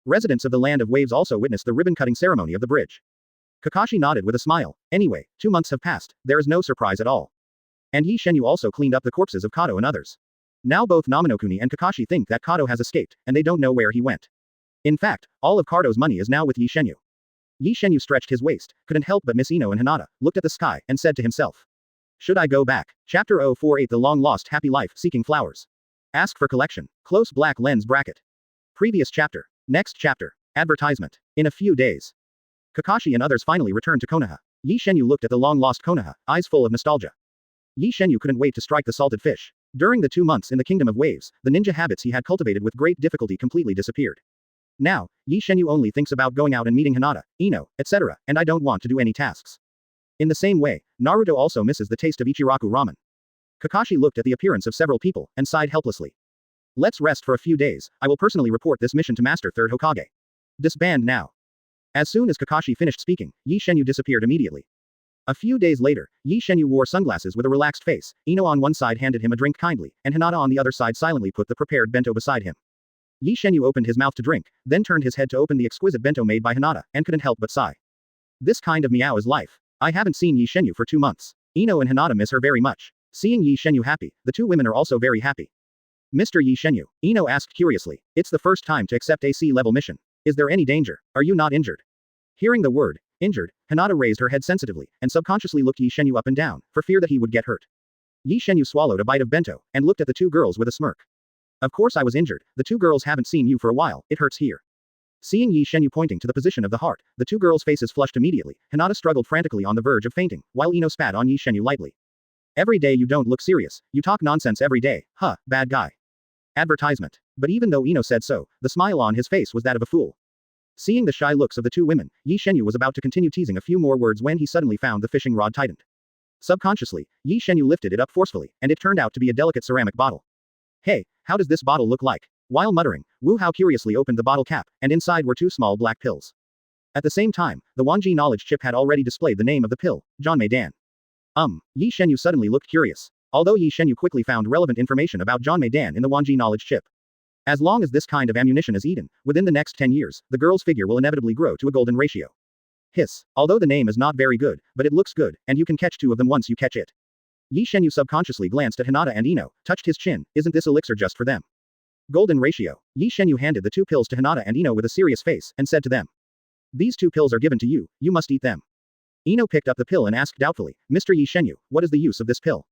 Speaker 1: Residents of the land of waves also witnessed the ribbon-cutting ceremony of the bridge. Kakashi nodded with a smile. Anyway, 2 months have passed, there is no surprise at all. And Ye Shenyue also cleaned up the corpses of Gato and others. Now both Namonokuni and Kakashi think that Gato has escaped, and they don't know where he went. In fact, all of Gato's money is now with Ye Shenyue. Ye Shenyue stretched his waist, couldn't help but miss Ino and Hinata, looked at the sky, and said to himself. Should I go back? Chapter 048 The Long-Lost Happy Life, Seeking Flowers. Ask for collection. Close black lens bracket. Previous chapter. Next chapter. Advertisement. In a few days. Kakashi and others finally returned to Konoha. Ye Shenyue looked at the long-lost Konoha, eyes full of nostalgia. Ye Shenyue couldn't wait to strike the salted fish. During the 2 months in the Kingdom of Waves, the ninja habits he had cultivated with great difficulty completely disappeared. Now, Ye Shenyue only thinks about going out and meeting Hinata, Ino, etc., and I don't want to do any tasks. In the same way, Naruto also misses the taste of Ichiraku ramen. Kakashi looked at the appearance of several people, and sighed helplessly. Let's rest for a few days, I will personally report this mission to Master Third Hokage. Disband now. As soon as Kakashi finished speaking, Ye Shenyue disappeared immediately. A few days later, Ye Shenyue wore sunglasses with a relaxed face, Ino on one side handed him a drink kindly, and Hinata on the other side silently put the prepared bento beside him. Ye Shenyue opened his mouth to drink, then turned his head to open the exquisite bento made by Hinata, and couldn't help but sigh. This kind of meow is life. I haven't seen Ye Shenyue for 2 months. Ino and Hinata miss her very much. Seeing Ye Shenyue happy, the 2 women are also very happy. Mr. Ye Shenyue, Ino asked curiously, it's the first time to accept a C-level mission. Is there any danger? Are you not injured? Hearing the word, injured, Hinata raised her head sensitively, and subconsciously looked Ye Shenyue up and down, for fear that he would get hurt. Ye Shenyue swallowed a bite of bento, and looked at the 2 girls with a smirk. Of course I was injured, the 2 girls haven't seen you for a while, it hurts here. Seeing Ye Shenyue pointing to the position of the heart, the 2 girls' faces flushed immediately, Hinata struggled frantically on the verge of fainting, while Ino spat on Ye Shenyue lightly. Every day you don't look serious, you talk nonsense every day, huh, bad guy. Advertisement. But even though Ino said so, the smile on his face was that of a fool. Seeing the shy looks of the 2 women, Ye Shenyue was about to continue teasing a few more words when he suddenly found the fishing rod tightened. Subconsciously, Ye Shenyue lifted it up forcefully, and it turned out to be a delicate ceramic bottle. Hey, how does this bottle look like? While muttering, Wu Hao curiously opened the bottle cap, and inside were 2 small black pills. At the same time, the Wanji knowledge chip had already displayed the name of the pill, Janmei Dan. Ye Shenyue suddenly looked curious. Although Ye Shenyue quickly found relevant information about Janmei Dan in the Wanji knowledge chip. As long as this kind of ammunition is eaten, within the next 10 years, the girl's figure will inevitably grow to a golden ratio. Hiss. Although the name is not very good, but it looks good, and you can catch 2 of them once you catch it. Ye Shenyue subconsciously glanced at Hinata and Ino, touched his chin, isn't this elixir just for them? Golden ratio. Ye Shenyue handed the 2 pills to Hinata and Ino with a serious face, and said to them. These 2 pills are given to you, you must eat them. Ino picked up the pill and asked doubtfully, Mr. Ye Shenyue, what is the use of this pill?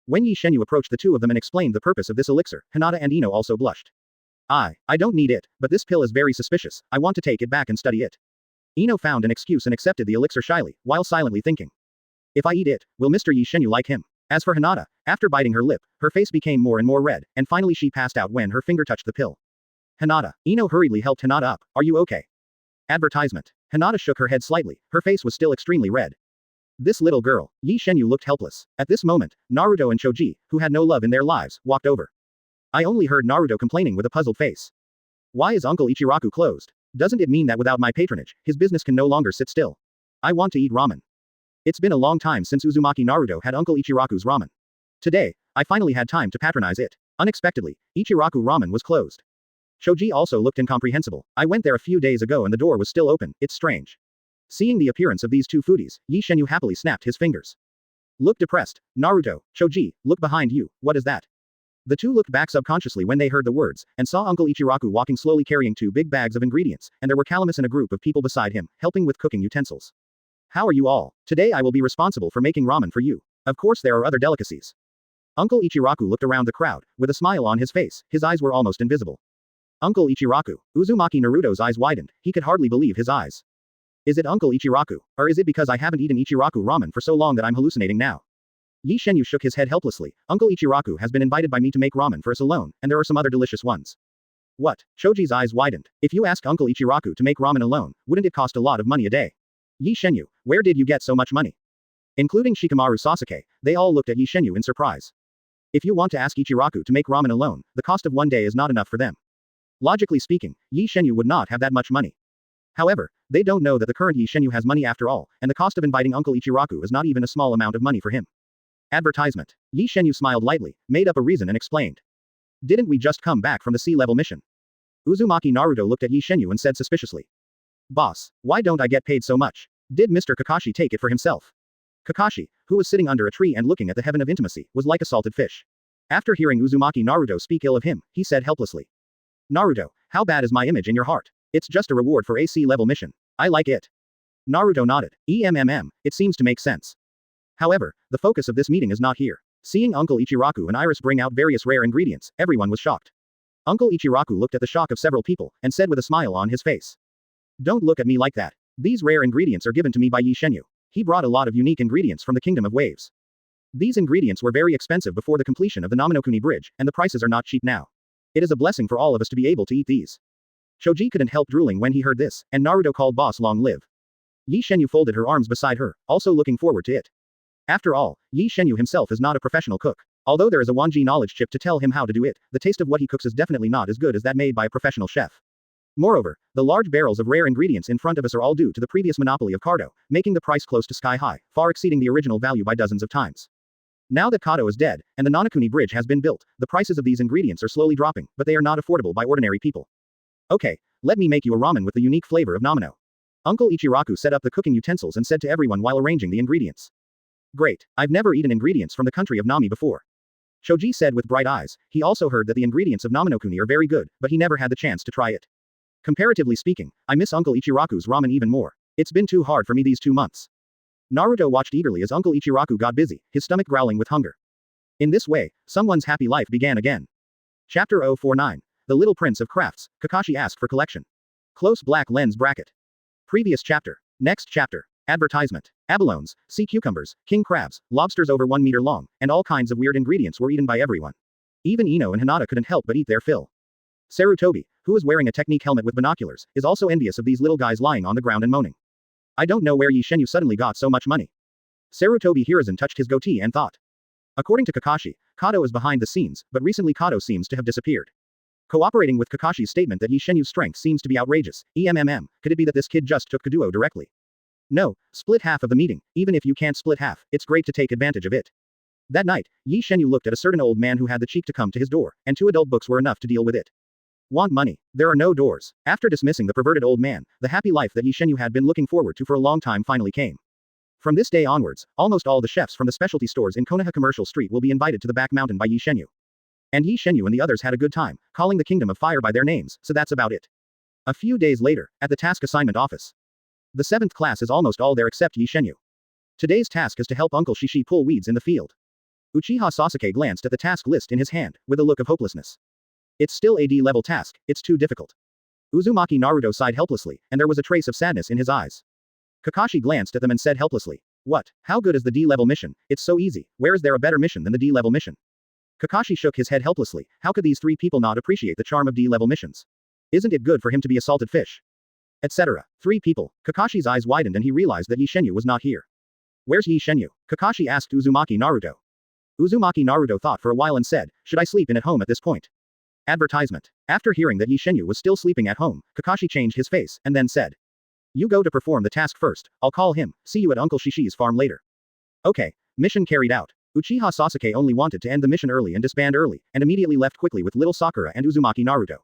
Speaker 1: When Ye Shenyue approached the 2 of them and explained the purpose of this elixir, Hinata and Ino also blushed. I don't need it, but this pill is very suspicious, I want to take it back and study it. Ino found an excuse and accepted the elixir shyly, while silently thinking. If I eat it, will Mr. Ye Shenyue like him? As for Hinata, after biting her lip, her face became more and more red, and finally she passed out when her finger touched the pill. Hinata. Ino hurriedly helped Hinata up. Are you okay? Advertisement. Hinata shook her head slightly, her face was still extremely red. This little girl. Ye Shenyue looked helpless. At this moment, Naruto and Choji, who had no love in their lives, walked over. I only heard Naruto complaining with a puzzled face. Why is Uncle Ichiraku closed? Doesn't it mean that without my patronage, his business can no longer sit still? I want to eat ramen. It's been a long time since Uzumaki Naruto had Uncle Ichiraku's ramen. Today, I finally had time to patronize it. Unexpectedly, Ichiraku ramen was closed. Choji also looked incomprehensible. I went there a few days ago and the door was still open, it's strange. Seeing the appearance of these two foodies, Ye Shenyue happily snapped his fingers. Look depressed. Naruto, Choji, look behind you, what is that? The two looked back subconsciously when they heard the words, and saw Uncle Ichiraku walking slowly carrying two big bags of ingredients, and there were Calamus and a group of people beside him, helping with cooking utensils. How are you all? Today I will be responsible for making ramen for you. Of course there are other delicacies. Uncle Ichiraku looked around the crowd, with a smile on his face, his eyes were almost invisible. Uncle Ichiraku. Uzumaki Naruto's eyes widened, he could hardly believe his eyes. Is it Uncle Ichiraku, or is it because I haven't eaten Ichiraku ramen for so long that I'm hallucinating now? Ye Shenyue shook his head helplessly. Uncle Ichiraku has been invited by me to make ramen for us alone, and there are some other delicious ones. What? Choji's eyes widened. If you ask Uncle Ichiraku to make ramen alone, wouldn't it cost a lot of money a day? Ye Shenyue, where did you get so much money? Including Shikamaru Sasuke, they all looked at Ye Shenyue in surprise. If you want to ask Ichiraku to make ramen alone, the cost of one day is not enough for them. Logically speaking, Ye Shenyue would not have that much money. However, they don't know that the current Ye Shenyue has money after all, and the cost of inviting Uncle Ichiraku is not even a small amount of money for him. Advertisement. Ye Shenyue smiled lightly, made up a reason and explained. Didn't we just come back from the sea-level mission? Uzumaki Naruto looked at Ye Shenyue and said suspiciously. Boss, why don't I get paid so much? Did Mr. Kakashi take it for himself? Kakashi, who was sitting under a tree and looking at the heaven of intimacy, was like a salted fish. After hearing Uzumaki Naruto speak ill of him, he said helplessly. Naruto, how bad is my image in your heart? It's just a reward for a sea-level mission. I like it. Naruto nodded. It seems to make sense. However, the focus of this meeting is not here. Seeing Uncle Ichiraku and Iris bring out various rare ingredients, everyone was shocked. Uncle Ichiraku looked at the shock of several people, and said with a smile on his face. Don't look at me like that. These rare ingredients are given to me by Ye Shenyue. He brought a lot of unique ingredients from the Kingdom of Waves. These ingredients were very expensive before the completion of the Namonokuni Bridge, and the prices are not cheap now. It is a blessing for all of us to be able to eat these. Choji couldn't help drooling when he heard this, and Naruto called boss long live. Ye Shenyue folded her arms beside her, also looking forward to it. After all, Ye Shenyue himself is not a professional cook. Although there is a Wanji knowledge chip to tell him how to do it, the taste of what he cooks is definitely not as good as that made by a professional chef. Moreover, the large barrels of rare ingredients in front of us are all due to the previous monopoly of Kato, making the price close to sky high, far exceeding the original value by dozens of times. Now that Kato is dead, and the Nanokuni Bridge has been built, the prices of these ingredients are slowly dropping, but they are not affordable by ordinary people. Okay, let me make you a ramen with the unique flavor of Namino. Uncle Ichiraku set up the cooking utensils and said to everyone while arranging the ingredients. Great, I've never eaten ingredients from the country of Nami before. Choji said with bright eyes, he also heard that the ingredients of Namonokuni are very good, but he never had the chance to try it. Comparatively speaking, I miss Uncle Ichiraku's ramen even more. It's been too hard for me these 2 months. Naruto watched eagerly as Uncle Ichiraku got busy, his stomach growling with hunger. In this way, someone's happy life began again. Chapter 049. The Little Prince of Crafts, Kakashi asked for collection. Close black lens bracket. Previous chapter. Next chapter. Advertisement. Abalones, sea cucumbers, king crabs, lobsters over 1 meter long, and all kinds of weird ingredients were eaten by everyone. Even Ino and Hinata couldn't help but eat their fill. Sarutobi, who was wearing a technique helmet with binoculars, is also envious of these little guys lying on the ground and moaning. I don't know where Ye Shenyue suddenly got so much money. Sarutobi Hiruzen touched his goatee and thought. According to Kakashi, Kato is behind the scenes, but recently Kato seems to have disappeared. Cooperating with Kakashi's statement that Ye Shenyue's strength seems to be outrageous, could it be that this kid just took Kaduo directly? No, split half of the meeting, even if you can't split half, it's great to take advantage of it. That night, Ye Shenyue looked at a certain old man who had the cheek to come to his door, and 2 adult books were enough to deal with it. Want money? There are no doors. After dismissing the perverted old man, the happy life that Ye Shenyue had been looking forward to for a long time finally came. From this day onwards, almost all the chefs from the specialty stores in Konoha Commercial Street will be invited to the back mountain by Ye Shenyue. And Ye Shenyue and the others had a good time, calling the Kingdom of Fire by their names, so that's about it. A few days later, at the task assignment office. The 7th class is almost all there except Ye Shenyue. Today's task is to help Uncle Shishi pull weeds in the field. Uchiha Sasuke glanced at the task list in his hand, with a look of hopelessness. It's still a D-level task, it's too difficult. Uzumaki Naruto sighed helplessly, and there was a trace of sadness in his eyes. Kakashi glanced at them and said helplessly. What? How good is the D-level mission? It's so easy, where is there a better mission than the D-level mission? Kakashi shook his head helplessly, how could these three people not appreciate the charm of D-level missions? Isn't it good for him to be a salted fish? Etc. Three people. Kakashi's eyes widened and he realized that Ye Shenyue was not here. Where's Ye Shenyue? Kakashi asked Uzumaki Naruto. Uzumaki Naruto thought for a while and said, should I sleep in at home at this point? Advertisement. After hearing that Ye Shenyue was still sleeping at home, Kakashi changed his face, and then said. You go to perform the task first, I'll call him, see you at Uncle Shishi's farm later. Okay. Mission carried out. Uchiha Sasuke only wanted to end the mission early and disband early, and immediately left quickly with little Sakura and Uzumaki Naruto.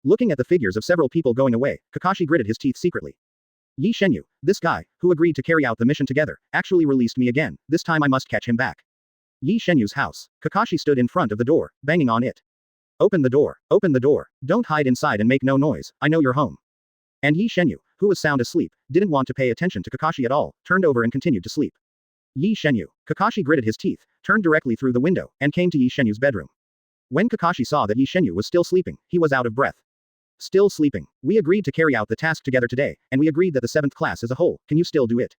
Speaker 1: Looking at the figures of several people going away, Kakashi gritted his teeth secretly. Ye Shenyue, this guy, who agreed to carry out the mission together, actually released me again, this time I must catch him back. Ye Shenyue's house. Kakashi stood in front of the door, banging on it. Open the door, don't hide inside and make no noise, I know you're home. And Ye Shenyue, who was sound asleep, didn't want to pay attention to Kakashi at all, turned over and continued to sleep. Ye Shenyue. Kakashi gritted his teeth, turned directly through the window, and came to Ye Shenyue's bedroom. When Kakashi saw that Ye Shenyue was still sleeping, he was out of breath. Still sleeping. We agreed to carry out the task together today, and we agreed that the 7th class as a whole, can you still do it?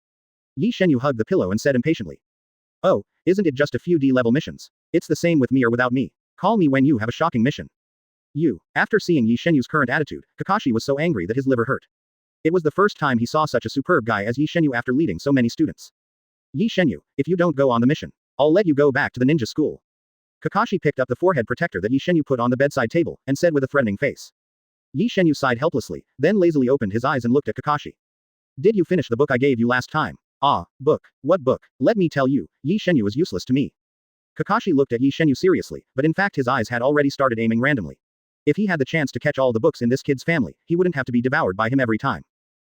Speaker 1: Ye Shenyue hugged the pillow and said impatiently. Oh, isn't it just a few D-level missions? It's the same with me or without me. Call me when you have a shocking mission. After seeing Ye Shenyue's current attitude, Kakashi was so angry that his liver hurt. It was the first time he saw such a superb guy as Ye Shenyue after leading so many students. Ye Shenyue, if you don't go on the mission, I'll let you go back to the ninja school. Kakashi picked up the forehead protector that Ye Shenyue put on the bedside table, and said with a threatening face. Ye Shenyue sighed helplessly, then lazily opened his eyes and looked at Kakashi. Did you finish the book I gave you last time? Ah, book. What book? Let me tell you, Ye Shenyue is useless to me. Kakashi looked at Ye Shenyue seriously, but in fact his eyes had already started aiming randomly. If he had the chance to catch all the books in this kid's family, he wouldn't have to be devoured by him every time.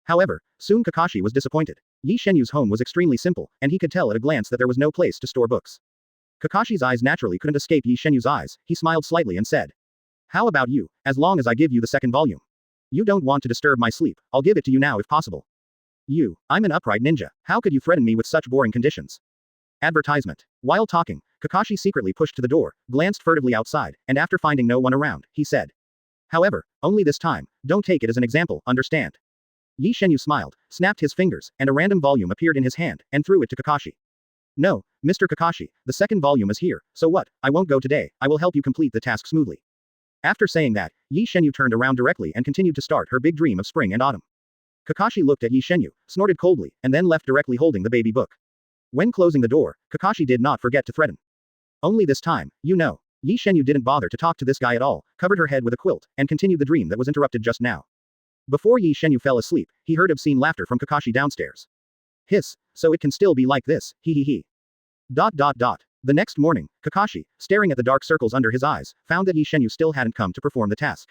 Speaker 1: However, soon Kakashi was disappointed. Ye Shenyue's home was extremely simple, and he could tell at a glance that there was no place to store books. Kakashi's eyes naturally couldn't escape Ye Shenyue's eyes, he smiled slightly and said. How about you, as long as I give you the 2nd volume? You don't want to disturb my sleep, I'll give it to you now if possible. I'm an upright ninja, how could you threaten me with such boring conditions? Advertisement. While talking, Kakashi secretly pushed to the door, glanced furtively outside, and after finding no one around, he said. However, only this time, don't take it as an example, understand? Ye Shenyue smiled, snapped his fingers, and a random volume appeared in his hand, and threw it to Kakashi. No, Mr. Kakashi, the 2nd volume is here, so what, I won't go today, I will help you complete the task smoothly. After saying that, Ye Shenyue turned around directly and continued to start her big dream of spring and autumn. Kakashi looked at Ye Shenyue, snorted coldly, and then left directly holding the baby book. When closing the door, Kakashi did not forget to threaten. Only this time, Ye Shenyue didn't bother to talk to this guy at all, covered her head with a quilt, and continued the dream that was interrupted just now. Before Ye Shenyue fell asleep, he heard obscene laughter from Kakashi downstairs. Hiss, so it can still be like this, he. The next morning, Kakashi, staring at the dark circles under his eyes, found that Ye Shenyue still hadn't come to perform the task.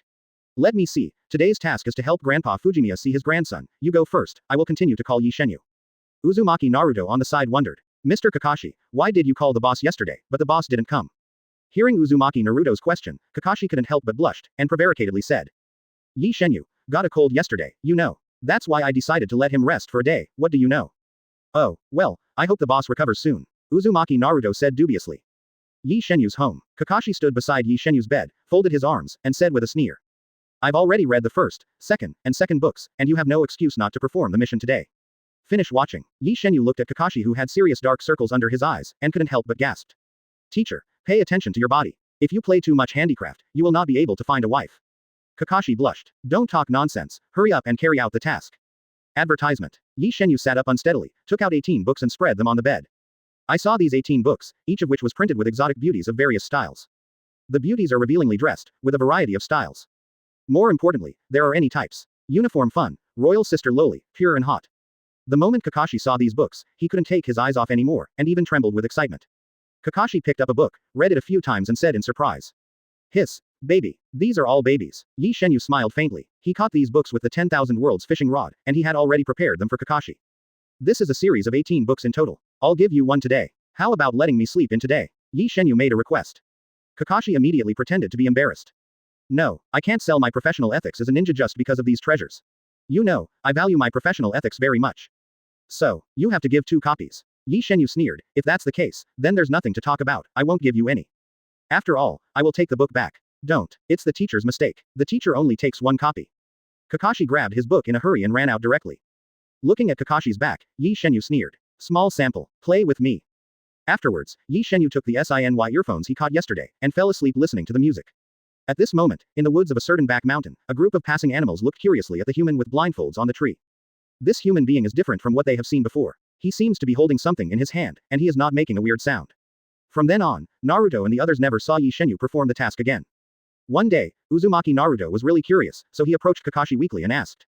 Speaker 1: Let me see, today's task is to help Grandpa Fujimiya see his grandson, you go first, I will continue to call Ye Shenyue. Uzumaki Naruto on the side wondered. Mr. Kakashi, why did you call the boss yesterday, but the boss didn't come? Hearing Uzumaki Naruto's question, Kakashi couldn't help but blushed, and prevaricatedly said. Ye Shenyue, got a cold yesterday, That's why I decided to let him rest for a day, what do you know? Oh, well, I hope the boss recovers soon. Uzumaki Naruto said dubiously. Ye Shenyue's home. Kakashi stood beside Ye Shenyue's bed, folded his arms, and said with a sneer. I've already read the 1st, 2nd, and 2nd books, and you have no excuse not to perform the mission today. Finish watching. Ye Shenyue looked at Kakashi who had serious dark circles under his eyes, and couldn't help but gasped. Teacher, pay attention to your body. If you play too much handicraft, you will not be able to find a wife. Kakashi blushed. Don't talk nonsense, hurry up and carry out the task. Advertisement. Ye Shenyue sat up unsteadily, took out 18 books and spread them on the bed. I saw these 18 books, each of which was printed with exotic beauties of various styles. The beauties are revealingly dressed, with a variety of styles. More importantly, there are any types. Uniform fun, royal sister lowly, pure and hot. The moment Kakashi saw these books, he couldn't take his eyes off anymore, and even trembled with excitement. Kakashi picked up a book, read it a few times and said in surprise. Hiss, baby, these are all babies. Ye Shenyue smiled faintly. He caught these books with the 10,000 worlds fishing rod, and he had already prepared them for Kakashi. This is a series of 18 books in total. I'll give you one today. How about letting me sleep in today? Ye Shenyue made a request. Kakashi immediately pretended to be embarrassed. No, I can't sell my professional ethics as a ninja just because of these treasures. I value my professional ethics very much. So, you have to give 2 copies. Ye Shenyue sneered, if that's the case, then there's nothing to talk about, I won't give you any. After all, I will take the book back. Don't. It's the teacher's mistake. The teacher only takes one copy. Kakashi grabbed his book in a hurry and ran out directly. Looking at Kakashi's back, Ye Shenyue sneered. Small sample. Play with me. Afterwards, Ye Shenyue took the SINY earphones he caught yesterday, and fell asleep listening to the music. At this moment, in the woods of a certain back mountain, a group of passing animals looked curiously at the human with blindfolds on the tree. This human being is different from what they have seen before. He seems to be holding something in his hand, and he is not making a weird sound. From then on, Naruto and the others never saw Ye Shenyue perform the task again. One day, Uzumaki Naruto was really curious, so he approached Kakashi weakly and asked.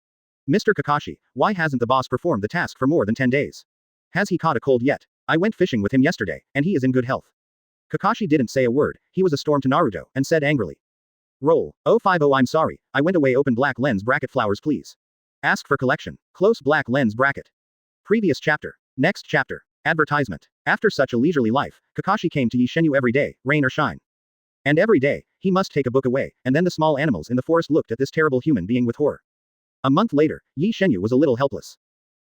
Speaker 1: Mr. Kakashi, why hasn't the boss performed the task for more than 10 days? Has he caught a cold yet? I went fishing with him yesterday, and he is in good health. Kakashi didn't say a word, he was a storm to Naruto, and said angrily. Roll. 050 I'm sorry, I went away open black lens bracket flowers please. Ask for collection. Close black lens bracket. Previous chapter. Next chapter. Advertisement. After such a leisurely life, Kakashi came to Ye Shenyue every day, rain or shine. And every day, he must take a book away, and then the small animals in the forest looked at this terrible human being with horror. A month later, Ye Shenyue was a little helpless.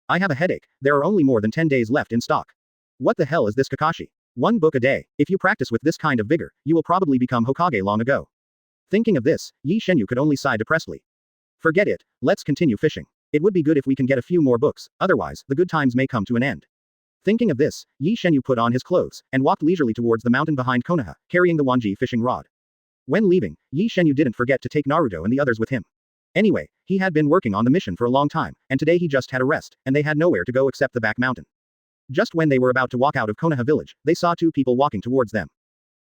Speaker 1: I have a headache, there are only more than 10 days left in stock. What the hell is this Kakashi? One book a day, if you practice with this kind of vigor, you will probably become Hokage long ago. Thinking of this, Ye Shenyue could only sigh depressedly. Forget it, let's continue fishing. It would be good if we can get a few more books, otherwise, the good times may come to an end. Thinking of this, Ye Shenyue put on his clothes, and walked leisurely towards the mountain behind Konoha, carrying the wanji fishing rod. When leaving, Ye Shenyue didn't forget to take Naruto and the others with him. Anyway, he had been working on the mission for a long time, and today he just had a rest, and they had nowhere to go except the back mountain. Just when they were about to walk out of Konoha village, they saw two people walking towards them.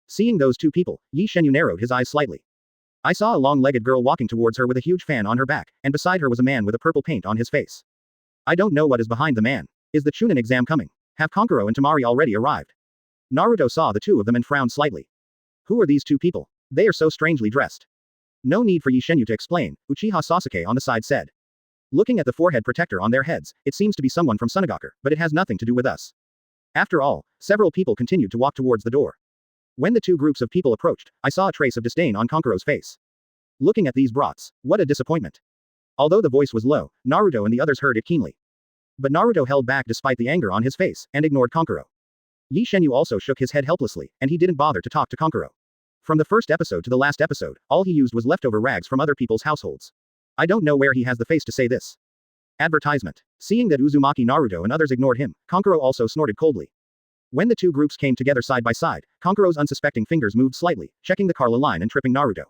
Speaker 1: Seeing those two people, Ye Shenyue narrowed his eyes slightly. I saw a long-legged girl walking towards her with a huge fan on her back, and beside her was a man with a purple paint on his face. I don't know what is behind the man. Is the Chunin exam coming? Have Kankuro and Temari already arrived? Naruto saw the two of them and frowned slightly. Who are these two people? They are so strangely dressed. No need for Ye Shenyue to explain, Uchiha Sasuke on the side said. Looking at the forehead protector on their heads, it seems to be someone from Sunagaku, but it has nothing to do with us. After all, several people continued to walk towards the door. When the two groups of people approached, I saw a trace of disdain on Kankuro's face. Looking at these brats, what a disappointment. Although the voice was low, Naruto and the others heard it keenly. But Naruto held back despite the anger on his face, and ignored Kankuro. Ye Shenyue also shook his head helplessly, and he didn't bother to talk to Kankuro. From the first episode to the last episode, all he used was leftover rags from other people's households. I don't know where he has the face to say this. Advertisement. Seeing that Uzumaki Naruto and others ignored him, Kankuro also snorted coldly. When the two groups came together side by side, Kankuro's unsuspecting fingers moved slightly, checking the Carla line and tripping Naruto.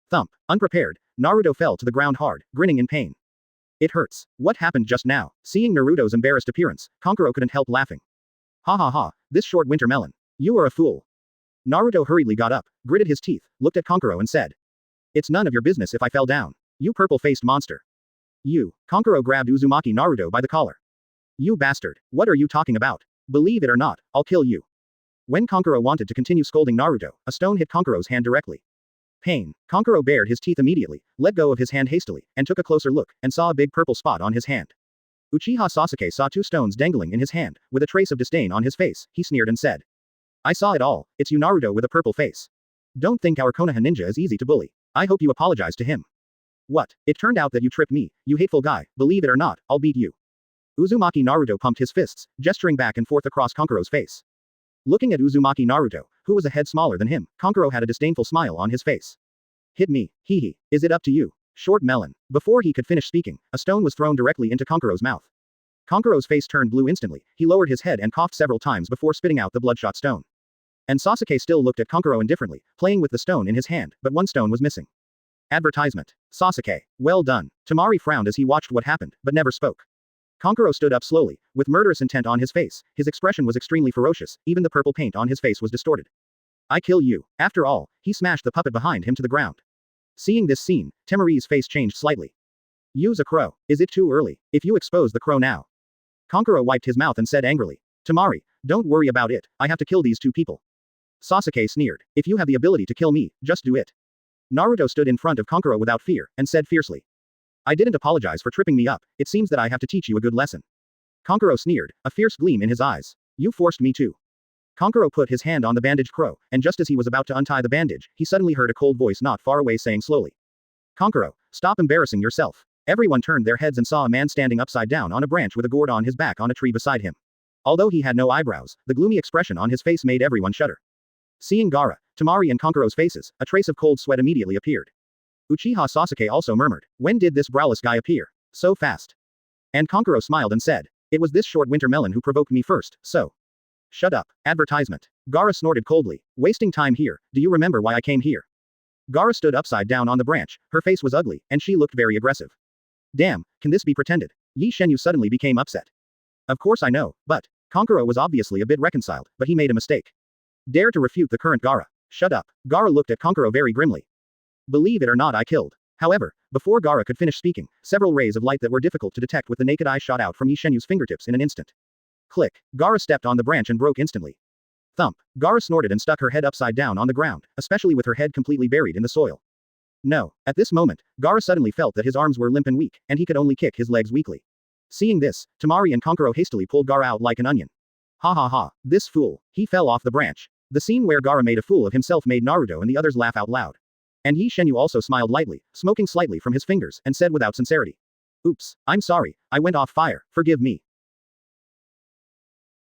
Speaker 1: Thump. Unprepared, Naruto fell to the ground hard, grinning in pain. It hurts. What happened just now? Seeing Naruto's embarrassed appearance, Kankuro couldn't help laughing. Ha ha ha, this short winter melon. You are a fool. Naruto hurriedly got up, gritted his teeth, looked at Kankuro and said. It's none of your business if I fell down. You purple-faced monster. You. Kankuro grabbed Uzumaki Naruto by the collar. You bastard. What are you talking about? Believe it or not, I'll kill you. When Kankuro wanted to continue scolding Naruto, a stone hit Kankuro's hand directly. Pain. Kankuro bared his teeth immediately, let go of his hand hastily, and took a closer look, and saw a big purple spot on his hand. Uchiha Sasuke saw two stones dangling in his hand, with a trace of disdain on his face, he sneered and said. I saw it all, it's you Naruto with a purple face. Don't think our Konoha ninja is easy to bully. I hope you apologize to him. What? It turned out that you tripped me, you hateful guy, believe it or not, I'll beat you. Uzumaki Naruto pumped his fists, gesturing back and forth across Kankuro's face. Looking at Uzumaki Naruto, who was a head smaller than him, Kankuro had a disdainful smile on his face. Hit me, hee. Is it up to you? Short melon. Before he could finish speaking, a stone was thrown directly into Kankuro's mouth. Kankuro's face turned blue instantly, he lowered his head and coughed several times before spitting out the bloodshot stone. And Sasuke still looked at Kankuro indifferently, playing with the stone in his hand, but one stone was missing. Advertisement. Sasuke. Well done. Temari frowned as he watched what happened, but never spoke. Kankuro stood up slowly, with murderous intent on his face, his expression was extremely ferocious, even the purple paint on his face was distorted. I kill you. After all, he smashed the puppet behind him to the ground. Seeing this scene, Temari's face changed slightly. Use a crow. Is it too early? If you expose the crow now. Kankuro wiped his mouth and said angrily. Temari, don't worry about it, I have to kill these two people. Sasuke sneered. If you have the ability to kill me, just do it. Naruto stood in front of Kankuro without fear, and said fiercely. I didn't apologize for tripping me up, it seems that I have to teach you a good lesson. Kankuro sneered, a fierce gleam in his eyes. You forced me to. Kankuro put his hand on the bandaged crow, and just as he was about to untie the bandage, he suddenly heard a cold voice not far away saying slowly. Kankuro, stop embarrassing yourself. Everyone turned their heads and saw a man standing upside down on a branch with a gourd on his back on a tree beside him. Although he had no eyebrows, the gloomy expression on his face made everyone shudder. Seeing Gaara, Temari and Konkuro's faces, a trace of cold sweat immediately appeared. Uchiha Sasuke also murmured, when did this browless guy appear? So fast. And Konkuro smiled and said, it was this short winter melon who provoked me first, so. Shut up. Advertisement. Gaara snorted coldly, wasting time here, do you remember why I came here? Gaara stood upside down on the branch, her face was ugly, and she looked very aggressive. Damn, can this be pretended? Ye Shenyue suddenly became upset. Of course I know, but. Konkuro was obviously a bit reconciled, but he made a mistake. Dare to refute the current Gaara. Shut up. Gaara looked at Konkuro very grimly. Believe it or not, I killed. However, before Gaara could finish speaking, several rays of light that were difficult to detect with the naked eye shot out from Ye Shenyue's fingertips in an instant. Click. Gaara stepped on the branch and broke instantly. Thump. Gaara snorted and stuck her head upside down on the ground, especially with her head completely buried in the soil. No. At this moment, Gaara suddenly felt that his arms were limp and weak, and he could only kick his legs weakly. Seeing this, Temari and Konkuro hastily pulled Gaara out like an onion. Ha ha ha. This fool. He fell off the branch. The scene where Gaara made a fool of himself made Naruto and the others laugh out loud. And Ye Shenyue also smiled lightly, smoking slightly from his fingers, and said without sincerity. Oops, I'm sorry, I went off fire, forgive me.